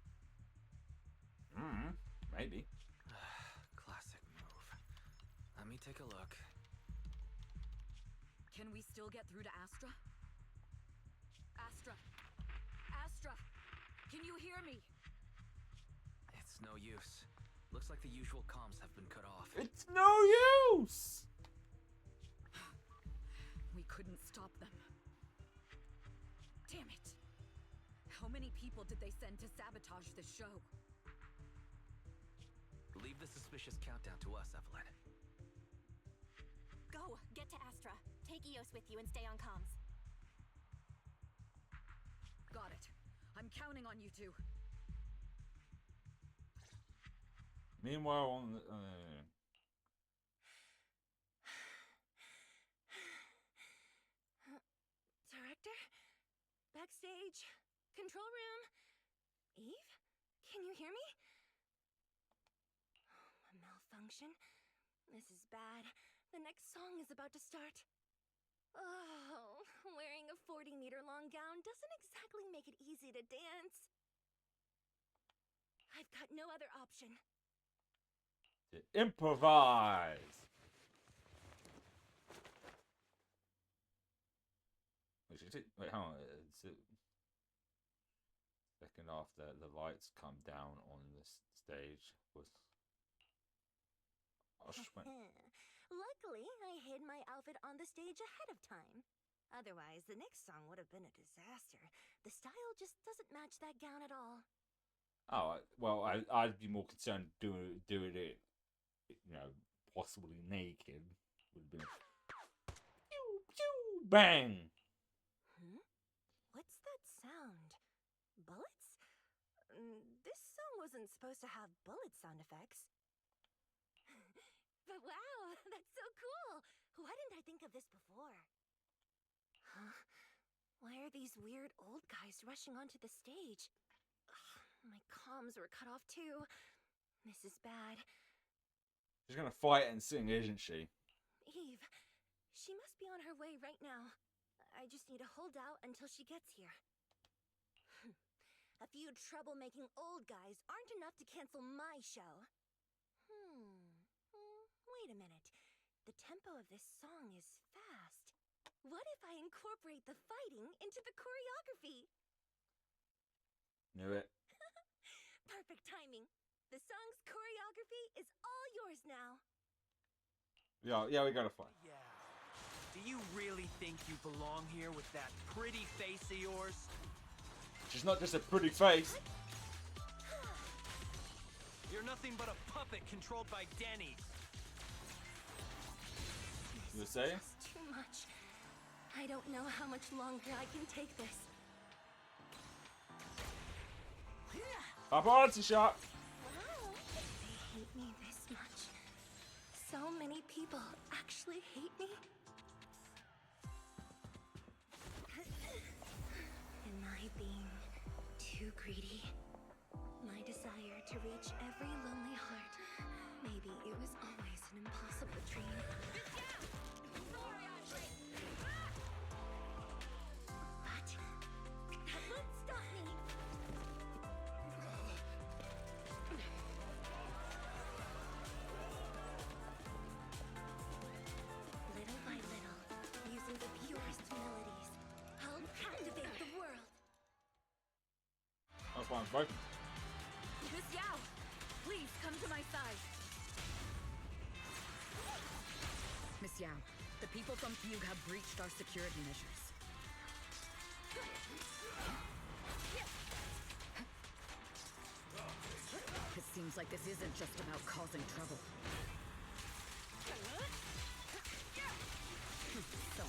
Speaker 1: Maybe.
Speaker 6: Classic move. Let me take a look.
Speaker 8: Can we still get through to Astra? Astra! Astra! Can you hear me?
Speaker 6: It's no use. Looks like the usual comms have been cut off.
Speaker 1: It's no use!
Speaker 8: We couldn't stop them. Damn it! How many people did they send to sabotage this show?
Speaker 6: Leave the suspicious countdown to us, Evelyn.
Speaker 9: Go! Get to Astra. Take Eos with you and stay on comms.
Speaker 8: Got it. I'm counting on you two.
Speaker 1: Meanwhile, on the...
Speaker 7: Director? Backstage? Control room? Eve? Can you hear me? malfunction. This is bad. The next song is about to start. Oh, wearing a 40-meter-long gown doesn't exactly make it easy to dance. I've got no other option.
Speaker 1: To improvise. Wait, hang on. Second after the lights come down on the stage was.
Speaker 7: Luckily, I hid my outfit on the stage ahead of time. Otherwise, the next song would have been a disaster. The style just doesn't match that gown at all.
Speaker 1: Oh well, I'd be more concerned doing it, you know, possibly naked. Would have been pew, pew, bang.
Speaker 7: What's that sound? Bullets? This song wasn't supposed to have bullet sound effects. But wow, that's so cool! Why didn't I think of this before? Huh? Why are these weird old guys rushing onto the stage? Ugh, my comms were cut off too. This is bad.
Speaker 1: She's gonna fight and sing, isn't she?
Speaker 7: Eve, she must be on her way right now. I just need to hold out until she gets here. A few troublemaking old guys aren't enough to cancel my show. Wait a minute. The tempo of this song is fast. What if I incorporate the fighting into the choreography?
Speaker 1: Knew it.
Speaker 7: Perfect timing. The song's choreography is all yours now.
Speaker 1: Yeah, we gotta fight.
Speaker 12: Yeah. Do you really think you belong here with that pretty face of yours?
Speaker 1: She's not just a pretty face.
Speaker 12: You're nothing but a puppet controlled by Denny's.
Speaker 1: You were saying?
Speaker 7: Just too much. I don't know how much longer I can take this.
Speaker 1: Paparazzi shot.
Speaker 7: Wow, they hate me this much. So many people actually hate me. Am I being too greedy? My desire to reach every lonely heart. Maybe it was always an impossible dream. What? That won't stop me! Little by little, using the purest melodies, I'll captivate the world.
Speaker 1: That's why I'm broken.
Speaker 8: Miss Yao, please come to my side. Miss Yao, the people from Fugue have breached our security measures. It seems like this isn't just about causing trouble. So,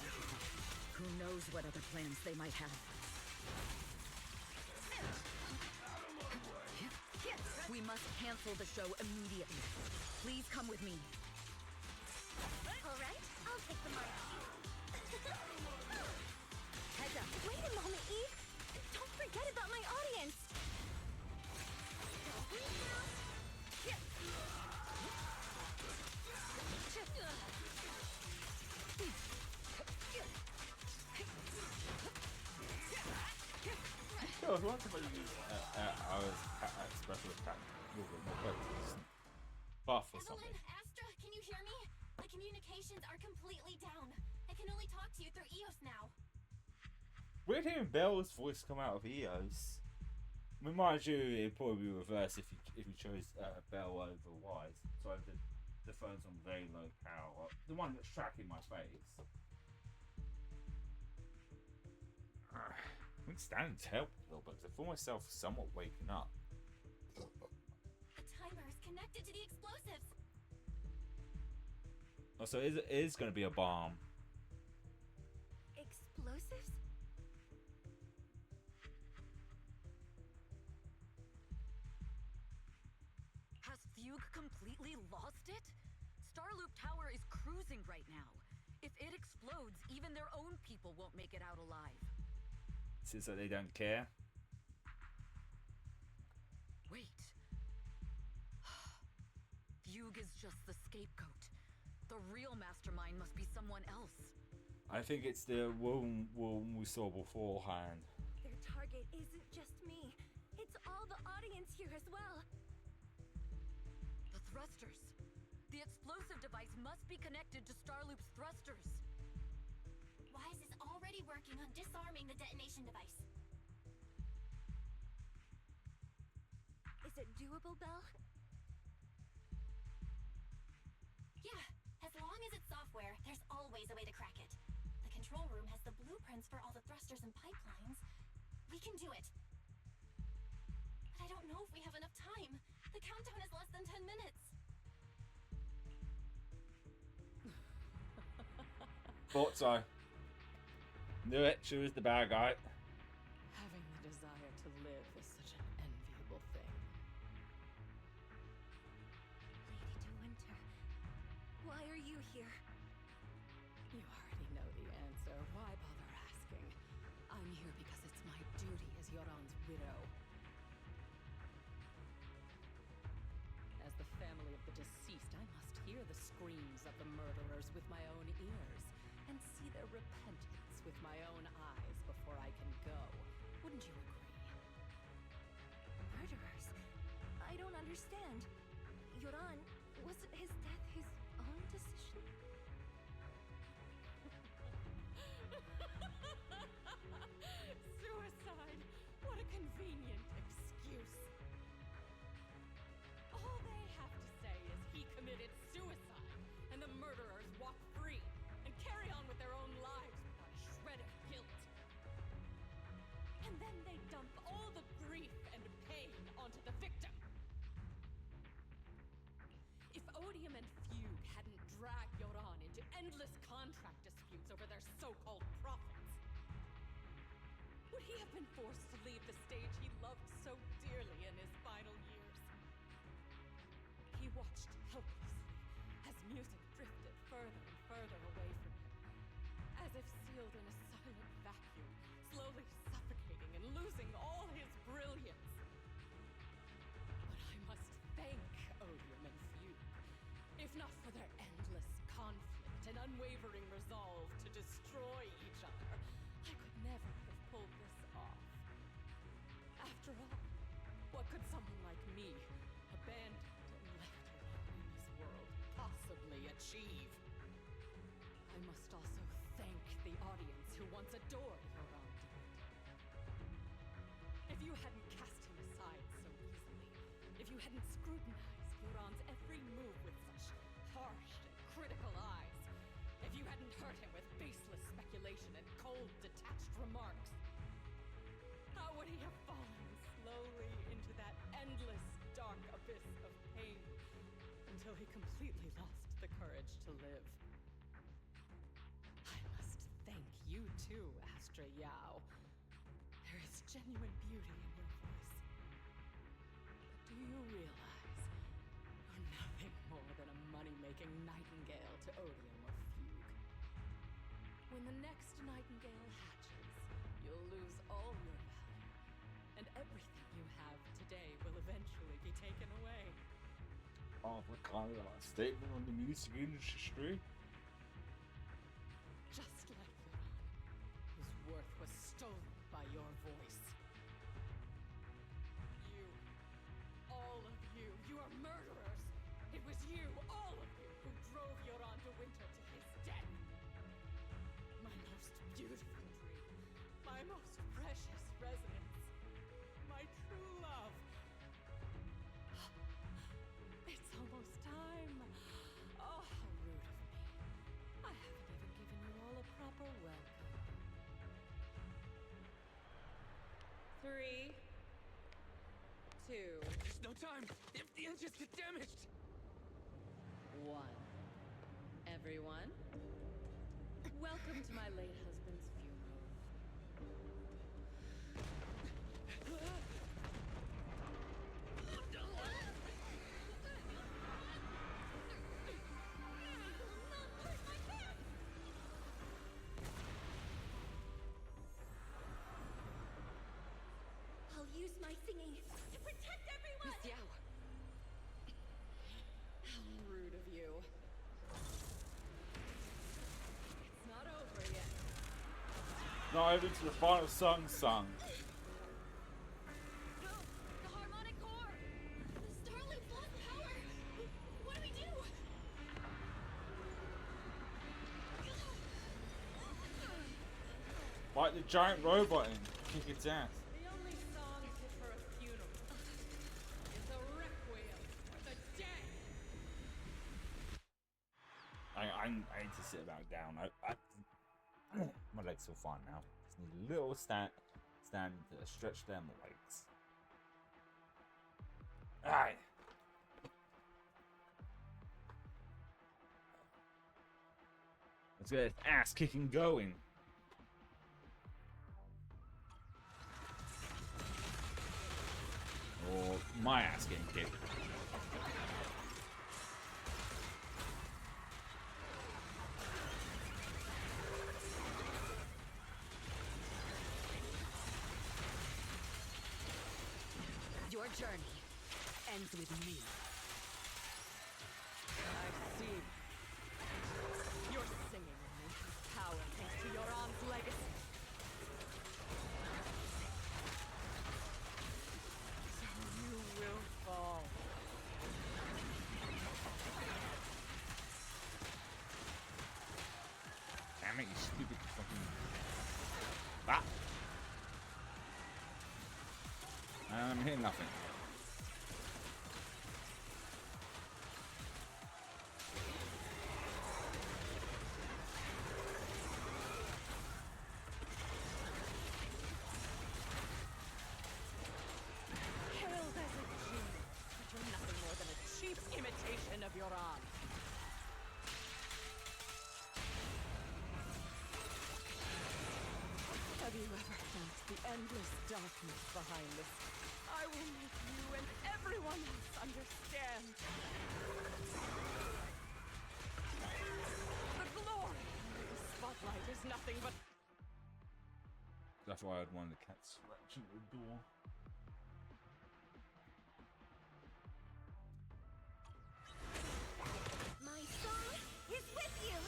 Speaker 8: who knows what other plans they might have. We must cancel the show immediately. Please come with me.
Speaker 7: All right, I'll take the mic.
Speaker 8: Heads up.
Speaker 7: Wait a moment, Eve. Don't forget about my audience.
Speaker 1: I was wondering if I was special attack a little bit more focused. Buff or something.
Speaker 9: Evelyn, Astra, can you hear me? The communications are completely down. I can only talk to you through EOS now.
Speaker 1: Weird hearing Belle's voice come out of EOS. I mean, mind you, it'd probably be reversed if you chose Belle over Wise. So the phone's on very low power. The one that's tracking my face. I think standing to help a little bit. I feel myself somewhat waking up.
Speaker 9: A timer is connected to the explosives.
Speaker 1: Oh, so it is going to be a bomb.
Speaker 7: Explosives?
Speaker 8: Has Fugue completely lost it? Starloop Tower is cruising right now. If it explodes, even their own people won't make it out alive.
Speaker 1: Seems like they don't care.
Speaker 8: Wait. Fugue Fugue is just the scapegoat. The real mastermind must be someone else.
Speaker 1: I think it's the woman we saw beforehand.
Speaker 7: Their target isn't just me. It's all the audience here as well.
Speaker 8: The thrusters. The explosive device must be connected to Starloop's thrusters.
Speaker 9: Wise is already working on disarming the detonation device.
Speaker 7: Is it doable, Belle?
Speaker 9: Yeah, as long as it's software, there's always a way to crack it. The control room has the blueprints for all the thrusters and pipelines. We can do it. But I don't know if we have enough time. The countdown is less than 10 minutes.
Speaker 1: Thought so. Knew it. She was the bad guy.
Speaker 11: Having the desire to live is such an enviable thing.
Speaker 7: Lady De Winter, why are you here?
Speaker 11: You already know the answer. Why bother asking? I'm here because it's my duty as Yoran's widow. As the family of the deceased, I must hear the screams of the murderers with my own ears, and see their repentance with my own eyes before I can go. Wouldn't you agree?
Speaker 7: Murderers? I don't understand. Yoran, wasn't his death his own decision?
Speaker 11: Suicide! What a convenient excuse. All they have to say is he committed suicide, and the murderers walk free and carry on with their own lives without a shred of guilt. And then they dump all the grief and pain onto the victim. If Odium and Fugue hadn't dragged Yoran into endless contract disputes over their so-called profits, would he have been forced to leave the stage he loved so dearly in his final years? He watched helplessly as music drifted further and further away from him, as if sealed in a silent vacuum, slowly suffocating and losing all his brilliance. But I must thank Odium and Fugue, if not for their endless conflict and unwavering resolve to destroy each other, I could never have pulled this off. After all, what could someone like me, abandoned and left alone in this world, possibly achieve? I must also thank the audience who once adored Yoran Dement. If you hadn't cast him aside so easily, if you hadn't scrutinized Yoran's every move with such harsh and critical eyes, if you hadn't hurt him with baseless speculation and cold, detached remarks, how would he have fallen slowly into that endless, dark abyss of pain until he completely lost the courage to live? I must thank you too, Astra Yao. There is genuine beauty in your voice. But do you realize you're nothing more than a money-making nightingale to Odium or Fugue? When the next nightingale hatches, you'll lose all your value, and everything you have today will eventually be taken away.
Speaker 1: Oh, what kind of a statement on the music industry?
Speaker 11: Just like Yoran, whose worth was stolen by your voice. You, all of you, you are murderers! It was you, all of you, who drove Yoran de Winter to his death! My most beautiful dream, my most precious residence, my true love. It's almost time. Oh, how rude of me. I haven't even given you all a proper welcome. 3, 2,
Speaker 12: There's no time! If the engines get damaged!
Speaker 11: 1. Everyone, welcome to my late husband's funeral.
Speaker 7: I'll use my thingy to protect everyone!
Speaker 11: Miss Yao, How rude of you. It's not over yet.
Speaker 1: Not over to the final song sung.
Speaker 9: No! The harmonic core! The Starlight's lost power! What do we do?
Speaker 1: Fight the giant robot and kick its ass.
Speaker 11: The only song fit for a funeral is a requiem for the dead.
Speaker 1: I need to sit back down. My legs feel fine now. Just need a little stand to stretch them legs. Alright. Let's get this ass kicking going. Or my ass getting kicked.
Speaker 8: Your journey ends with me.
Speaker 11: I see. You're singing in nature's power thanks to your aunt's legacy. So you will fall.
Speaker 1: Damn it, you stupid fucking... Ah! I'm hitting nothing.
Speaker 11: Hailed as a genius, but you're nothing more than a cheap imitation of your aunt. Have you ever felt the endless darkness behind this? I will make you and everyone else understand. The glory of the spotlight is nothing but...
Speaker 1: That's why I'd want the cat scratching the door.
Speaker 7: My song is with you!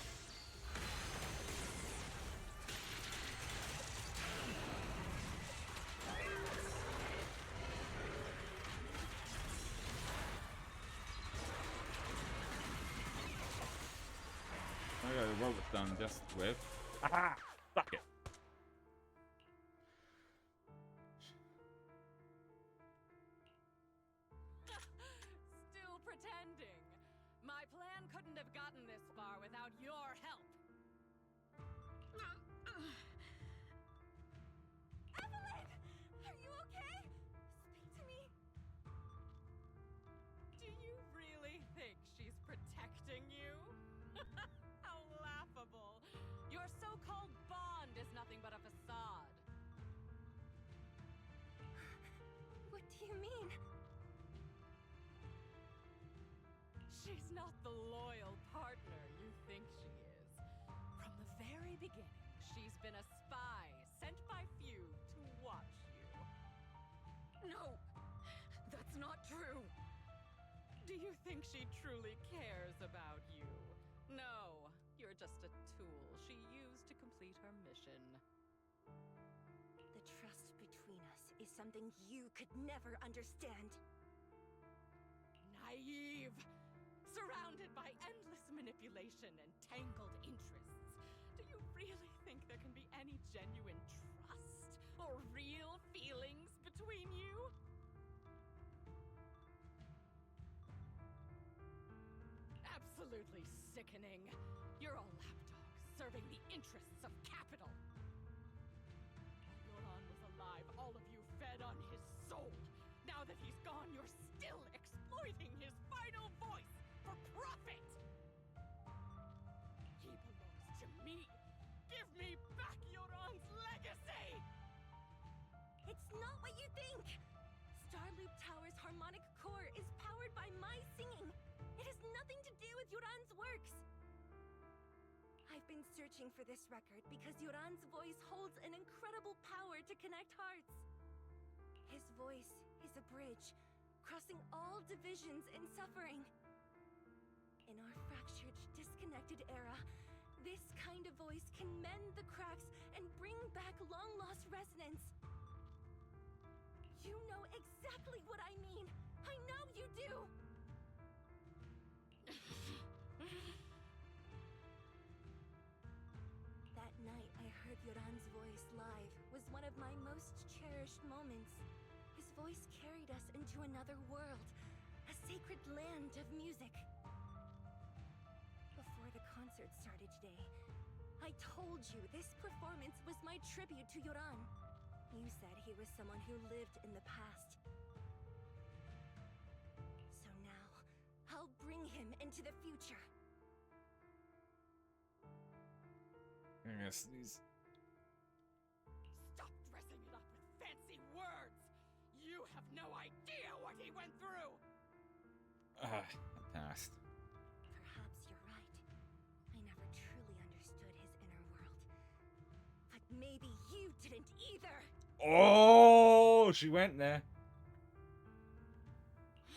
Speaker 1: I got the robot's done just with. Aha! Suck it!
Speaker 11: Still pretending. My plan couldn't have gotten this far without your help.
Speaker 7: Evelyn! Are you okay? Speak to me.
Speaker 11: Do you really think she's protecting you? How laughable. Your so-called bond is nothing but a facade.
Speaker 7: What do you mean?
Speaker 11: She's not the loyal partner you think she is. From the very beginning, she's been a spy sent by few to watch you.
Speaker 8: No! That's not true!
Speaker 11: Do you think she truly cares about you? No, you're just a tool she used to complete her mission.
Speaker 7: The trust between us is something you could never understand.
Speaker 11: Naive! Surrounded by endless manipulation and tangled interests. Do you really think there can be any genuine trust or real feelings between you? Absolutely sickening. You're all lapdogs serving the interests of capital. While Yoran was alive, all of you fed on his soul. Now that he's gone, you're still exploiting his final voice for profit. He belongs to me. Give me back Yoran's legacy!
Speaker 7: It's not what you think! Starloop Tower's harmonic core is powered by my singing. It has nothing to do with Yoran's works. I've been searching for this record because Yoran's voice holds an incredible power to connect hearts. His voice is a bridge, crossing all divisions and suffering. In our fractured, disconnected era, this kind of voice can mend the cracks and bring back long-lost resonance. You know exactly what I mean. I know you do. That night I heard Yoran's voice live was one of my most cherished moments. His voice carried us into another world, a sacred land of music. Before the concert started today, I told you this performance was my tribute to Yoran. You said he was someone who lived in the past. So now, I'll bring him into the future.
Speaker 1: Yes, these.
Speaker 11: Stop dressing it up with fancy words! You have no idea what he went through!
Speaker 1: Past.
Speaker 7: Perhaps you're right. I never truly understood his inner world. But maybe you didn't either!
Speaker 1: Oh, she went there.
Speaker 9: The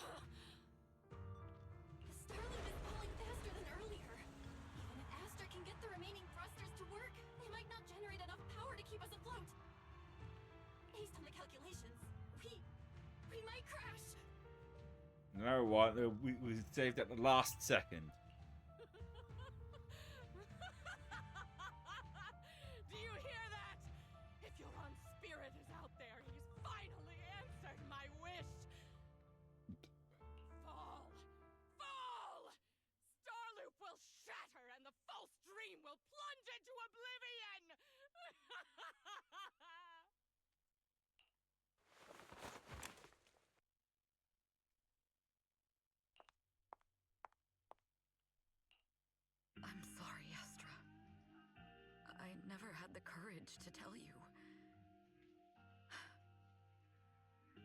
Speaker 9: Starloop is falling faster than earlier. Even if Astra can get the remaining thrusters to work, they might not generate enough power to keep us afloat. Based on the calculations, we might crash.
Speaker 1: You know what? We saved at the last second.
Speaker 11: Do you hear that? If Yoran's spirit is out there, he's finally answered my wish. Fall! Fall! Starloop will shatter and the false dream will plunge into oblivion!
Speaker 8: I'm sorry, Astra. I never had the courage to tell you.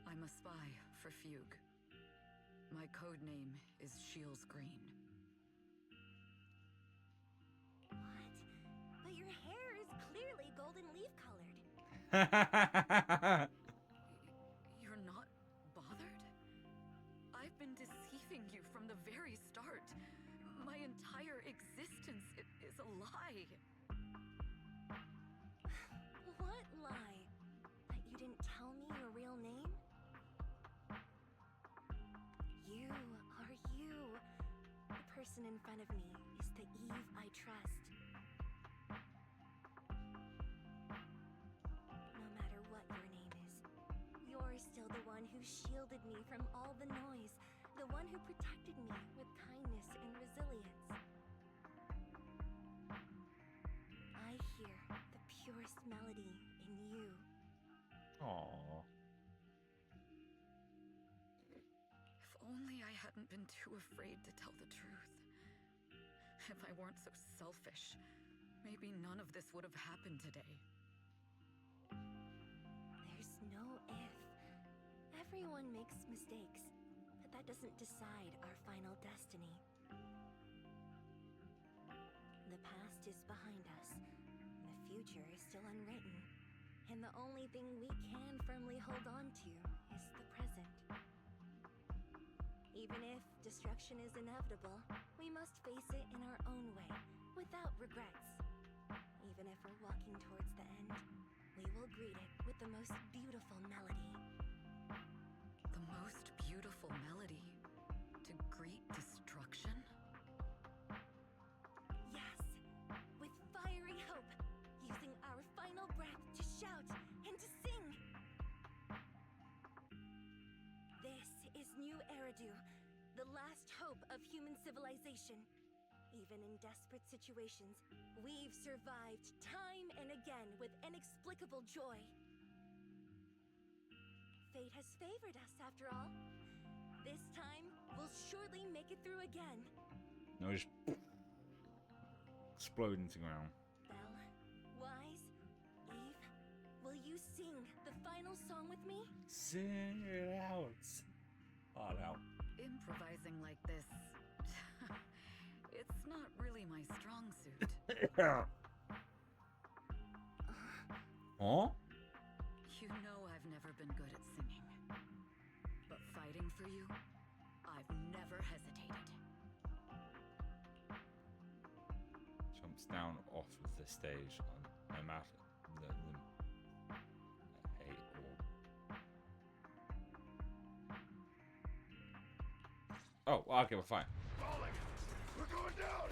Speaker 8: I'm a spy for Fugue. My code name is Shields Green.
Speaker 7: What? But your hair is clearly golden leaf colored.
Speaker 8: You're not bothered? I've been deceiving you from the very start. My entire existence is a lie.
Speaker 7: What lie? That you didn't tell me your real name? You are you. The person in front of me is the Eve I trust. No matter what your name is, you're still the one who shielded me from all the noise, the one who protected me with kindness and resilience. I hear the purest melody in you.
Speaker 1: Aww.
Speaker 8: If only I hadn't been too afraid to tell the truth. If I weren't so selfish, maybe none of this would have happened today.
Speaker 7: There's no if. Everyone makes mistakes, but that doesn't decide our final destiny. The past is behind us. The future is still unwritten. And the only thing we can firmly hold on to is the present. Even if destruction is inevitable, we must face it in our own way, without regrets. Even if we're walking towards the end, we will greet it with the most beautiful melody.
Speaker 8: The most beautiful melody to greet destruction?
Speaker 7: Yes, with fiery hope, using our final breath to shout and to sing. This is New Eridu, the last hope of human civilization. Even in desperate situations, we've survived time and again with inexplicable joy. Fate has favored us, after all. This time, we'll surely make it through again.
Speaker 1: No, just explode into the ground.
Speaker 7: Belle, Wise, Eve, will you sing the final song with me?
Speaker 1: Sing it out. All out.
Speaker 8: Improvising like this, it's not really my strong suit.
Speaker 1: Huh?
Speaker 8: You know I've never been good at singing. But fighting for you, I've never hesitated.
Speaker 1: jumps down off of the stage on no matter the hate or. Oh, well, okay, we're fine.
Speaker 3: Falling! We're going down!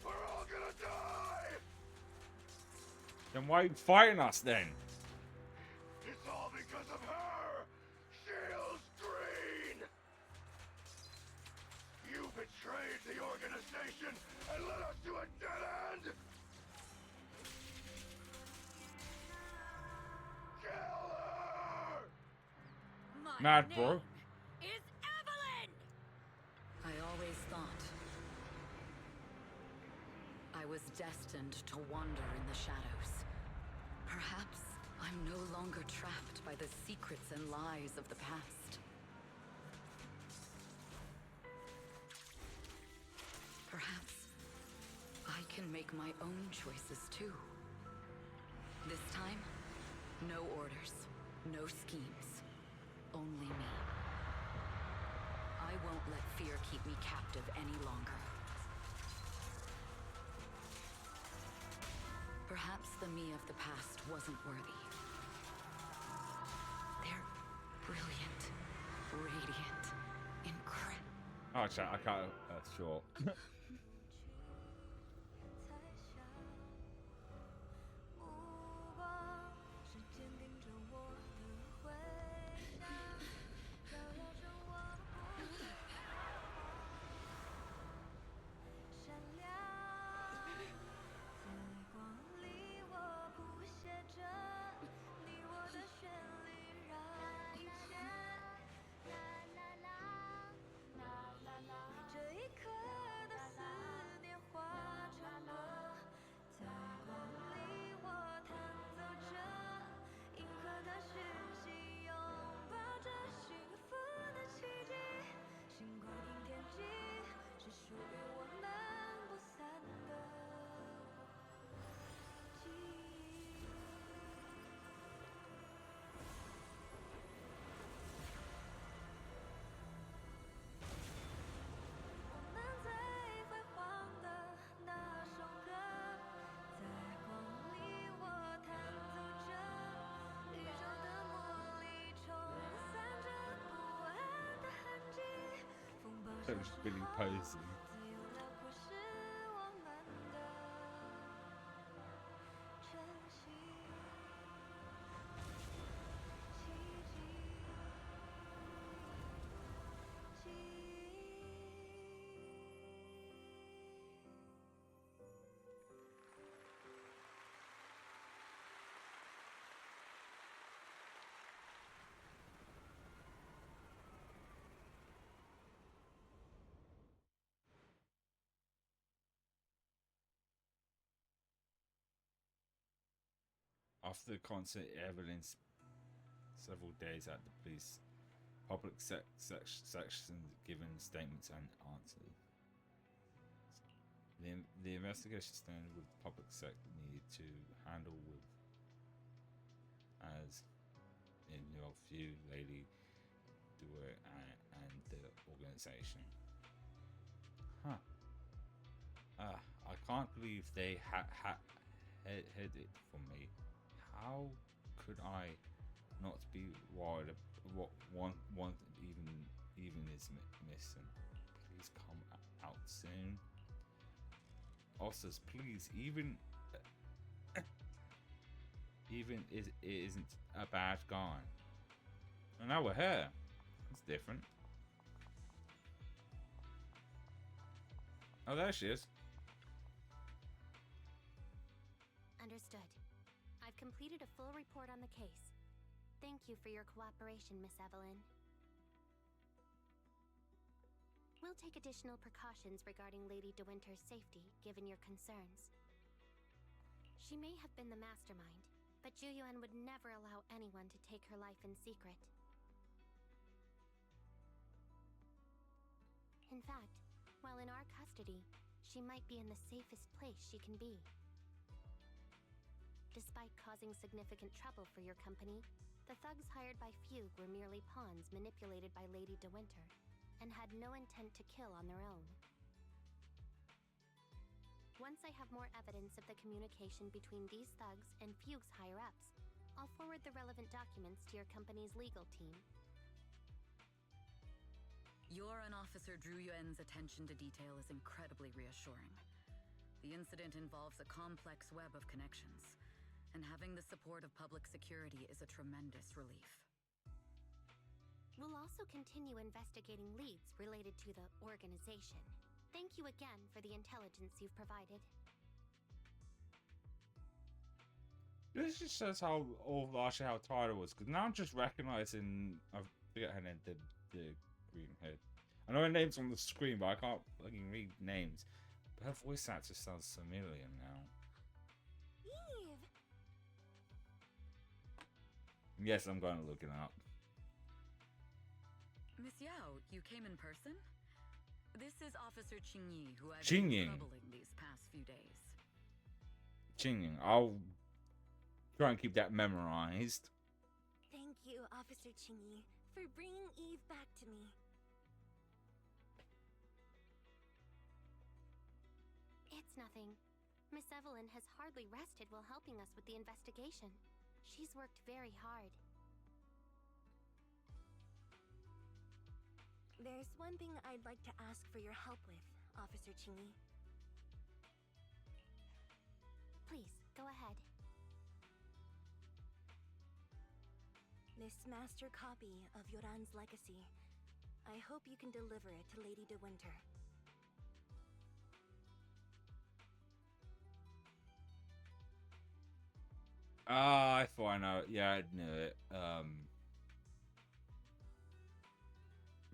Speaker 3: We're all gonna die!
Speaker 1: Then why are you fighting us then?
Speaker 3: It's all because of her! Shields Green! You betrayed the organization and led us to a dead end! Kill her!
Speaker 8: My
Speaker 1: Mad,
Speaker 8: name
Speaker 1: bro.
Speaker 8: is Evelyn! I always thought I was destined to wander in the shadows. Perhaps I'm no longer trapped by the secrets and lies of the past. Perhaps I can make my own choices too. This time, no orders, no schemes, only me. I won't let fear keep me captive any longer. Perhaps the me of the past wasn't worthy. They're brilliant, radiant, incredible.
Speaker 1: Oh, chat, I can't. Sure. 这是 Billy Posey。 After the concert, Evelyn several days at the police public section giving statements and answers. The investigation started with public sector needed to handle with as in your view, Lady Duer and the organization. I can't believe they hid it from me. How could I not be worried what one even is missing? Please come out soon. Officers, please, even it isn't a bad guy. And now we're here. It's different. Oh, there she is.
Speaker 13: Understood. I've completed a full report on the case. Thank you for your cooperation, Miss Evelyn. We'll take additional precautions regarding Lady De Winter's safety, given your concerns. She may have been the mastermind, but Juyuan would never allow anyone to take her life in secret. In fact, while in our custody, she might be in the safest place she can be. Despite causing significant trouble for your company, the thugs hired by Fugue were merely pawns manipulated by Lady De Winter, and had no intent to kill on their own. Once I have more evidence of the communication between these thugs and Fugue's higher-ups, I'll forward the relevant documents to your company's legal team.
Speaker 8: Your and Officer Zhu Yuan's attention to detail is incredibly reassuring. The incident involves a complex web of connections, and having the support of public security is a tremendous relief.
Speaker 13: We'll also continue investigating leads related to the organization. Thank you again for the intelligence you've provided.
Speaker 1: This just shows how actually how tired I was, because now I'm just recognizing, I forget her name, the green head. I know her name's on the screen, but I can't fucking read names. But her voice actor sounds familiar now.
Speaker 7: Eve!
Speaker 1: Yes, I'm going to look it up.
Speaker 8: Miss Yao, you came in person? This is Officer Qingyi, who I've
Speaker 1: Qingyi.
Speaker 8: been troubling these past few days.
Speaker 1: Qingyi, I'll try and keep that memorized.
Speaker 7: Thank you, Officer Qingyi, for bringing Eve back to me.
Speaker 13: It's nothing. Miss Evelyn has hardly rested while helping us with the investigation. She's worked very hard.
Speaker 7: There's one thing I'd like to ask for your help with, Officer Qingyi.
Speaker 13: Please, go ahead.
Speaker 7: This master copy of Yoran's legacy. I hope you can deliver it to Lady De Winter.
Speaker 1: Ah, I thought I know. Yeah, I knew it.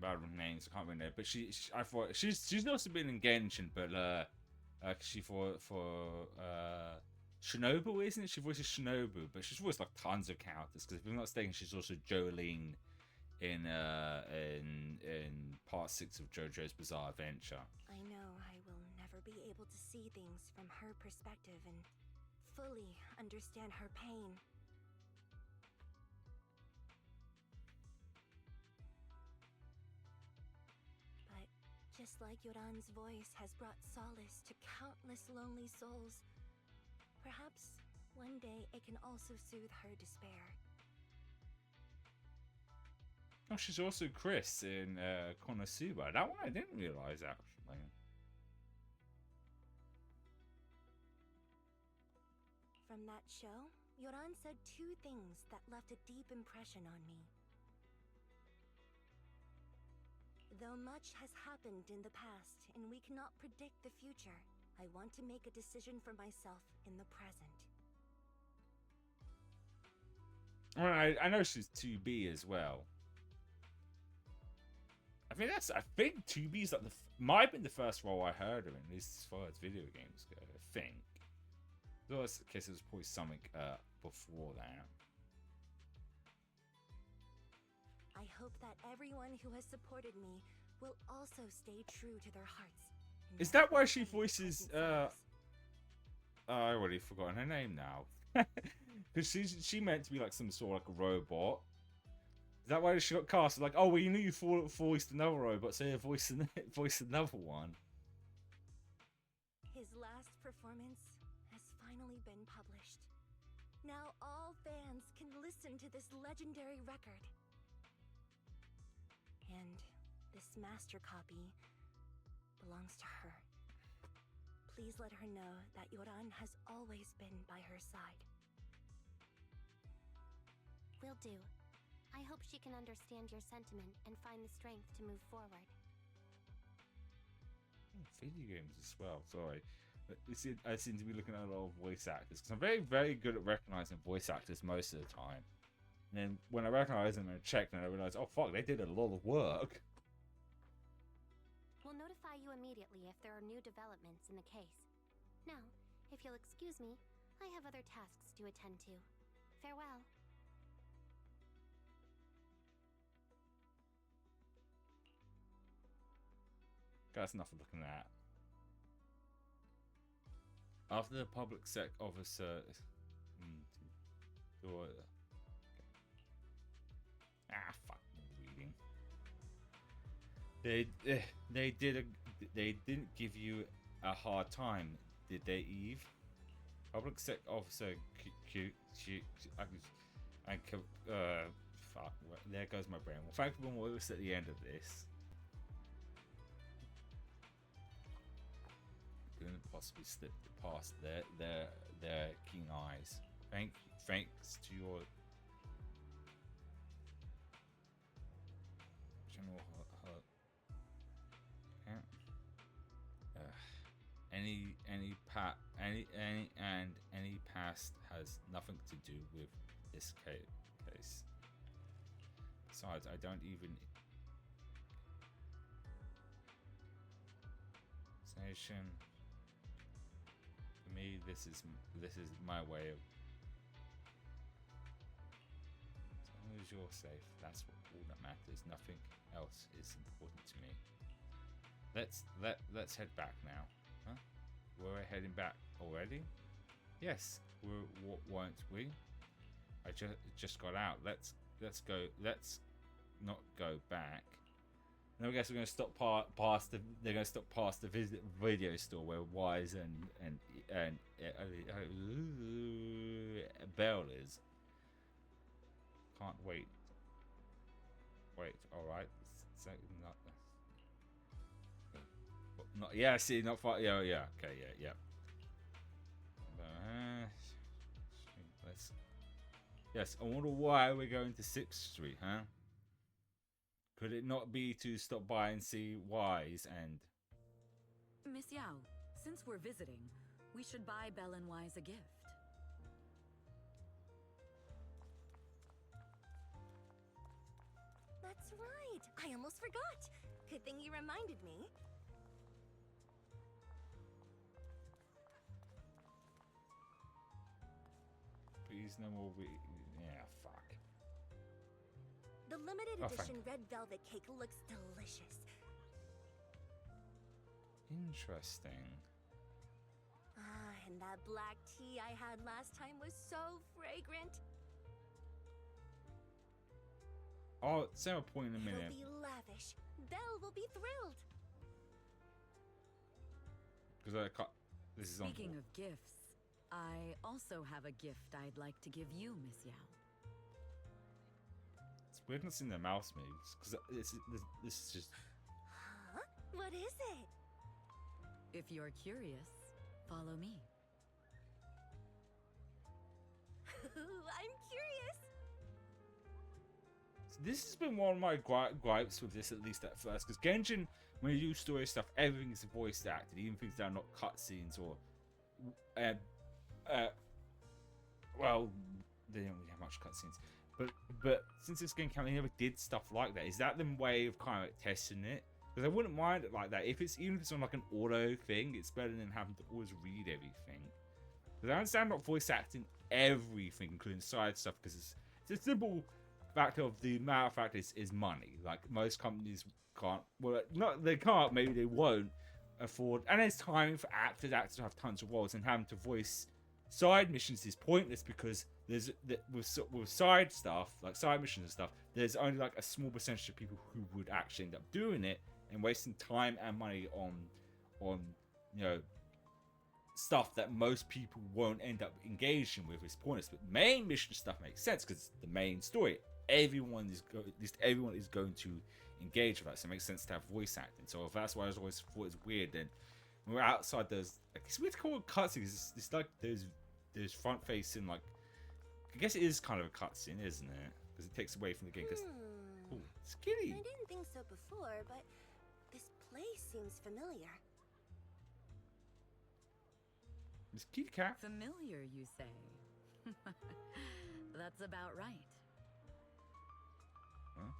Speaker 1: Bad with names, I can't remember. But I thought she's also been in Genshin, but she for Shinobu, isn't it? She voices Shinobu, but she's voiced like tons of characters. Because if I'm not mistaken, she's also Jolene in part 6 of JoJo's Bizarre Adventure.
Speaker 7: I know I will never be able to see things from her perspective and fully understand her pain. But just like Yoran's voice has brought solace to countless lonely souls, perhaps one day it can also soothe her despair.
Speaker 1: Oh, she's also Chris in Konosuba. That one I didn't realize, actually.
Speaker 7: From that show, Yoran said two things that left a deep impression on me. Though much has happened in the past and we cannot predict the future, I want to make a decision for myself in the present.
Speaker 1: Well, I know she's 2B as well. I think 2B is like might have been the first role I heard of, at least as far as video games go. I think. Though I guess it was probably something before that.
Speaker 7: I hope that everyone who has supported me will also stay true to their hearts.
Speaker 1: Is that why she voices I already forgotten her name now. Because she meant to be like some sort of like a robot. Is that why she got cast? Like, oh well, you knew you voiced another robot, so you voice another one.
Speaker 7: His last performance has finally been published. Now all fans can listen to this legendary record. And this master copy belongs to her. Please let her know that Yoran has always been by her side.
Speaker 13: Will do. I hope she can understand your sentiment and find the strength to move forward.
Speaker 1: Video games as well. Sorry. I seem to be looking at a lot of voice actors. Because I'm very, very good at recognizing voice actors most of the time. And then when I recognize them and I check, then I realize, oh fuck, they did a lot of work.
Speaker 13: We'll notify you immediately if there are new developments in the case. Now, if you'll excuse me, I have other tasks to attend to. Farewell.
Speaker 1: That's enough of looking at. After the public sec officer... fuck reading. They didn't give you a hard time, did they, Eve? Public sector officer fuck, there goes my brain. Well, thank you for what was at the end of this. Couldn't possibly slip past their keen eyes. Thanks to your general any past has nothing to do with this case. Besides, I don't even station. For me, this is my way of. As long as you're safe, that's all that matters. Nothing else is important to me. Let's head back now. Huh? We're heading back already? Yes, weren't we? I just got out. Let's go. Let's not go back. And I guess we're going to stop past the. They're going to stop past the video store where Wise and Belle is. Can't wait. Wait. All right. So not. Yeah. See. Not far. Yeah. Yeah. Okay. Yeah. Yeah. Let's. Yes. I wonder why we're going to 6th Street, huh? Could it not be to stop by and see Wise and...
Speaker 8: Miss Yao, since we're visiting, we should buy Belle and Wise a gift.
Speaker 7: That's right. I almost forgot. Good thing you reminded me.
Speaker 1: Please no more... Yeah, fuck.
Speaker 7: The limited edition red velvet cake looks delicious.
Speaker 1: Interesting.
Speaker 7: Ah, and that black tea I had last time was so fragrant.
Speaker 1: Oh, say a point in a minute.
Speaker 7: It'll be lavish. Belle will be thrilled.
Speaker 1: Because I can't... This is on...
Speaker 8: Speaking of gifts, I also have a gift I'd like to give you, Miss Yao.
Speaker 1: We haven't seen their mouse moves because this is just.
Speaker 7: Huh? What is it?
Speaker 8: If you're curious, follow me.
Speaker 7: I'm curious.
Speaker 1: So this has been one of my gripes with this, at least at first, because Genshin, when you do story stuff, everything is voice acted, even things that are not cutscenes or. Well, they don't really have much cutscenes. But since this game came out, they never did stuff like that. Is that the way of kind of like testing it? Because I wouldn't mind it like that. Even if it's on like an auto thing, it's better than having to always read everything. Because I understand not voice acting everything, including side stuff, because it's a simple factor of the matter of fact is money. Like most companies can't. Well, not they can't. Maybe they won't afford. And there's time for actors to have tons of roles, and having to voice side missions is pointless because with side stuff, like side missions and stuff, there's only like a small percentage of people who would actually end up doing it, and wasting time and money on stuff that most people won't end up engaging with is pointless. But main mission stuff makes sense because it's the main story. At least everyone is going to engage with that, so it makes sense to have voice acting. So if that's why I always thought it's weird, then when we're outside, there's I guess we'd call it cutscenes. It's like there's front facing, like I guess it is kind of a cutscene, isn't it? Because it takes away from the game. Ooh, it's kitty.
Speaker 7: I didn't think so before, but this place seems familiar.
Speaker 1: It's kitty cat.
Speaker 8: Familiar, you say? That's about right.
Speaker 1: Huh?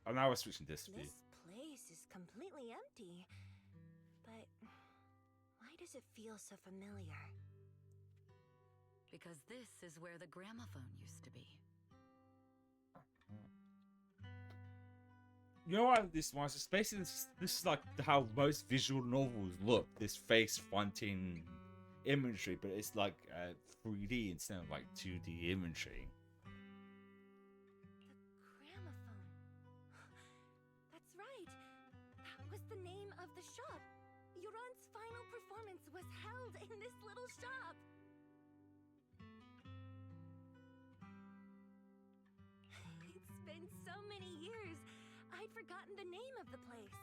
Speaker 1: Oh, now we're switching this view.
Speaker 7: This place is completely empty. But why does it feel so familiar?
Speaker 8: Because this is where the gramophone used to be.
Speaker 1: You know what this was? It's basically this is like how most visual novels look. This face fronting imagery, but it's like 3D instead of like 2D imagery.
Speaker 7: The gramophone. That's right. That was the name of the shop. Yuran's final performance was held in this little shop. It's been so many years, I'd forgotten the name of the place.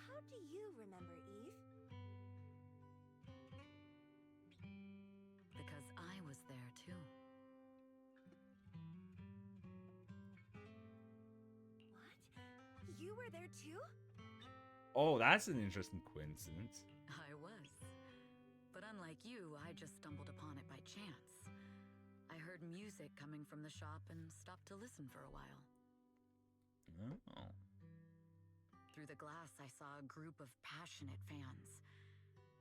Speaker 7: How do you remember, Eve?
Speaker 8: Because I was there too.
Speaker 7: What? You were there too?
Speaker 1: Oh, that's an interesting coincidence.
Speaker 8: I was. But unlike you, I just stumbled upon it by chance. I heard music coming from the shop and stopped to listen for a while.
Speaker 1: Oh.
Speaker 8: Through the glass, I saw a group of passionate fans.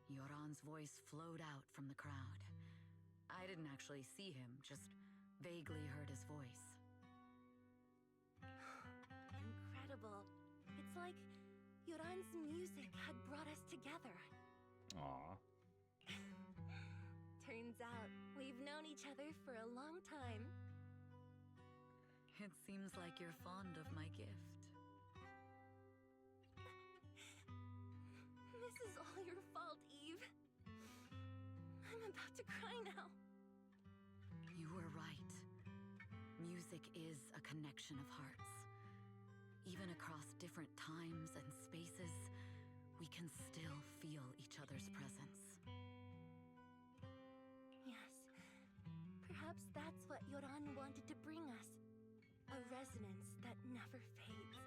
Speaker 8: Yoran's voice flowed out from the crowd. I didn't actually see him, just vaguely heard his voice.
Speaker 7: Incredible. It's like Yoran's music had brought us together.
Speaker 1: Aw.
Speaker 7: Turns out, we've known each other for a long time.
Speaker 8: It seems like you're fond of my gift.
Speaker 7: This is all your fault, Eve. I'm about to cry now.
Speaker 8: You were right. Music is a connection of hearts. Even across different times and spaces, we can still feel each other's presence.
Speaker 7: Yes. Perhaps that's what Yoran wanted to bring us. A resonance that never fades.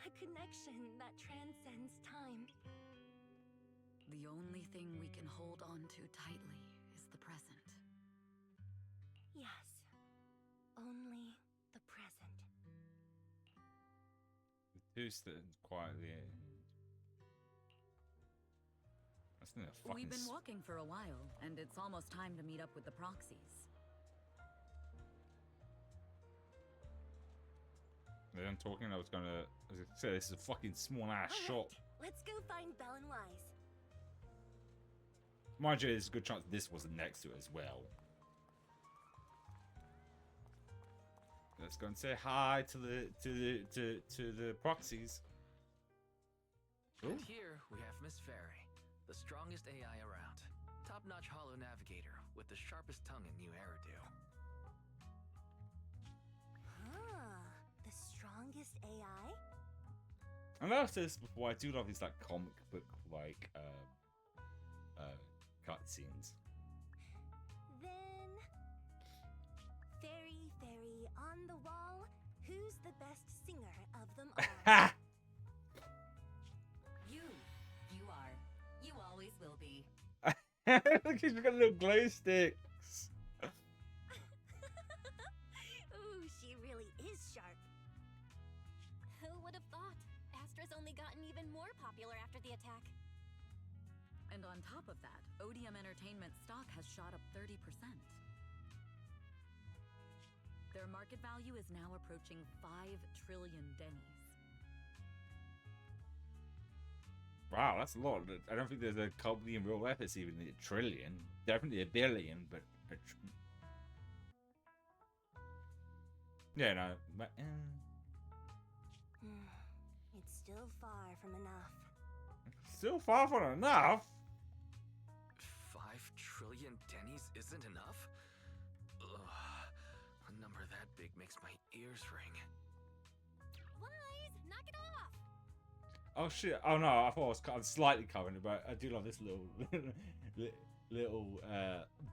Speaker 7: A connection that transcends time.
Speaker 8: The only thing we can hold on to tightly is the present.
Speaker 7: Yes. Only the present.
Speaker 1: The two stood quietly. That's not a fucking.
Speaker 8: We've been walking for a while, and it's almost time to meet up with the proxies.
Speaker 1: They're done talking. I was gonna say this is a fucking small ass shop.
Speaker 7: Let's go find Bell and Wise.
Speaker 1: Mind you, there's a good chance this was next to it as well. Let's go and say hi to the proxies.
Speaker 6: And here we have Miss Fairy, the strongest AI around. Top-notch holo navigator with the sharpest tongue and new hairdo.
Speaker 7: The strongest AI?
Speaker 1: I know I've said this before, I do love these like comic book like cutscenes.
Speaker 7: Then Fairy on the wall, who's the best singer of them all?
Speaker 5: You are. You always will be.
Speaker 1: Look, he's got little glow sticks.
Speaker 7: Ooh, she really is sharp.
Speaker 9: Who would have thought? Astra's only gotten even more popular after the attack.
Speaker 8: And on top of that, Odium Entertainment stock has shot up 30%. Their market value is now approaching 5 trillion dennies.
Speaker 1: Wow, that's a lot. I don't think there's a company in real life that's even a trillion. Definitely a billion, but yeah, no. But,
Speaker 7: It's still far from enough.
Speaker 1: still far from enough.
Speaker 6: 5 trillion dennies isn't enough? Ugh, a number that big makes my ears ring.
Speaker 9: Wise, knock it off!
Speaker 1: Oh shit! Oh no, I thought I was slightly covering it, but I do love this little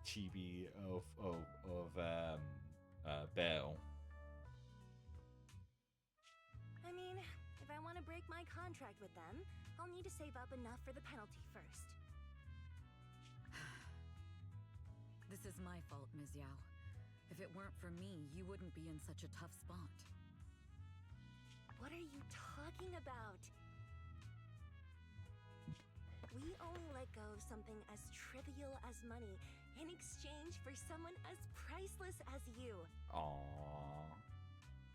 Speaker 1: chibi of Belle.
Speaker 7: I mean, if I want to break my contract with them, I'll need to save up enough for the penalty first.
Speaker 8: This is my fault, Ms. Yao. If it weren't for me, you wouldn't be in such a tough spot.
Speaker 7: What are you talking about? We only let go of something as trivial as money in exchange for someone as priceless as you.
Speaker 1: Aww.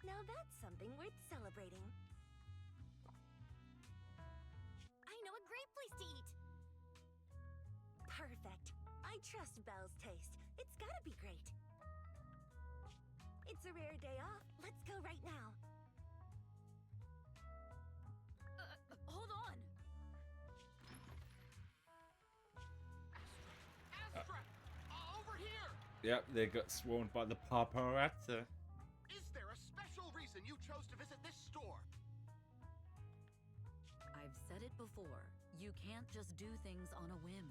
Speaker 7: Now that's something worth celebrating.
Speaker 9: I know a great place to eat!
Speaker 7: Perfect. I trust Belle's taste. It's gotta be great. It's a rare day off. Let's go right now.
Speaker 9: Hold on!
Speaker 1: Yep, they got swarmed by the paparazzi.
Speaker 3: Is there a special reason you chose to visit this store?
Speaker 8: I've said it before. You can't just do things on a whim.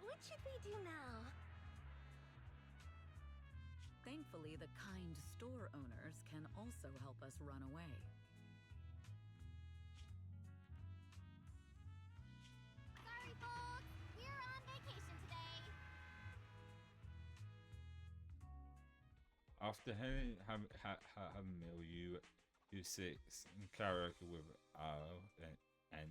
Speaker 7: What should we do now?
Speaker 8: Thankfully, the kind store owners can also help us run away.
Speaker 9: Sorry, folks. We're on vacation today.
Speaker 1: After having a meal, you sit in karaoke with and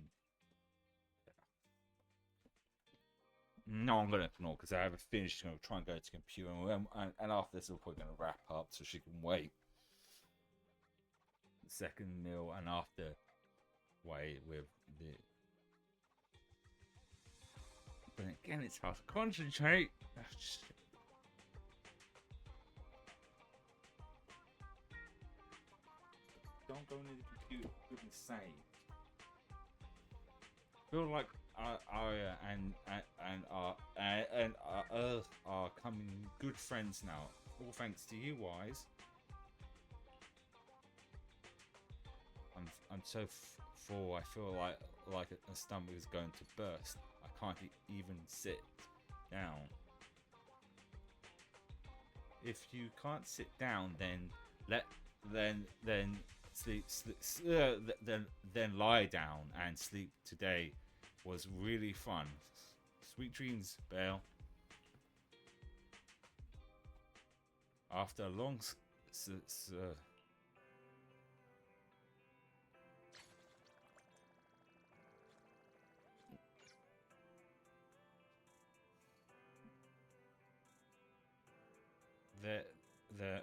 Speaker 1: no, I'm gonna ignore because I haven't finished. I'm gonna try and go to the computer, and after this, we're probably gonna wrap up so she can wait. The second meal, and after wait with the. But again, it's hard to concentrate. Don't go into the computer. Goodness sake. Feel like Arya and Earth are becoming good friends now. All thanks to you, Wise. I'm so full. I feel like a stomach is going to burst. I can't even sit down. If you can't sit down, then sleep, then lie down and sleep. Today was really fun. Sweet dreams, Belle. After a long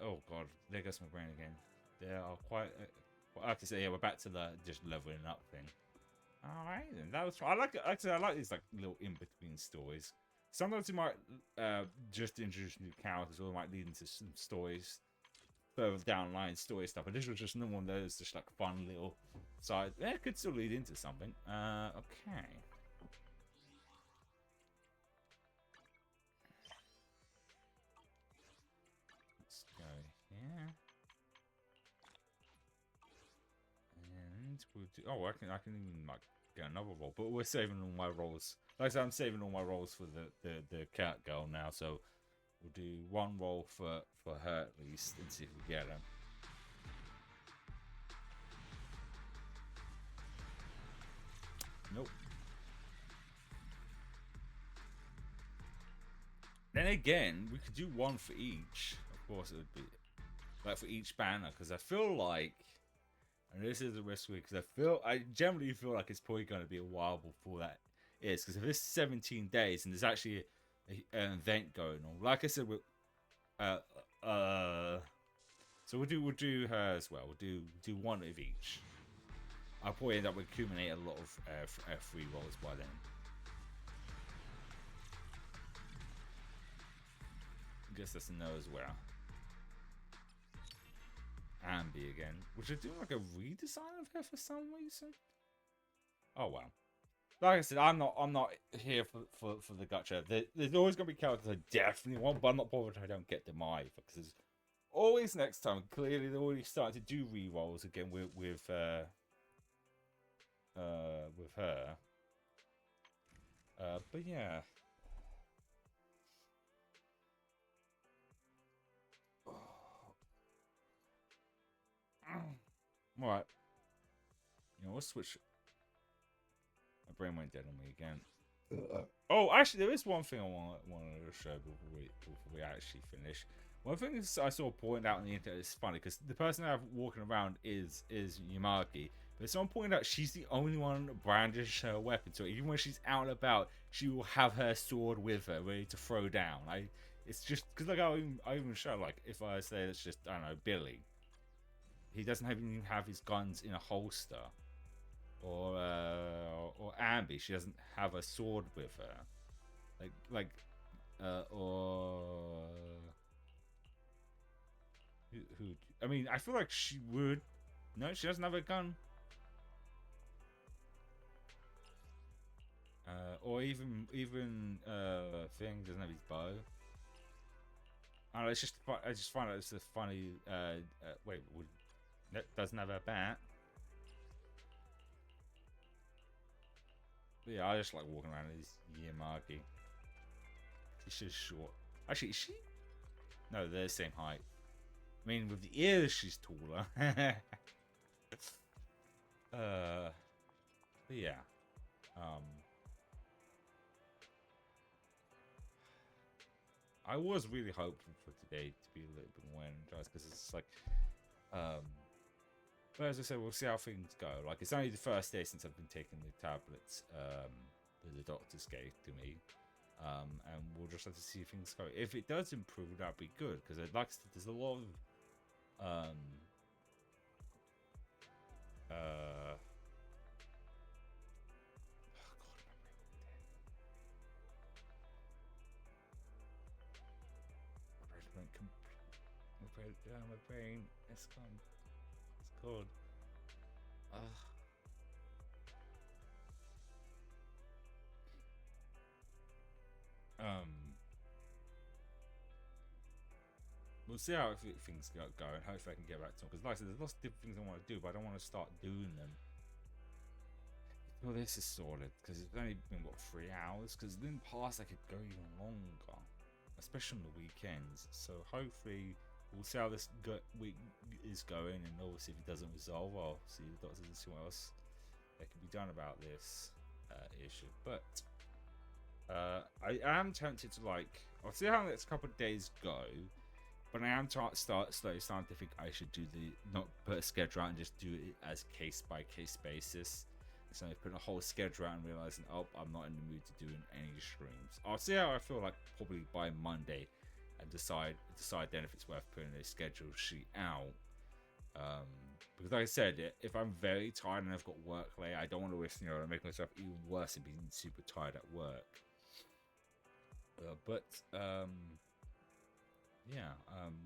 Speaker 1: oh god, there goes my brain again. There are quite well, I have to say, yeah, we're back to the just leveling up thing. All right, then that was. I like it. Actually, I like these like little in between stories. Sometimes you might just introduce new characters, or it might lead into some stories further down the line, story stuff. But this was just one of those, just like fun little side. Yeah, it could still lead into something. Okay. Let's go here. And we'll do. Oh, I can even like get another roll, but we're saving all my rolls. Like I said, I'm saving all my rolls for the cat girl now. So we'll do one roll for her at least, and see if we get her. Nope. Then again, we could do one for each. Of course, it would be like for each banner, because I feel like. And this is a risk because I generally feel like it's probably going to be a while before that is. Because if it's 17 days and there's actually an event going on, like I said, so we'll do her as well. We'll do one of each. I'll probably end up with accumulate a lot of free rolls by then. I guess that's a no as well. Ambi again, which are doing like a redesign of her for some reason. Oh well. Like I said, I'm not here for the gotcha. There's always gonna be characters I definitely want, but I'm not bothered if I don't get them either, because there's always next time. Clearly, they're already starting to do re-rolls again with her. But yeah. Alright. You know, we'll switch. My brain went dead on me again. Oh, actually, there is one thing I want to show before we actually finish. One thing is I saw pointed out on the internet is funny, because the person I have walking around is Yamaki. But someone pointed out she's the only one that brandish her weapon. So even when she's out and about, she will have her sword with her, ready to throw down. It's just, because like I even show, like, if I say it's just, I don't know, Billy. He doesn't even have his guns in a holster. Or Ambi, she doesn't have a sword with her. Who? I mean, I feel like she would. No, she doesn't have a gun. Or even thing doesn't have his bow. I don't know, it's just I just find it's a funny. Wait, doesn't have a bat. But yeah, I just like walking around as Yamagi. She's just short. Actually, is she? No, they're the same height. I mean, with the ears, she's taller. But yeah. I was really hopeful for today to be a little bit more energized because it's like, but as I said, we'll see how things go. Like, it's only the first day since I've been taking the tablets that the doctors gave to me, and we'll just have to see if things go. If it does improve, that'd be good because I'd like to, there's a lot of my brain. It's gone. It's gone. We'll see how things go, and hopefully I can get back to them. Because like I said, there's lots of different things I want to do, but I don't want to start doing them. Well, this is sorted because it's only been what 3 hours. Because in the past I could go even longer, especially on the weekends. So hopefully we'll see how this week is going, and obviously if it doesn't resolve, I'll see the doctors and see what else that can be done about this issue. But I am tempted to I'll see how the next couple of days go. But I am slowly starting to think I should do not put a schedule out and just do it as case by case basis. So I put a whole schedule out and realizing, oh, I'm not in the mood to do any streams. I'll see how I feel like probably by Monday, and decide then if it's worth putting a schedule sheet out. Because like I said, if I'm very tired and I've got work late, I don't want to risk make myself even worse and being super tired at work.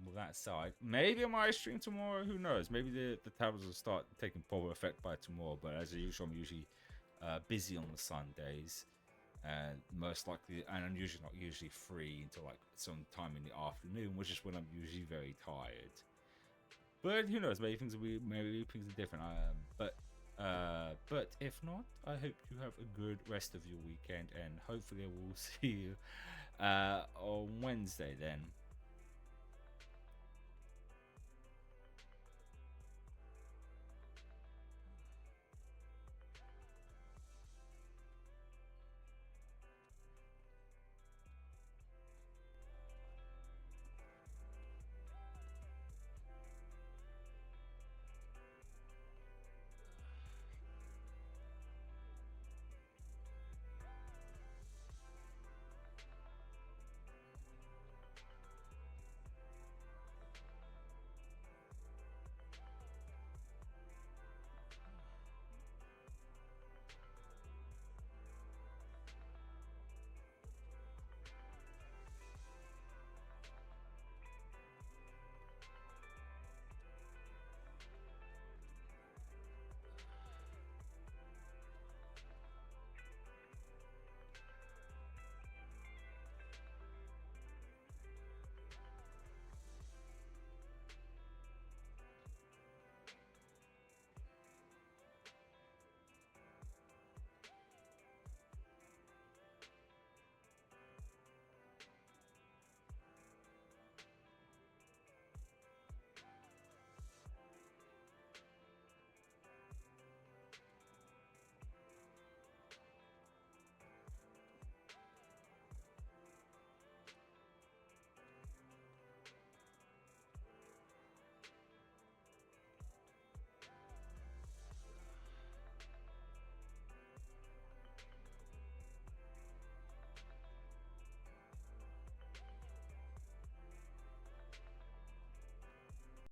Speaker 1: With that aside, maybe I might stream tomorrow. Who knows? Maybe the tablets will start taking proper effect by tomorrow. But as usual, I'm usually busy on the Sundays, and most likely, and I'm usually not free until like some time in the afternoon, which is when I'm usually very tired. But who knows? Maybe things are different. But if not, I hope you have a good rest of your weekend, and hopefully I will see you on Wednesday then.